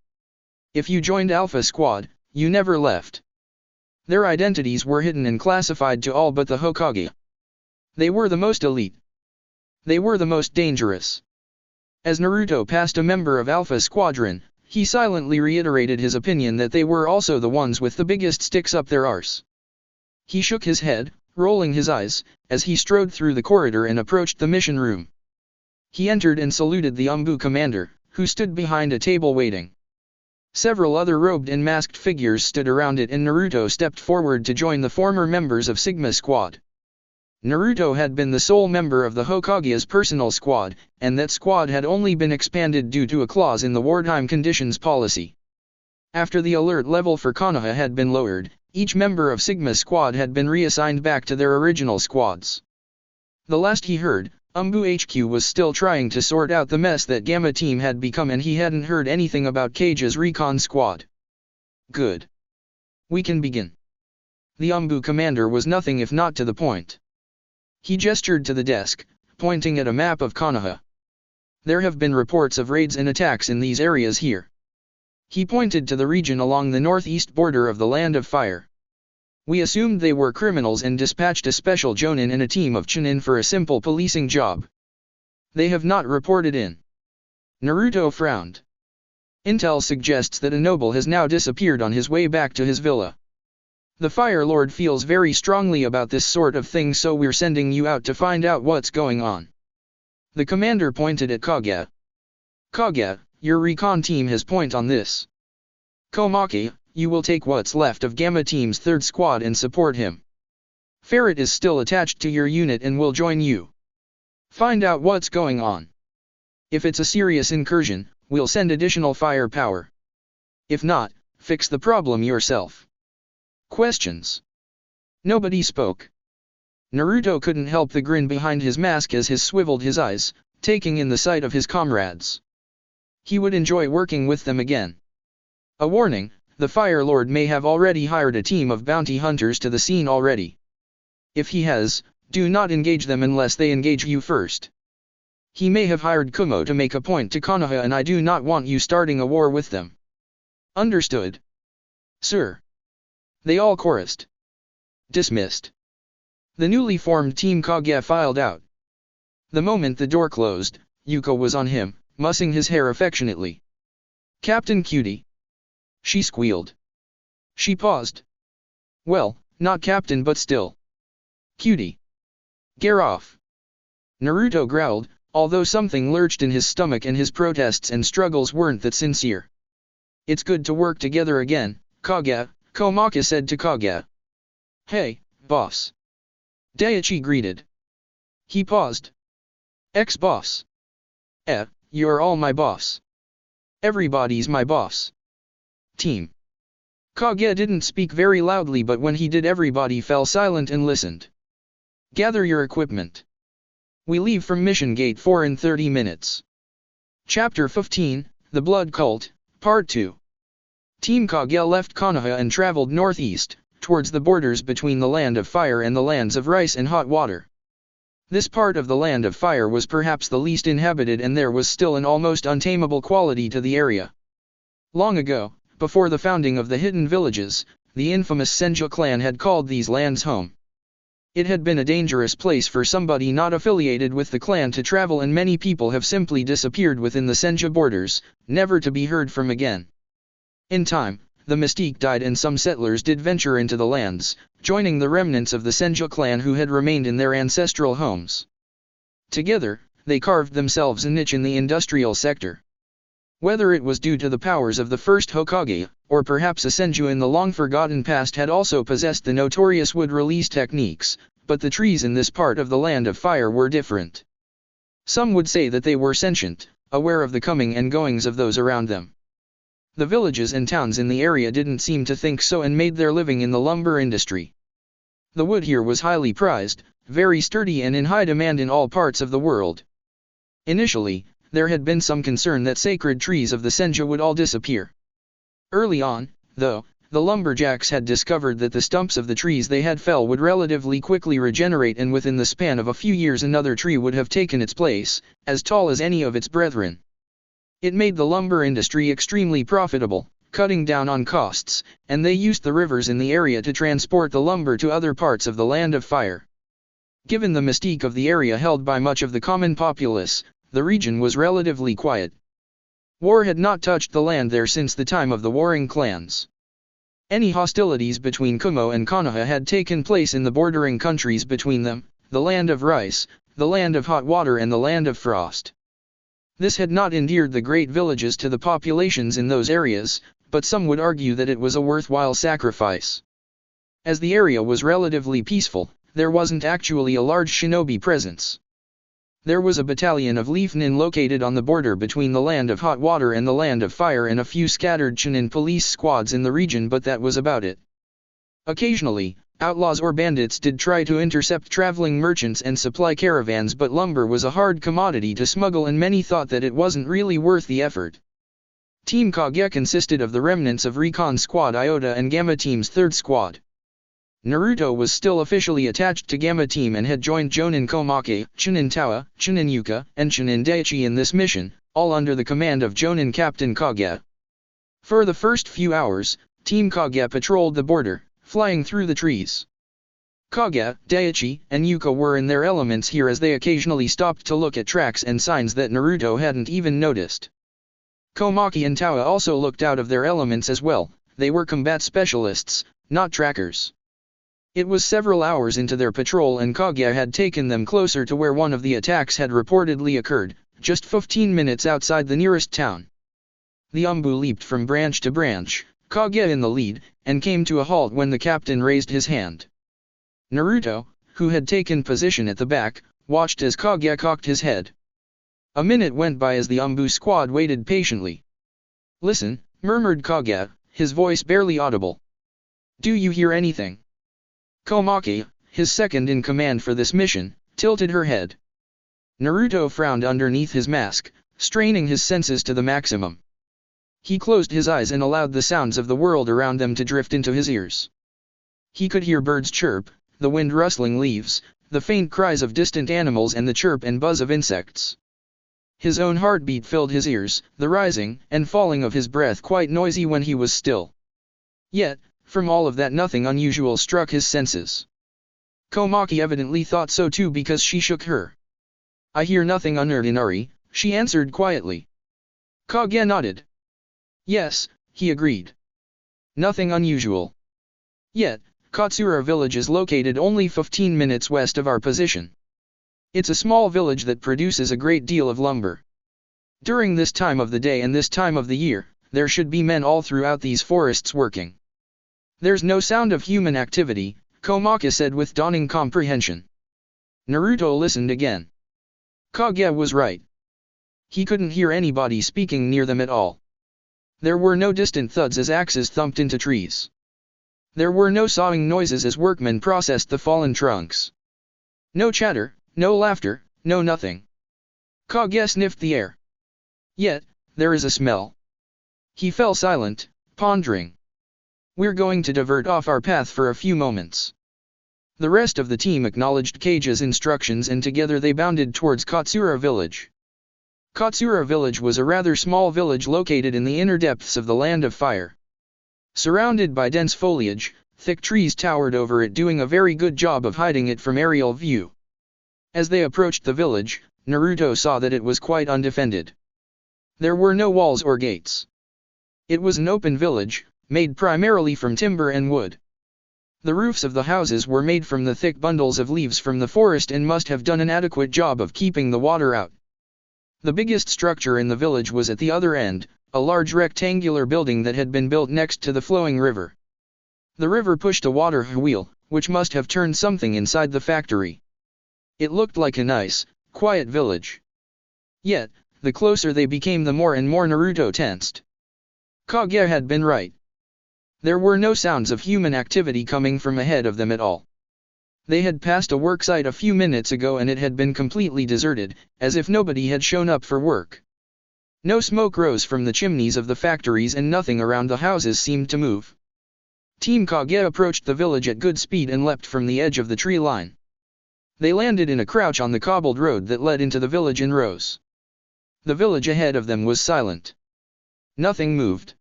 If you joined Alpha Squad, you never left. Their identities were hidden and classified to all but the Hokage. They were the most elite. They were the most dangerous. As Naruto passed a member of Alpha Squadron, he silently reiterated his opinion that they were also the ones with the biggest sticks up their arse. He shook his head, rolling his eyes, as he strode through the corridor and approached the mission room. He entered and saluted the Anbu commander, who stood behind a table waiting. Several other robed and masked figures stood around it, and Naruto stepped forward to join the former members of Sigma Squad. Naruto had been the sole member of the Hokage's personal squad, and that squad had only been expanded due to a clause in the wartime conditions policy. After the alert level for Konoha had been lowered, each member of Sigma Squad had been reassigned back to their original squads. The last he heard, Anbu HQ was still trying to sort out the mess that Gamma Team had become, and he hadn't heard anything about Kage's recon squad. Good. We can begin. The Anbu commander was nothing if not to the point. He gestured to the desk, pointing at a map of Konoha. There have been reports of raids and attacks in these areas here. He pointed to the region along the northeast border of the Land of Fire. We assumed they were criminals and dispatched a special jonin and a team of chunin for a simple policing job. They have not reported in. Naruto frowned. Intel suggests that a noble has now disappeared on his way back to his villa. The Fire Lord feels very strongly about this sort of thing, so we're sending you out to find out what's going on. The commander pointed at Kage. Kage, your recon team has point on this. Komaki, you will take what's left of Gamma Team's 3rd squad and support him. Ferret is still attached to your unit and will join you. Find out what's going on. If it's a serious incursion, we'll send additional firepower. If not, fix the problem yourself. Questions? Nobody spoke. Naruto couldn't help the grin behind his mask as he swiveled his eyes, taking in the sight of his comrades. He would enjoy working with them again. A warning, the Fire Lord may have already hired a team of bounty hunters to the scene already. If he has, do not engage them unless they engage you first. He may have hired Kumo to make a point to Konoha, and I do not want you starting a war with them. Understood? Sir. They all chorused. Dismissed. The newly formed Team Kage filed out. The moment the door closed, Yuko was on him, mussing his hair affectionately. Captain Cutie. She squealed. She paused. Well, not Captain but still. Cutie. Get off. Naruto growled, although something lurched in his stomach and his protests and struggles weren't that sincere. It's good to work together again, Kage, Komaki said to Kage. Hey, boss. Daichi greeted. He paused. Ex-boss. You're all my boss. Everybody's my boss. Team. Kage didn't speak very loudly, but when he did everybody fell silent and listened. Gather your equipment. We leave from Mission Gate 4 in 30 minutes. Chapter 15, The Blood Cult, Part 2. Team Kage left Konoha and traveled northeast, towards the borders between the Land of Fire and the lands of Rice and Hot Water. This part of the Land of Fire was perhaps the least inhabited, and there was still an almost untamable quality to the area. Long ago, before the founding of the hidden villages, the infamous Senju clan had called these lands home. It had been a dangerous place for somebody not affiliated with the clan to travel, and many people have simply disappeared within the Senju borders, never to be heard from again. In time, the mystique died and some settlers did venture into the lands, joining the remnants of the Senju clan who had remained in their ancestral homes. Together, they carved themselves a niche in the industrial sector. Whether it was due to the powers of the first Hokage, or perhaps a Senju in the long-forgotten past had also possessed the notorious wood release techniques, but the trees in this part of the Land of Fire were different. Some would say that they were sentient, aware of the coming and goings of those around them. The villages and towns in the area didn't seem to think so and made their living in the lumber industry. The wood here was highly prized, very sturdy and in high demand in all parts of the world. Initially, there had been some concern that sacred trees of the Senju would all disappear. Early on, though, the lumberjacks had discovered that the stumps of the trees they had felled would relatively quickly regenerate, and within the span of a few years another tree would have taken its place, as tall as any of its brethren. It made the lumber industry extremely profitable, cutting down on costs, and they used the rivers in the area to transport the lumber to other parts of the Land of Fire. Given the mystique of the area held by much of the common populace, the region was relatively quiet. War had not touched the land there since the time of the warring clans. Any hostilities between Kumo and Konoha had taken place in the bordering countries between them, the Land of Rice, the Land of Hot Water and the Land of Frost. This had not endeared the great villages to the populations in those areas, but some would argue that it was a worthwhile sacrifice. As the area was relatively peaceful, there wasn't actually a large shinobi presence. There was a battalion of Leafnin located on the border between the Land of Hot Water and the Land of Fire, and a few scattered Chunin police squads in the region, but that was about it. Occasionally, outlaws or bandits did try to intercept traveling merchants and supply caravans, but lumber was a hard commodity to smuggle and many thought that it wasn't really worth the effort. Team Kage consisted of the remnants of Recon Squad Iota and Gamma Team's 3rd squad. Naruto was still officially attached to Gamma Team and had joined Jonin Komaki, Chunin Tawa, Chunin Yuka, and Chunin Daichi in this mission, all under the command of Jonin Captain Kage. For the first few hours, Team Kage patrolled the border, flying through the trees. Kage, Daichi, and Yuka were in their elements here, as they occasionally stopped to look at tracks and signs that Naruto hadn't even noticed. Komaki and Tawa also looked out of their elements as well. They were combat specialists, not trackers. It was several hours into their patrol and Kage had taken them closer to where one of the attacks had reportedly occurred, just 15 minutes outside the nearest town. The Anbu leaped from branch to branch, Kage in the lead, and came to a halt when the captain raised his hand. Naruto, who had taken position at the back, watched as Kage cocked his head. A minute went by as the Anbu squad waited patiently. "Listen," murmured Kage, his voice barely audible. "Do you hear anything?" Komaki, his second in command for this mission, tilted her head. Naruto frowned underneath his mask, straining his senses to the maximum. He closed his eyes and allowed the sounds of the world around them to drift into his ears. He could hear birds chirp, the wind rustling leaves, the faint cries of distant animals and the chirp and buzz of insects. His own heartbeat filled his ears, the rising and falling of his breath quite noisy when he was still. Yet, from all of that nothing unusual struck his senses. Komaki evidently thought so too because she shook her. "I hear nothing unordinary," she answered quietly. Kage nodded. "Yes," he agreed. "Nothing unusual. Yet, Katsura village is located only 15 minutes west of our position. It's a small village that produces a great deal of lumber. During this time of the day and this time of the year, there should be men all throughout these forests working." "There's no sound of human activity," Komaki said with dawning comprehension. Naruto listened again. Kage was right. He couldn't hear anybody speaking near them at all. There were no distant thuds as axes thumped into trees. There were no sawing noises as workmen processed the fallen trunks. No chatter, no laughter, no nothing. Kage sniffed the air. Yet, there is a smell. He fell silent, pondering. "We're going to divert off our path for a few moments." The rest of the team acknowledged Kage's instructions and together they bounded towards Katsura village. Katsura village was a rather small village located in the inner depths of the Land of Fire. Surrounded by dense foliage, thick trees towered over it doing a very good job of hiding it from aerial view. As they approached the village, Naruto saw that it was quite undefended. There were no walls or gates. It was an open village, made primarily from timber and wood. The roofs of the houses were made from the thick bundles of leaves from the forest and must have done an adequate job of keeping the water out. The biggest structure in the village was at the other end, a large rectangular building that had been built next to the flowing river. The river pushed a water wheel, which must have turned something inside the factory. It looked like a nice, quiet village. Yet, the closer they became the more and more Naruto tensed. Kage had been right. There were no sounds of human activity coming from ahead of them at all. They had passed a worksite a few minutes ago and it had been completely deserted, as if nobody had shown up for work. No smoke rose from the chimneys of the factories and nothing around the houses seemed to move. Team Kage approached the village at good speed and leapt from the edge of the tree line. They landed in a crouch on the cobbled road that led into the village in rows. The village ahead of them was silent. Nothing moved.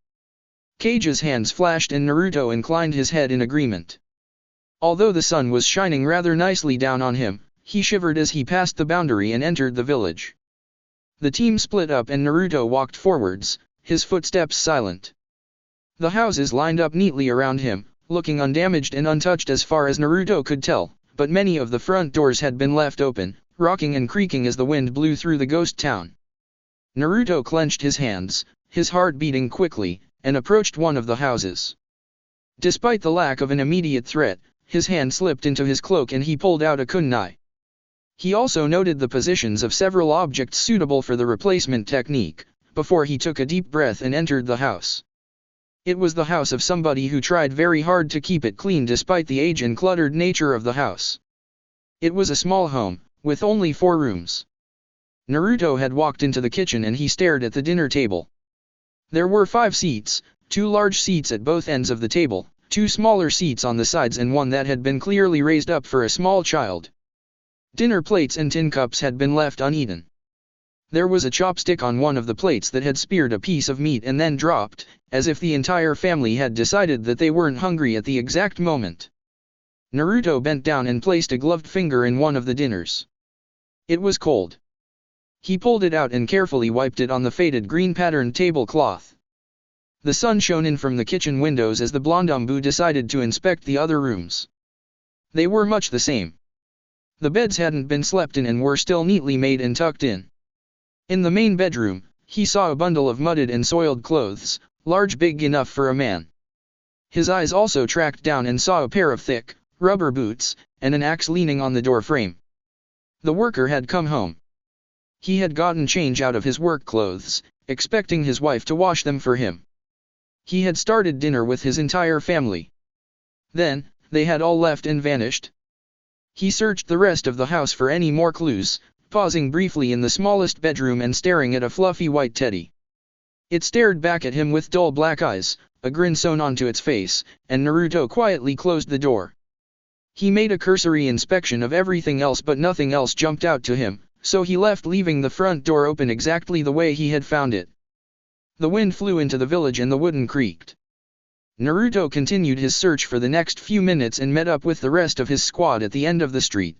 Kage's hands flashed and Naruto inclined his head in agreement. Although the sun was shining rather nicely down on him, he shivered as he passed the boundary and entered the village. The team split up and Naruto walked forwards, his footsteps silent. The houses lined up neatly around him, looking undamaged and untouched as far as Naruto could tell, but many of the front doors had been left open, rocking and creaking as the wind blew through the ghost town. Naruto clenched his hands, his heart beating quickly, and approached one of the houses. Despite the lack of an immediate threat, his hand slipped into his cloak and he pulled out a kunai. He also noted the positions of several objects suitable for the replacement technique, before he took a deep breath and entered the house. It was the house of somebody who tried very hard to keep it clean despite the age and cluttered nature of the house. It was a small home, with only 4 rooms. Naruto had walked into the kitchen and he stared at the dinner table. There were 5 seats, 2 large seats at both ends of the table, 2 smaller seats on the sides and one that had been clearly raised up for a small child. Dinner plates and tin cups had been left uneaten. There was a chopstick on one of the plates that had speared a piece of meat and then dropped, as if the entire family had decided that they weren't hungry at the exact moment. Naruto bent down and placed a gloved finger in one of the dinners. It was cold. He pulled it out and carefully wiped it on the faded green patterned tablecloth. The sun shone in from the kitchen windows as the blonde Anbu decided to inspect the other rooms. They were much the same. The beds hadn't been slept in and were still neatly made and tucked in. In the main bedroom, he saw a bundle of mudded and soiled clothes, large big enough for a man. His eyes also tracked down and saw a pair of thick, rubber boots, and an axe leaning on the door frame. The worker had come home. He had gotten change out of his work clothes, expecting his wife to wash them for him. He had started dinner with his entire family. Then, they had all left and vanished. He searched the rest of the house for any more clues, pausing briefly in the smallest bedroom and staring at a fluffy white teddy. It stared back at him with dull black eyes, a grin sewn onto its face, and Naruto quietly closed the door. He made a cursory inspection of everything else, but nothing else jumped out to him, so he left, leaving the front door open exactly the way he had found it. The wind flew into the village and the wooden creaked. Naruto continued his search for the next few minutes and met up with the rest of his squad at the end of the street.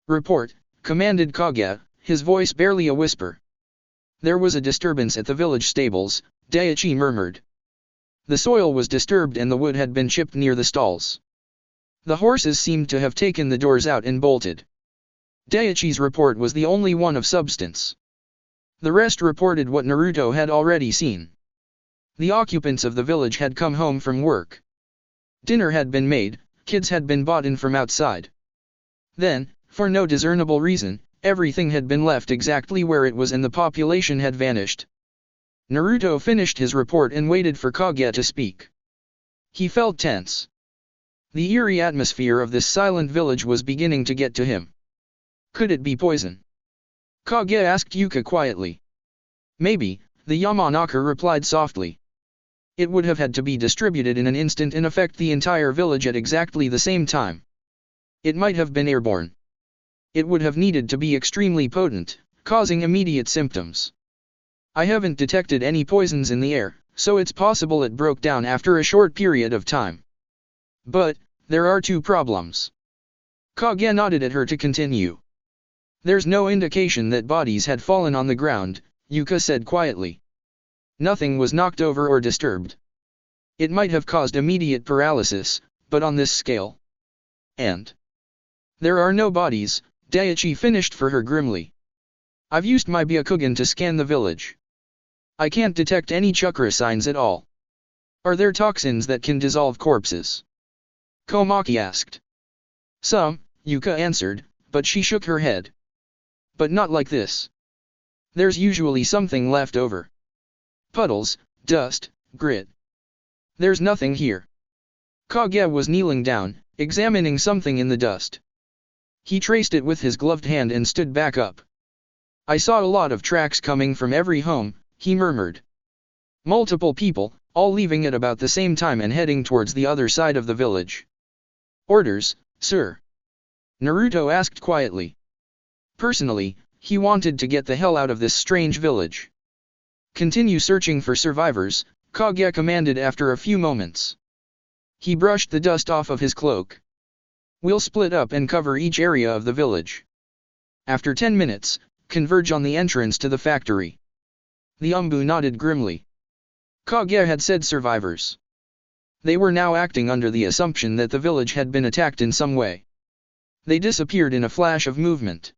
"Report," commanded Kage, his voice barely a whisper. "There was a disturbance at the village stables," Daichi murmured. The soil was disturbed and the wood had been chipped near the stalls. The horses seemed to have taken the doors out and bolted. Daichi's report was the only one of substance. The rest reported what Naruto had already seen. The occupants of the village had come home from work. Dinner had been made, kids had been bought in from outside. Then, for no discernible reason, everything had been left exactly where it was and the population had vanished. Naruto finished his report and waited for Kage to speak. He felt tense. The eerie atmosphere of this silent village was beginning to get to him. Could it be poison? Kage asked Yuka quietly. Maybe, the Yamanaka replied softly. It would have had to be distributed in an instant and affect the entire village at exactly the same time. It might have been airborne. It would have needed to be extremely potent, causing immediate symptoms. I haven't detected any poisons in the air, so it's possible it broke down after a short period of time. But, there are two problems. Kage nodded at her to continue. There's no indication that bodies had fallen on the ground, Yuka said quietly. Nothing was knocked over or disturbed. It might have caused immediate paralysis, but on this scale. And there are no bodies, Daichi finished for her grimly. I've used my Byakugan to scan the village. I can't detect any chakra signs at all. Are there toxins that can dissolve corpses? Komaki asked. Some, Yuka answered, but she shook her head. But not like this. There's usually something left over. Puddles, dust, grit. There's nothing here. Kage was kneeling down, examining something in the dust. He traced it with his gloved hand and stood back up. I saw a lot of tracks coming from every home, he murmured. Multiple people, all leaving at about the same time and heading towards the other side of the village. Orders, sir? Naruto asked quietly. Personally, he wanted to get the hell out of this strange village. Continue searching for survivors, Kage commanded after a few moments. He brushed the dust off of his cloak. We'll split up and cover each area of the village. After 10 minutes, converge on the entrance to the factory. The Anbu nodded grimly. Kage had said survivors. They were now acting under the assumption that the village had been attacked in some way. They disappeared in a flash of movement.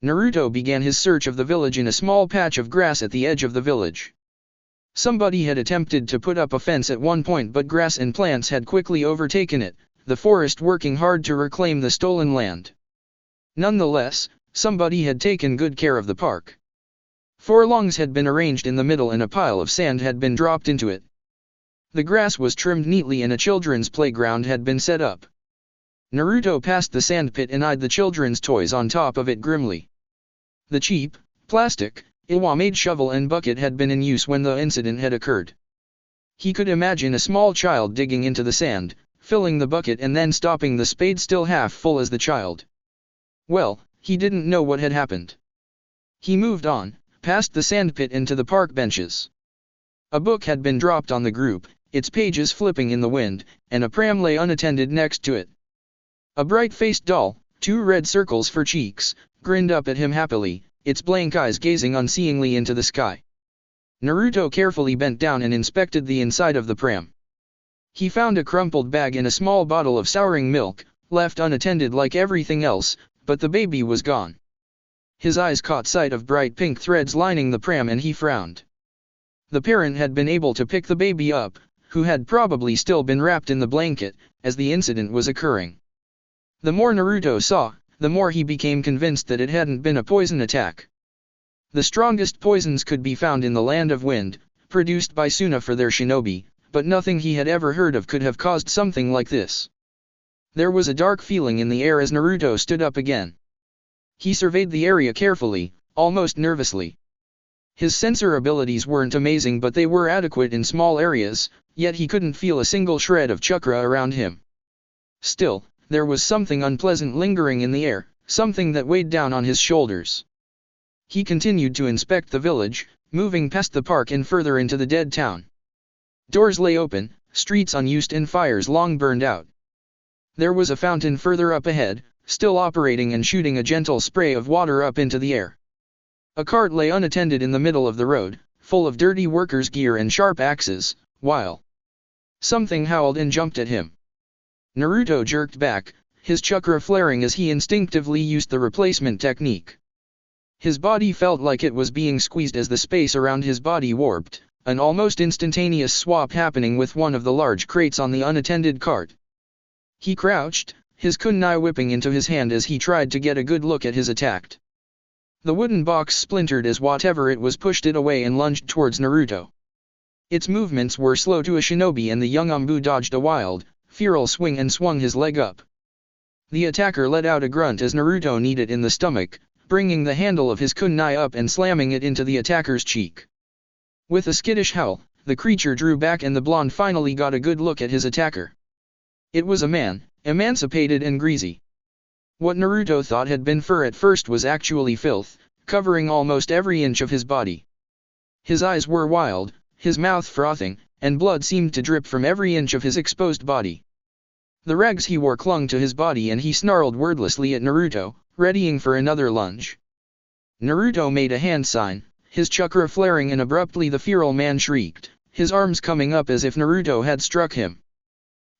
Naruto began his search of the village in a small patch of grass at the edge of the village. Somebody had attempted to put up a fence at one point, but grass and plants had quickly overtaken it, the forest working hard to reclaim the stolen land. Nonetheless, somebody had taken good care of the park. Furlongs had been arranged in the middle and a pile of sand had been dropped into it. The grass was trimmed neatly and a children's playground had been set up. Naruto passed the sandpit and eyed the children's toys on top of it grimly. The cheap, plastic, Iwa-made shovel and bucket had been in use when the incident had occurred. He could imagine a small child digging into the sand, filling the bucket and then stopping the spade still half full as the child. Well, he didn't know what had happened. He moved on, past the sandpit and to the park benches. A book had been dropped on the group, its pages flipping in the wind, and a pram lay unattended next to it. A bright-faced doll, 2 red circles for cheeks, grinned up at him happily, its blank eyes gazing unseeingly into the sky. Naruto carefully bent down and inspected the inside of the pram. He found a crumpled bag and a small bottle of souring milk, left unattended like everything else, but the baby was gone. His eyes caught sight of bright pink threads lining the pram and he frowned. The parent had been able to pick the baby up, who had probably still been wrapped in the blanket, as the incident was occurring. The more Naruto saw, the more he became convinced that it hadn't been a poison attack. The strongest poisons could be found in the Land of Wind, produced by Suna for their shinobi, but nothing he had ever heard of could have caused something like this. There was a dark feeling in the air as Naruto stood up again. He surveyed the area carefully, almost nervously. His sensor abilities weren't amazing, but they were adequate in small areas, yet he couldn't feel a single shred of chakra around him. Still, there was something unpleasant lingering in the air, something that weighed down on his shoulders. He continued to inspect the village, moving past the park and further into the dead town. Doors lay open, streets unused and fires long burned out. There was a fountain further up ahead, still operating and shooting a gentle spray of water up into the air. A cart lay unattended in the middle of the road, full of dirty workers' gear and sharp axes, while something howled and jumped at him. Naruto jerked back, his chakra flaring as he instinctively used the replacement technique. His body felt like it was being squeezed as the space around his body warped, an almost instantaneous swap happening with one of the large crates on the unattended cart. He crouched, his kunai whipping into his hand as he tried to get a good look at his attack. The wooden box splintered as whatever it was pushed it away and lunged towards Naruto. Its movements were slow to a shinobi, and the young Anbu dodged a wild, feral swing and swung his leg up. The attacker let out a grunt as Naruto kneed it in the stomach, bringing the handle of his kunai up and slamming it into the attacker's cheek. With a skittish howl, the creature drew back and the blonde finally got a good look at his attacker. It was a man, emancipated and greasy. What Naruto thought had been fur at first was actually filth, covering almost every inch of his body. His eyes were wild, his mouth frothing, and blood seemed to drip from every inch of his exposed body. The rags he wore clung to his body and he snarled wordlessly at Naruto, readying for another lunge. Naruto made a hand sign, his chakra flaring, and abruptly the feral man shrieked, his arms coming up as if Naruto had struck him.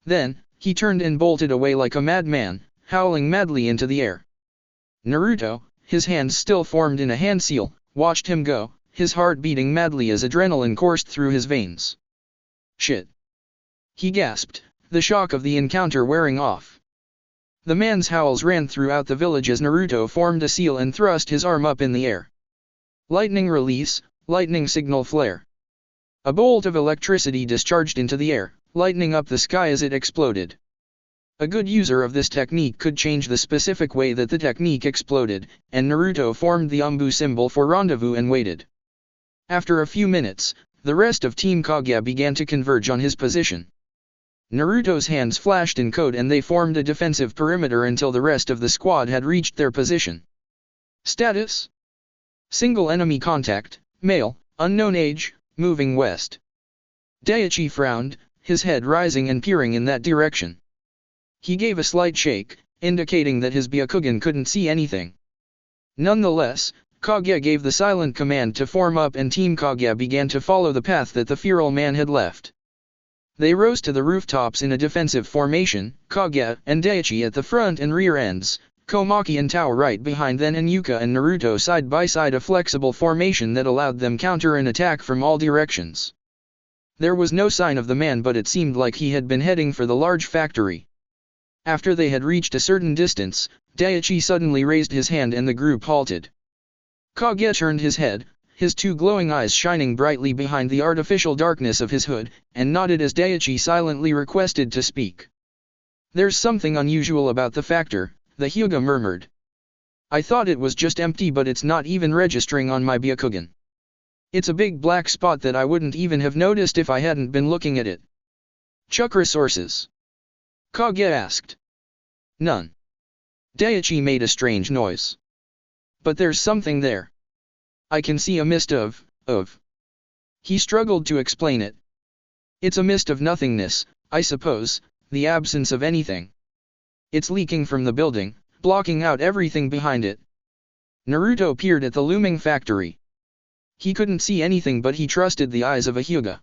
Then, he turned and bolted away like a madman, howling madly into the air. Naruto, his hands still formed in a hand seal, watched him go, his heart beating madly as adrenaline coursed through his veins. Shit! He gasped, the shock of the encounter wearing off. The man's howls ran throughout the village as Naruto formed a seal and thrust his arm up in the air. Lightning release, lightning signal flare. A bolt of electricity discharged into the air, lighting up the sky as it exploded. A good user of this technique could change the specific way that the technique exploded, and Naruto formed the Anbu symbol for rendezvous and waited. After a few minutes, the rest of Team Kage began to converge on his position. Naruto's hands flashed in code and they formed a defensive perimeter until the rest of the squad had reached their position. Status: single enemy contact, male, unknown age, moving west. Daichi frowned, his head rising and peering in that direction. He gave a slight shake, indicating that his Byakugan couldn't see anything. Nonetheless, Kage gave the silent command to form up and Team Kage began to follow the path that the feral man had left. They rose to the rooftops in a defensive formation, Kage and Daichi at the front and rear ends, Komaki and Tao right behind them, and Yuka and Naruto side by side, a flexible formation that allowed them counter and attack from all directions. There was no sign of the man, but it seemed like he had been heading for the large factory. After they had reached a certain distance, Daichi suddenly raised his hand and the group halted. Kage turned his head, his two glowing eyes shining brightly behind the artificial darkness of his hood, and nodded as Daichi silently requested to speak. "There's something unusual about the factor," the Hyuga murmured. "I thought it was just empty, but it's not even registering on my Byakugan. It's a big black spot that I wouldn't even have noticed if I hadn't been looking at it." "Chakra sources?" Kage asked. "None." Daichi made a strange noise. "But there's something there. I can see a mist of. He struggled to explain it. "It's a mist of nothingness, I suppose, the absence of anything. It's leaking from the building, blocking out everything behind it." Naruto peered at the looming factory. He couldn't see anything, but he trusted the eyes of a Hyuga.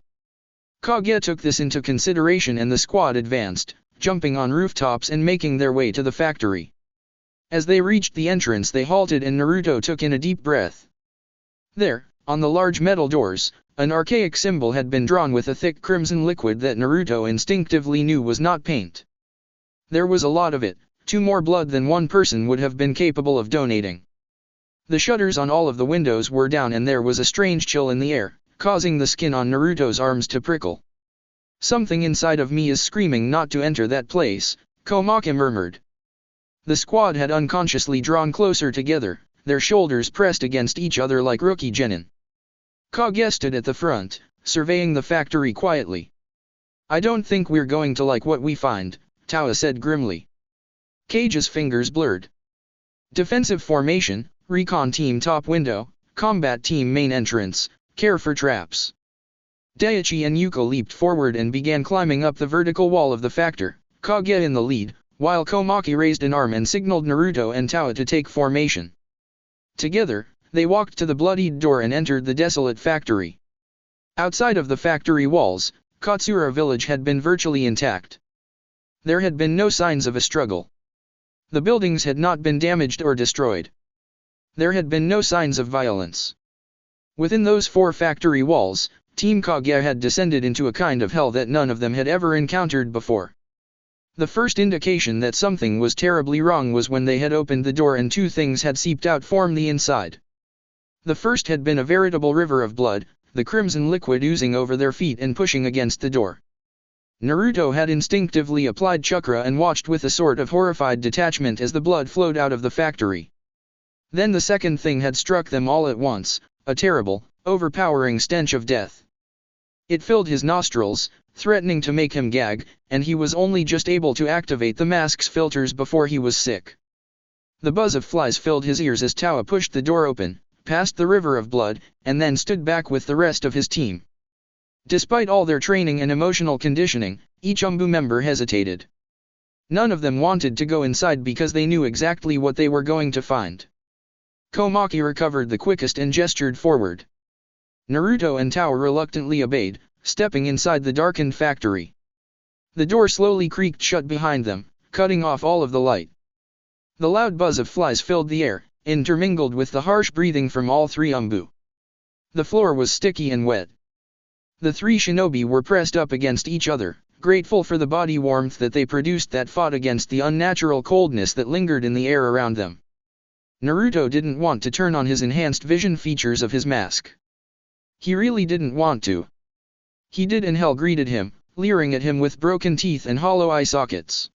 Kage took this into consideration and the squad advanced, jumping on rooftops and making their way to the factory. As they reached the entrance they halted and Naruto took in a deep breath. There, on the large metal doors, An archaic symbol had been drawn with a thick crimson liquid that Naruto instinctively knew was not paint. There was a lot of it, 2 more blood than one person would have been capable of donating. The shutters on all of the windows were down and there was a strange chill in the air, causing the skin on Naruto's arms to prickle. "Something inside of me is screaming not to enter that place," Komaki murmured. The squad had unconsciously drawn closer together, their shoulders pressed against each other like rookie genin. Kage stood at the front, surveying the factory quietly. "I don't think we're going to like what we find," Tawa said grimly. Kage's fingers blurred. "Defensive formation, recon team top window, combat team main entrance, care for traps." Daichi and Yuko leaped forward and began climbing up the vertical wall of the factor, Kage in the lead, while Komaki raised an arm and signaled Naruto and Tawa to take formation. Together, they walked to the bloodied door and entered the desolate factory. Outside of the factory walls, Katsura village had been virtually intact. There had been no signs of a struggle. The buildings had not been damaged or destroyed. There had been no signs of violence. Within those 4 factory walls, Team Kage had descended into a kind of hell that none of them had ever encountered before. The first indication that something was terribly wrong was when they had opened the door and 2 things had seeped out from the inside. The first had been a veritable river of blood, the crimson liquid oozing over their feet and pushing against the door. Naruto had instinctively applied chakra and watched with a sort of horrified detachment as the blood flowed out of the factory. Then the second thing had struck them all at once, a terrible, overpowering stench of death. It filled his nostrils, threatening to make him gag, and he was only just able to activate the mask's filters before he was sick. The buzz of flies filled his ears as Tawa pushed the door open, passed the river of blood, and then stood back with the rest of his team. Despite all their training and emotional conditioning, each Anbu member hesitated. None of them wanted to go inside because they knew exactly what they were going to find. Komaki recovered the quickest and gestured forward. Naruto and Tawa reluctantly obeyed, stepping inside the darkened factory. The door slowly creaked shut behind them, cutting off all of the light. The loud buzz of flies filled the air, intermingled with the harsh breathing from all 3 Anbu. The floor was sticky and wet. The 3 shinobi were pressed up against each other, grateful for the body warmth that they produced that fought against the unnatural coldness that lingered in the air around them. Naruto didn't want to turn on his enhanced vision features of his mask. He really didn't want to. He did, and hell greeted him, leering at him with broken teeth and hollow eye sockets.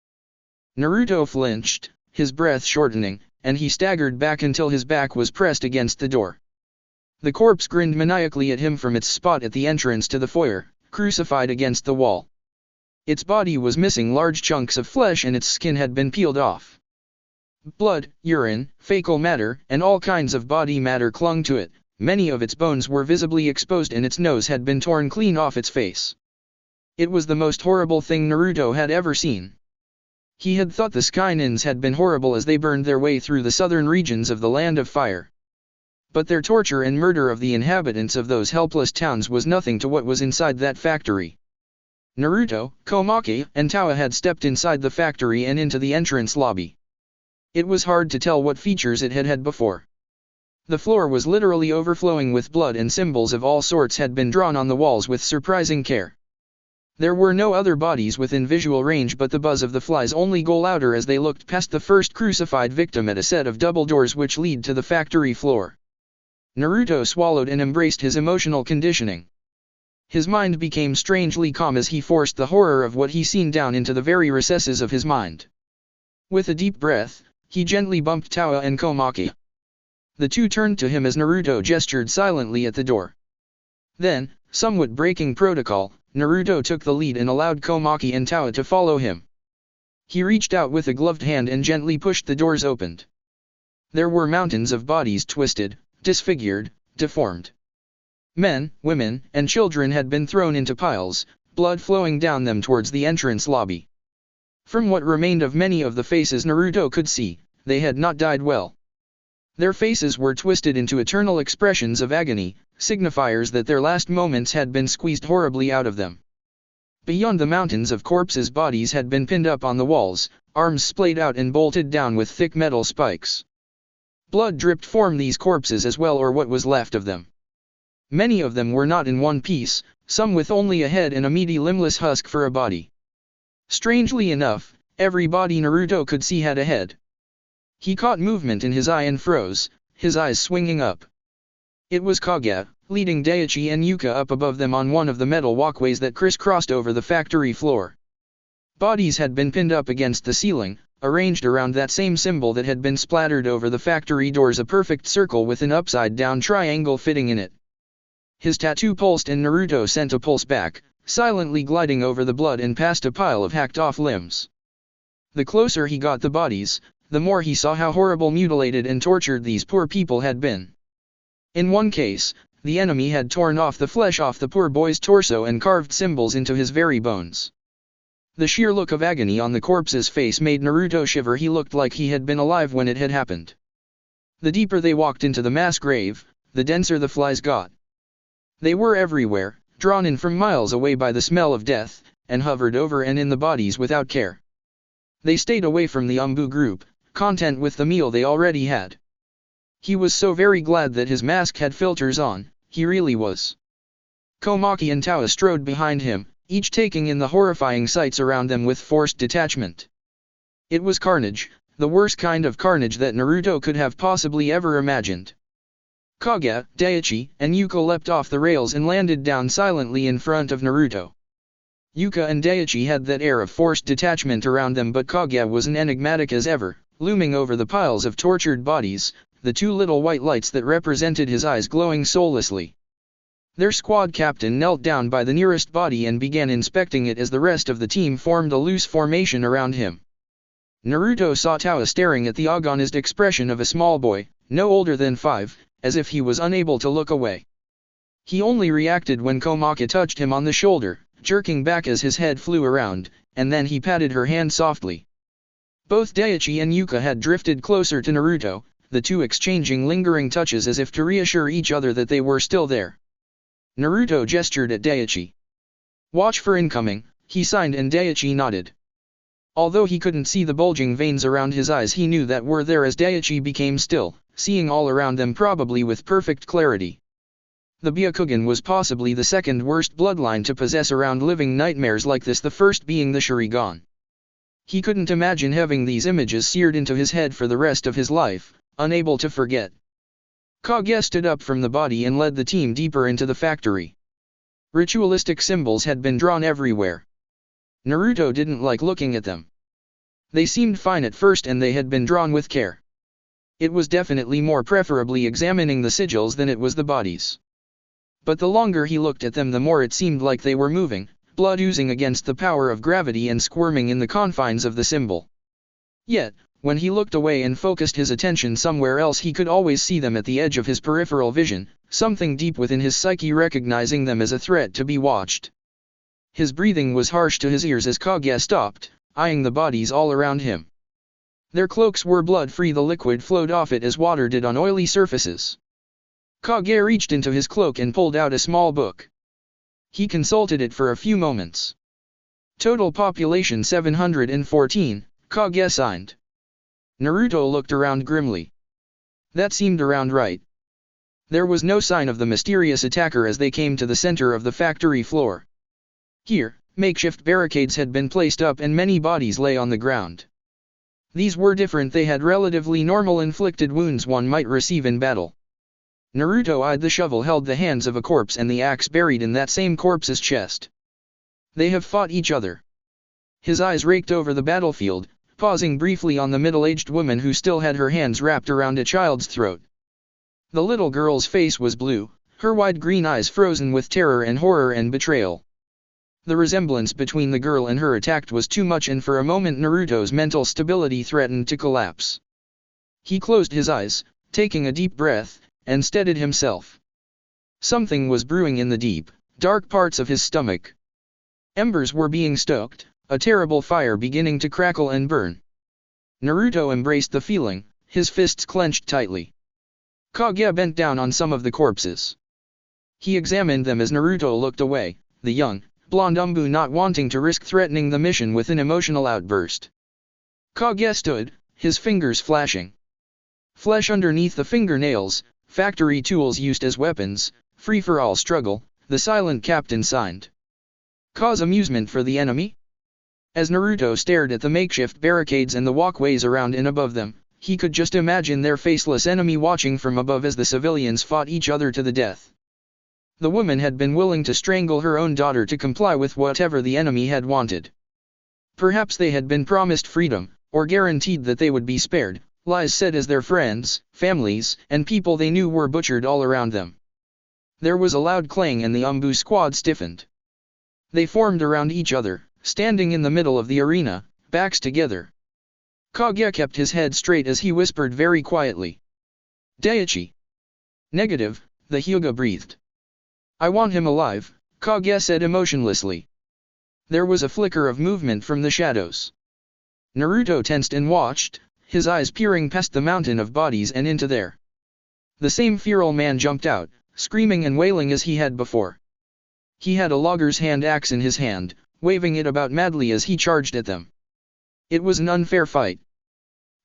Naruto flinched, his breath shortening, and he staggered back until his back was pressed against the door. The corpse grinned maniacally at him from its spot at the entrance to the foyer, crucified against the wall. Its body was missing large chunks of flesh and its skin had been peeled off. Blood, urine, fecal matter, and all kinds of body matter clung to it. Many of its bones were visibly exposed and its nose had been torn clean off its face. It was the most horrible thing Naruto had ever seen. He had thought the Skynins had been horrible as they burned their way through the southern regions of the Land of Fire. But their torture and murder of the inhabitants of those helpless towns was nothing to what was inside that factory. Naruto, Komaki, and Tawa had stepped inside the factory and into the entrance lobby. It was hard to tell what features it had had before. The floor was literally overflowing with blood and symbols of all sorts had been drawn on the walls with surprising care. There were no other bodies within visual range, but the buzz of the flies only grew louder as they looked past the first crucified victim at a set of double doors which lead to the factory floor. Naruto swallowed and embraced his emotional conditioning. His mind became strangely calm as he forced the horror of what he seen down into the very recesses of his mind. With a deep breath, he gently bumped Tawa and Komaki. The 2 turned to him as Naruto gestured silently at the door. Then, somewhat breaking protocol, Naruto took the lead and allowed Komaki and Tawa to follow him. He reached out with a gloved hand and gently pushed the doors open. There were mountains of bodies twisted, disfigured, deformed. Men, women, and children had been thrown into piles, blood flowing down them towards the entrance lobby. From what remained of many of the faces Naruto could see, they had not died well. Their faces were twisted into eternal expressions of agony, signifiers that their last moments had been squeezed horribly out of them. Beyond the mountains of corpses, bodies had been pinned up on the walls, arms splayed out and bolted down with thick metal spikes. Blood dripped from these corpses as well, or what was left of them. Many of them were not in one piece, some with only a head and a meaty limbless husk for a body. Strangely enough, every body Naruto could see had a head. He caught movement in his eye and froze, his eyes swinging up. It was Kage, leading Daichi and Yuka up above them on one of the metal walkways that crisscrossed over the factory floor. Bodies had been pinned up against the ceiling, arranged around that same symbol that had been splattered over the factory doors, a perfect circle with an upside-down triangle fitting in it. His tattoo pulsed and Naruto sent a pulse back, silently gliding over the blood and past a pile of hacked-off limbs. The closer he got the bodies, the more he saw how horrible, mutilated and tortured these poor people had been. In one case, the enemy had torn off the flesh off the poor boy's torso and carved symbols into his very bones. The sheer look of agony on the corpse's face made Naruto shiver. He looked like he had been alive when it had happened. The deeper they walked into the mass grave, the denser the flies got. They were everywhere, drawn in from miles away by the smell of death, and hovered over and in the bodies without care. They stayed away from the Anbu group, content with the meal they already had. He was so very glad that his mask had filters on, he really was. Komaki and Tawa strode behind him, each taking in the horrifying sights around them with forced detachment. It was carnage, the worst kind of carnage that Naruto could have possibly ever imagined. Kage, Daichi, and Yuka leapt off the rails and landed down silently in front of Naruto. Yuka and Daichi had that air of forced detachment around them, but Kage was as enigmatic as ever, looming over the piles of tortured bodies, the two little white lights that represented his eyes glowing soullessly. Their squad captain knelt down by the nearest body and began inspecting it as the rest of the team formed a loose formation around him. Naruto saw Tawa staring at the agonized expression of a small boy, no older than 5, as if he was unable to look away. He only reacted when Komaki touched him on the shoulder, jerking back as his head flew around, and then he patted her hand softly. Both Daichi and Yuka had drifted closer to Naruto, the two exchanging lingering touches as if to reassure each other that they were still there. Naruto gestured at Daichi. "Watch for incoming," he signed, and Daichi nodded. Although he couldn't see the bulging veins around his eyes, he knew that were there as Daichi became still, seeing all around them probably with perfect clarity. The Byakugan was possibly the second worst bloodline to possess around living nightmares like this, the first being the Sharingan. He couldn't imagine having these images seared into his head for the rest of his life, unable to forget. Kage stood up from the body and led the team deeper into the factory. Ritualistic symbols had been drawn everywhere. Naruto didn't like looking at them. They seemed fine at first and they had been drawn with care. It was definitely more preferably examining the sigils than it was the bodies. But the longer he looked at them, the more it seemed like they were moving, blood oozing against the power of gravity and squirming in the confines of the symbol. Yet, when he looked away and focused his attention somewhere else, he could always see them at the edge of his peripheral vision, something deep within his psyche recognizing them as a threat to be watched. His breathing was harsh to his ears as Kage stopped, eyeing the bodies all around him. Their cloaks were blood-free, the liquid flowed off it as water did on oily surfaces. Kage reached into his cloak and pulled out a small book. He consulted it for a few moments. Total population 714, Kage signed. Naruto looked around grimly. That seemed around right. There was no sign of the mysterious attacker as they came to the center of the factory floor. Here, makeshift barricades had been placed up and many bodies lay on the ground. These were different, they had relatively normal inflicted wounds one might receive in battle. Naruto eyed the shovel held the hands of a corpse and the axe buried in that same corpse's chest. They have fought each other. His eyes raked over the battlefield, pausing briefly on the middle-aged woman who still had her hands wrapped around a child's throat. The little girl's face was blue, her wide green eyes frozen with terror and horror and betrayal. The resemblance between the girl and her attacked was too much, and for a moment Naruto's mental stability threatened to collapse. He closed his eyes, taking a deep breath, and steadied himself. Something was brewing in the deep, dark parts of his stomach. Embers were being stoked, a terrible fire beginning to crackle and burn. Naruto embraced the feeling, his fists clenched tightly. Kage bent down on some of the corpses. He examined them as Naruto looked away, the young, blonde Anbu not wanting to risk threatening the mission with an emotional outburst. Kage stood, his fingers flashing. Flesh underneath the fingernails, factory tools used as weapons, free-for-all struggle, the silent captain signed. Cause amusement for the enemy? As Naruto stared at the makeshift barricades and the walkways around and above them, he could just imagine their faceless enemy watching from above as the civilians fought each other to the death. The woman had been willing to strangle her own daughter to comply with whatever the enemy had wanted. Perhaps they had been promised freedom, or guaranteed that they would be spared, lies said as their friends, families, and people they knew were butchered all around them. There was a loud clang and the Anbu squad stiffened. They formed around each other, standing in the middle of the arena, backs together. Hokage kept his head straight as he whispered very quietly. Daiichi. Negative, the Hyuga breathed. I want him alive, Hokage said emotionlessly. There was a flicker of movement from the shadows. Naruto tensed and watched, his eyes peering past the mountain of bodies and into there. The same feral man jumped out, screaming and wailing as he had before. He had a logger's hand axe in his hand, waving it about madly as he charged at them. It was an unfair fight.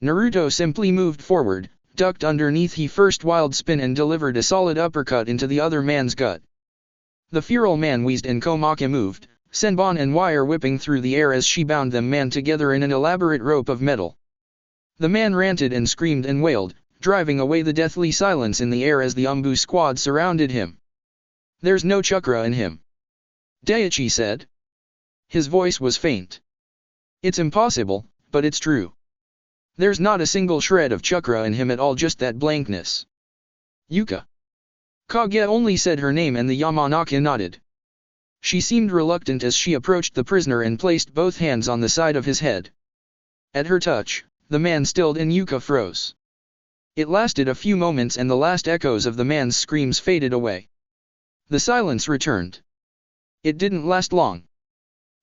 Naruto simply moved forward, ducked underneath he first wild spin and delivered a solid uppercut into the other man's gut. The feral man wheezed and Komaki moved, senbon and wire whipping through the air as she bound them man together in an elaborate rope of metal. The man ranted and screamed and wailed, driving away the deathly silence in the air as the Anbu squad surrounded him. There's no chakra in him. Daiichi said. His voice was faint. It's impossible, but it's true. There's not a single shred of chakra in him at all, just that blankness. Yuka. Kage only said her name and the Yamanaka nodded. She seemed reluctant as she approached the prisoner and placed both hands on the side of his head. At her touch, the man stilled and Yuka froze. It lasted a few moments and the last echoes of the man's screams faded away. The silence returned. It didn't last long.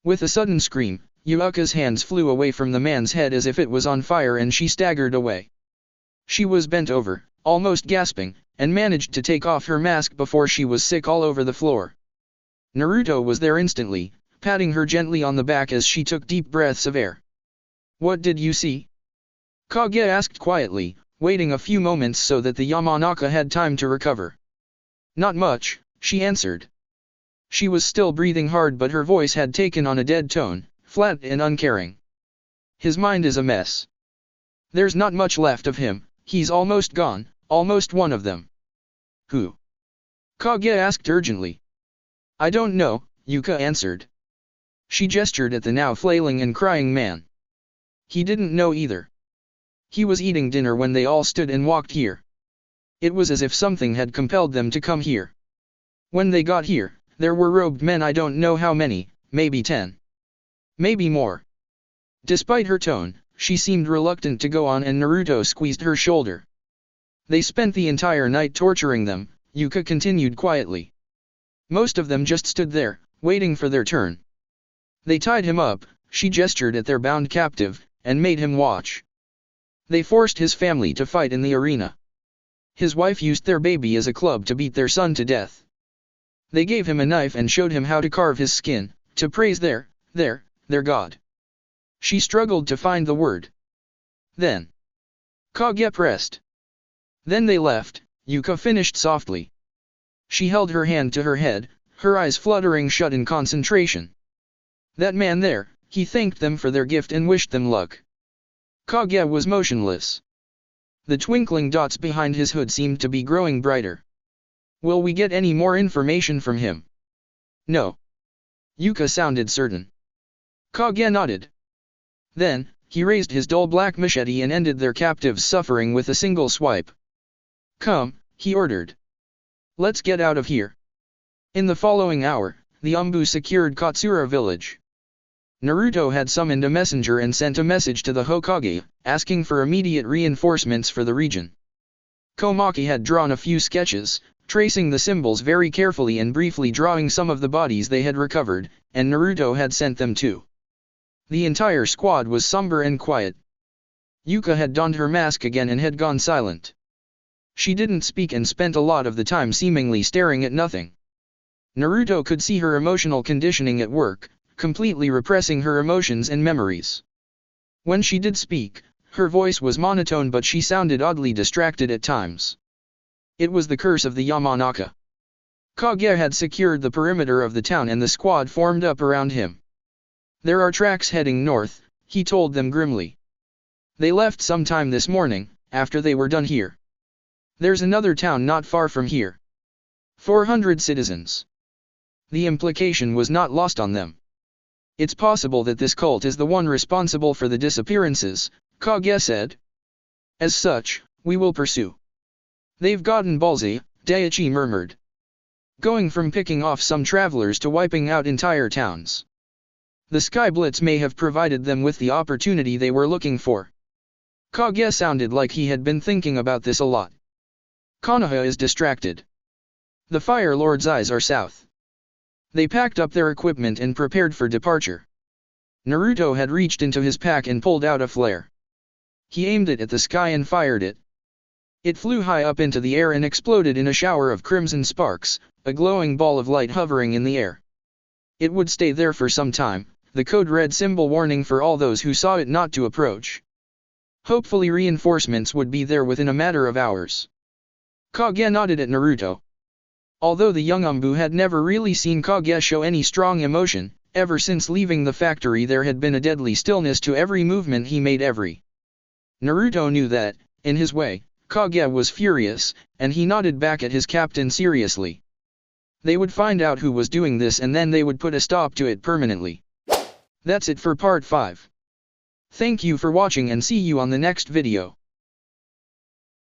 With a sudden scream, Yuka's hands flew away from the man's head as if it was on fire and she staggered away. She was bent over, almost gasping, and managed to take off her mask before she was sick all over the floor. Naruto was there instantly, patting her gently on the back as she took deep breaths of air. What did you see? Kage asked quietly, waiting a few moments so that the Yamanaka had time to recover. Not much, she answered. She was still breathing hard but her voice had taken on a dead tone, flat and uncaring. His mind is a mess. There's not much left of him, he's almost gone, almost one of them. Who? Kage asked urgently. I don't know, Yuka answered. She gestured at the now flailing and crying man. He didn't know either. He was eating dinner when they all stood and walked here. It was as if something had compelled them to come here. When they got here, there were robed men, I don't know how many, maybe 10. Maybe more. Despite her tone, she seemed reluctant to go on and Naruto squeezed her shoulder. They spent the entire night torturing them, Yuka continued quietly. Most of them just stood there, waiting for their turn. They tied him up, she gestured at their bound captive, and made him watch. They forced his family to fight in the arena. His wife used their baby as a club to beat their son to death. They gave him a knife and showed him how to carve his skin, to praise their god. She struggled to find the word. Then. Kage pressed. Then they left, Yuka finished softly. She held her hand to her head, her eyes fluttering shut in concentration. That man there, he thanked them for their gift and wished them luck. Kage was motionless. The twinkling dots behind his hood seemed to be growing brighter. Will we get any more information from him? No. Yuka sounded certain. Kage nodded. Then, he raised his dull black machete and ended their captive's suffering with a single swipe. Come, he ordered. Let's get out of here. In the following hour, the Anbu secured Katsura village. Naruto had summoned a messenger and sent a message to the Hokage, asking for immediate reinforcements for the region. Komaki had drawn a few sketches, tracing the symbols very carefully and briefly drawing some of the bodies they had recovered, and Naruto had sent them too. The entire squad was somber and quiet. Yuka had donned her mask again and had gone silent. She didn't speak and spent a lot of the time seemingly staring at nothing. Naruto could see her emotional conditioning at work, completely repressing her emotions and memories. When she did speak, her voice was monotone but she sounded oddly distracted at times. It was the curse of the Yamanaka. Kage had secured the perimeter of the town and the squad formed up around him. "There are tracks heading north," he told them grimly. "They left sometime this morning, after they were done here. There's another town not far from here. 400 citizens." The implication was not lost on them. "It's possible that this cult is the one responsible for the disappearances," Kage said. "As such, we will pursue." "They've gotten ballsy," Daiichi murmured. "Going from picking off some travelers to wiping out entire towns. The Sky Blitz may have provided them with the opportunity they were looking for." Kage sounded like he had been thinking about this a lot. "Konoha is distracted. The Fire Lord's eyes are south." They packed up their equipment and prepared for departure. Naruto had reached into his pack and pulled out a flare. He aimed it at the sky and fired it. It flew high up into the air and exploded in a shower of crimson sparks, a glowing ball of light hovering in the air. It would stay there for some time, the code red symbol warning for all those who saw it not to approach. Hopefully reinforcements would be there within a matter of hours. Kage nodded at Naruto. Although the young Anbu had never really seen Kage show any strong emotion, ever since leaving the factory there had been a deadly stillness to every movement he made. Naruto knew that, in his way, Kage was furious, and he nodded back at his captain seriously. They would find out who was doing this and then they would put a stop to it permanently. That's it for part 5. Thank you for watching and see you on the next video.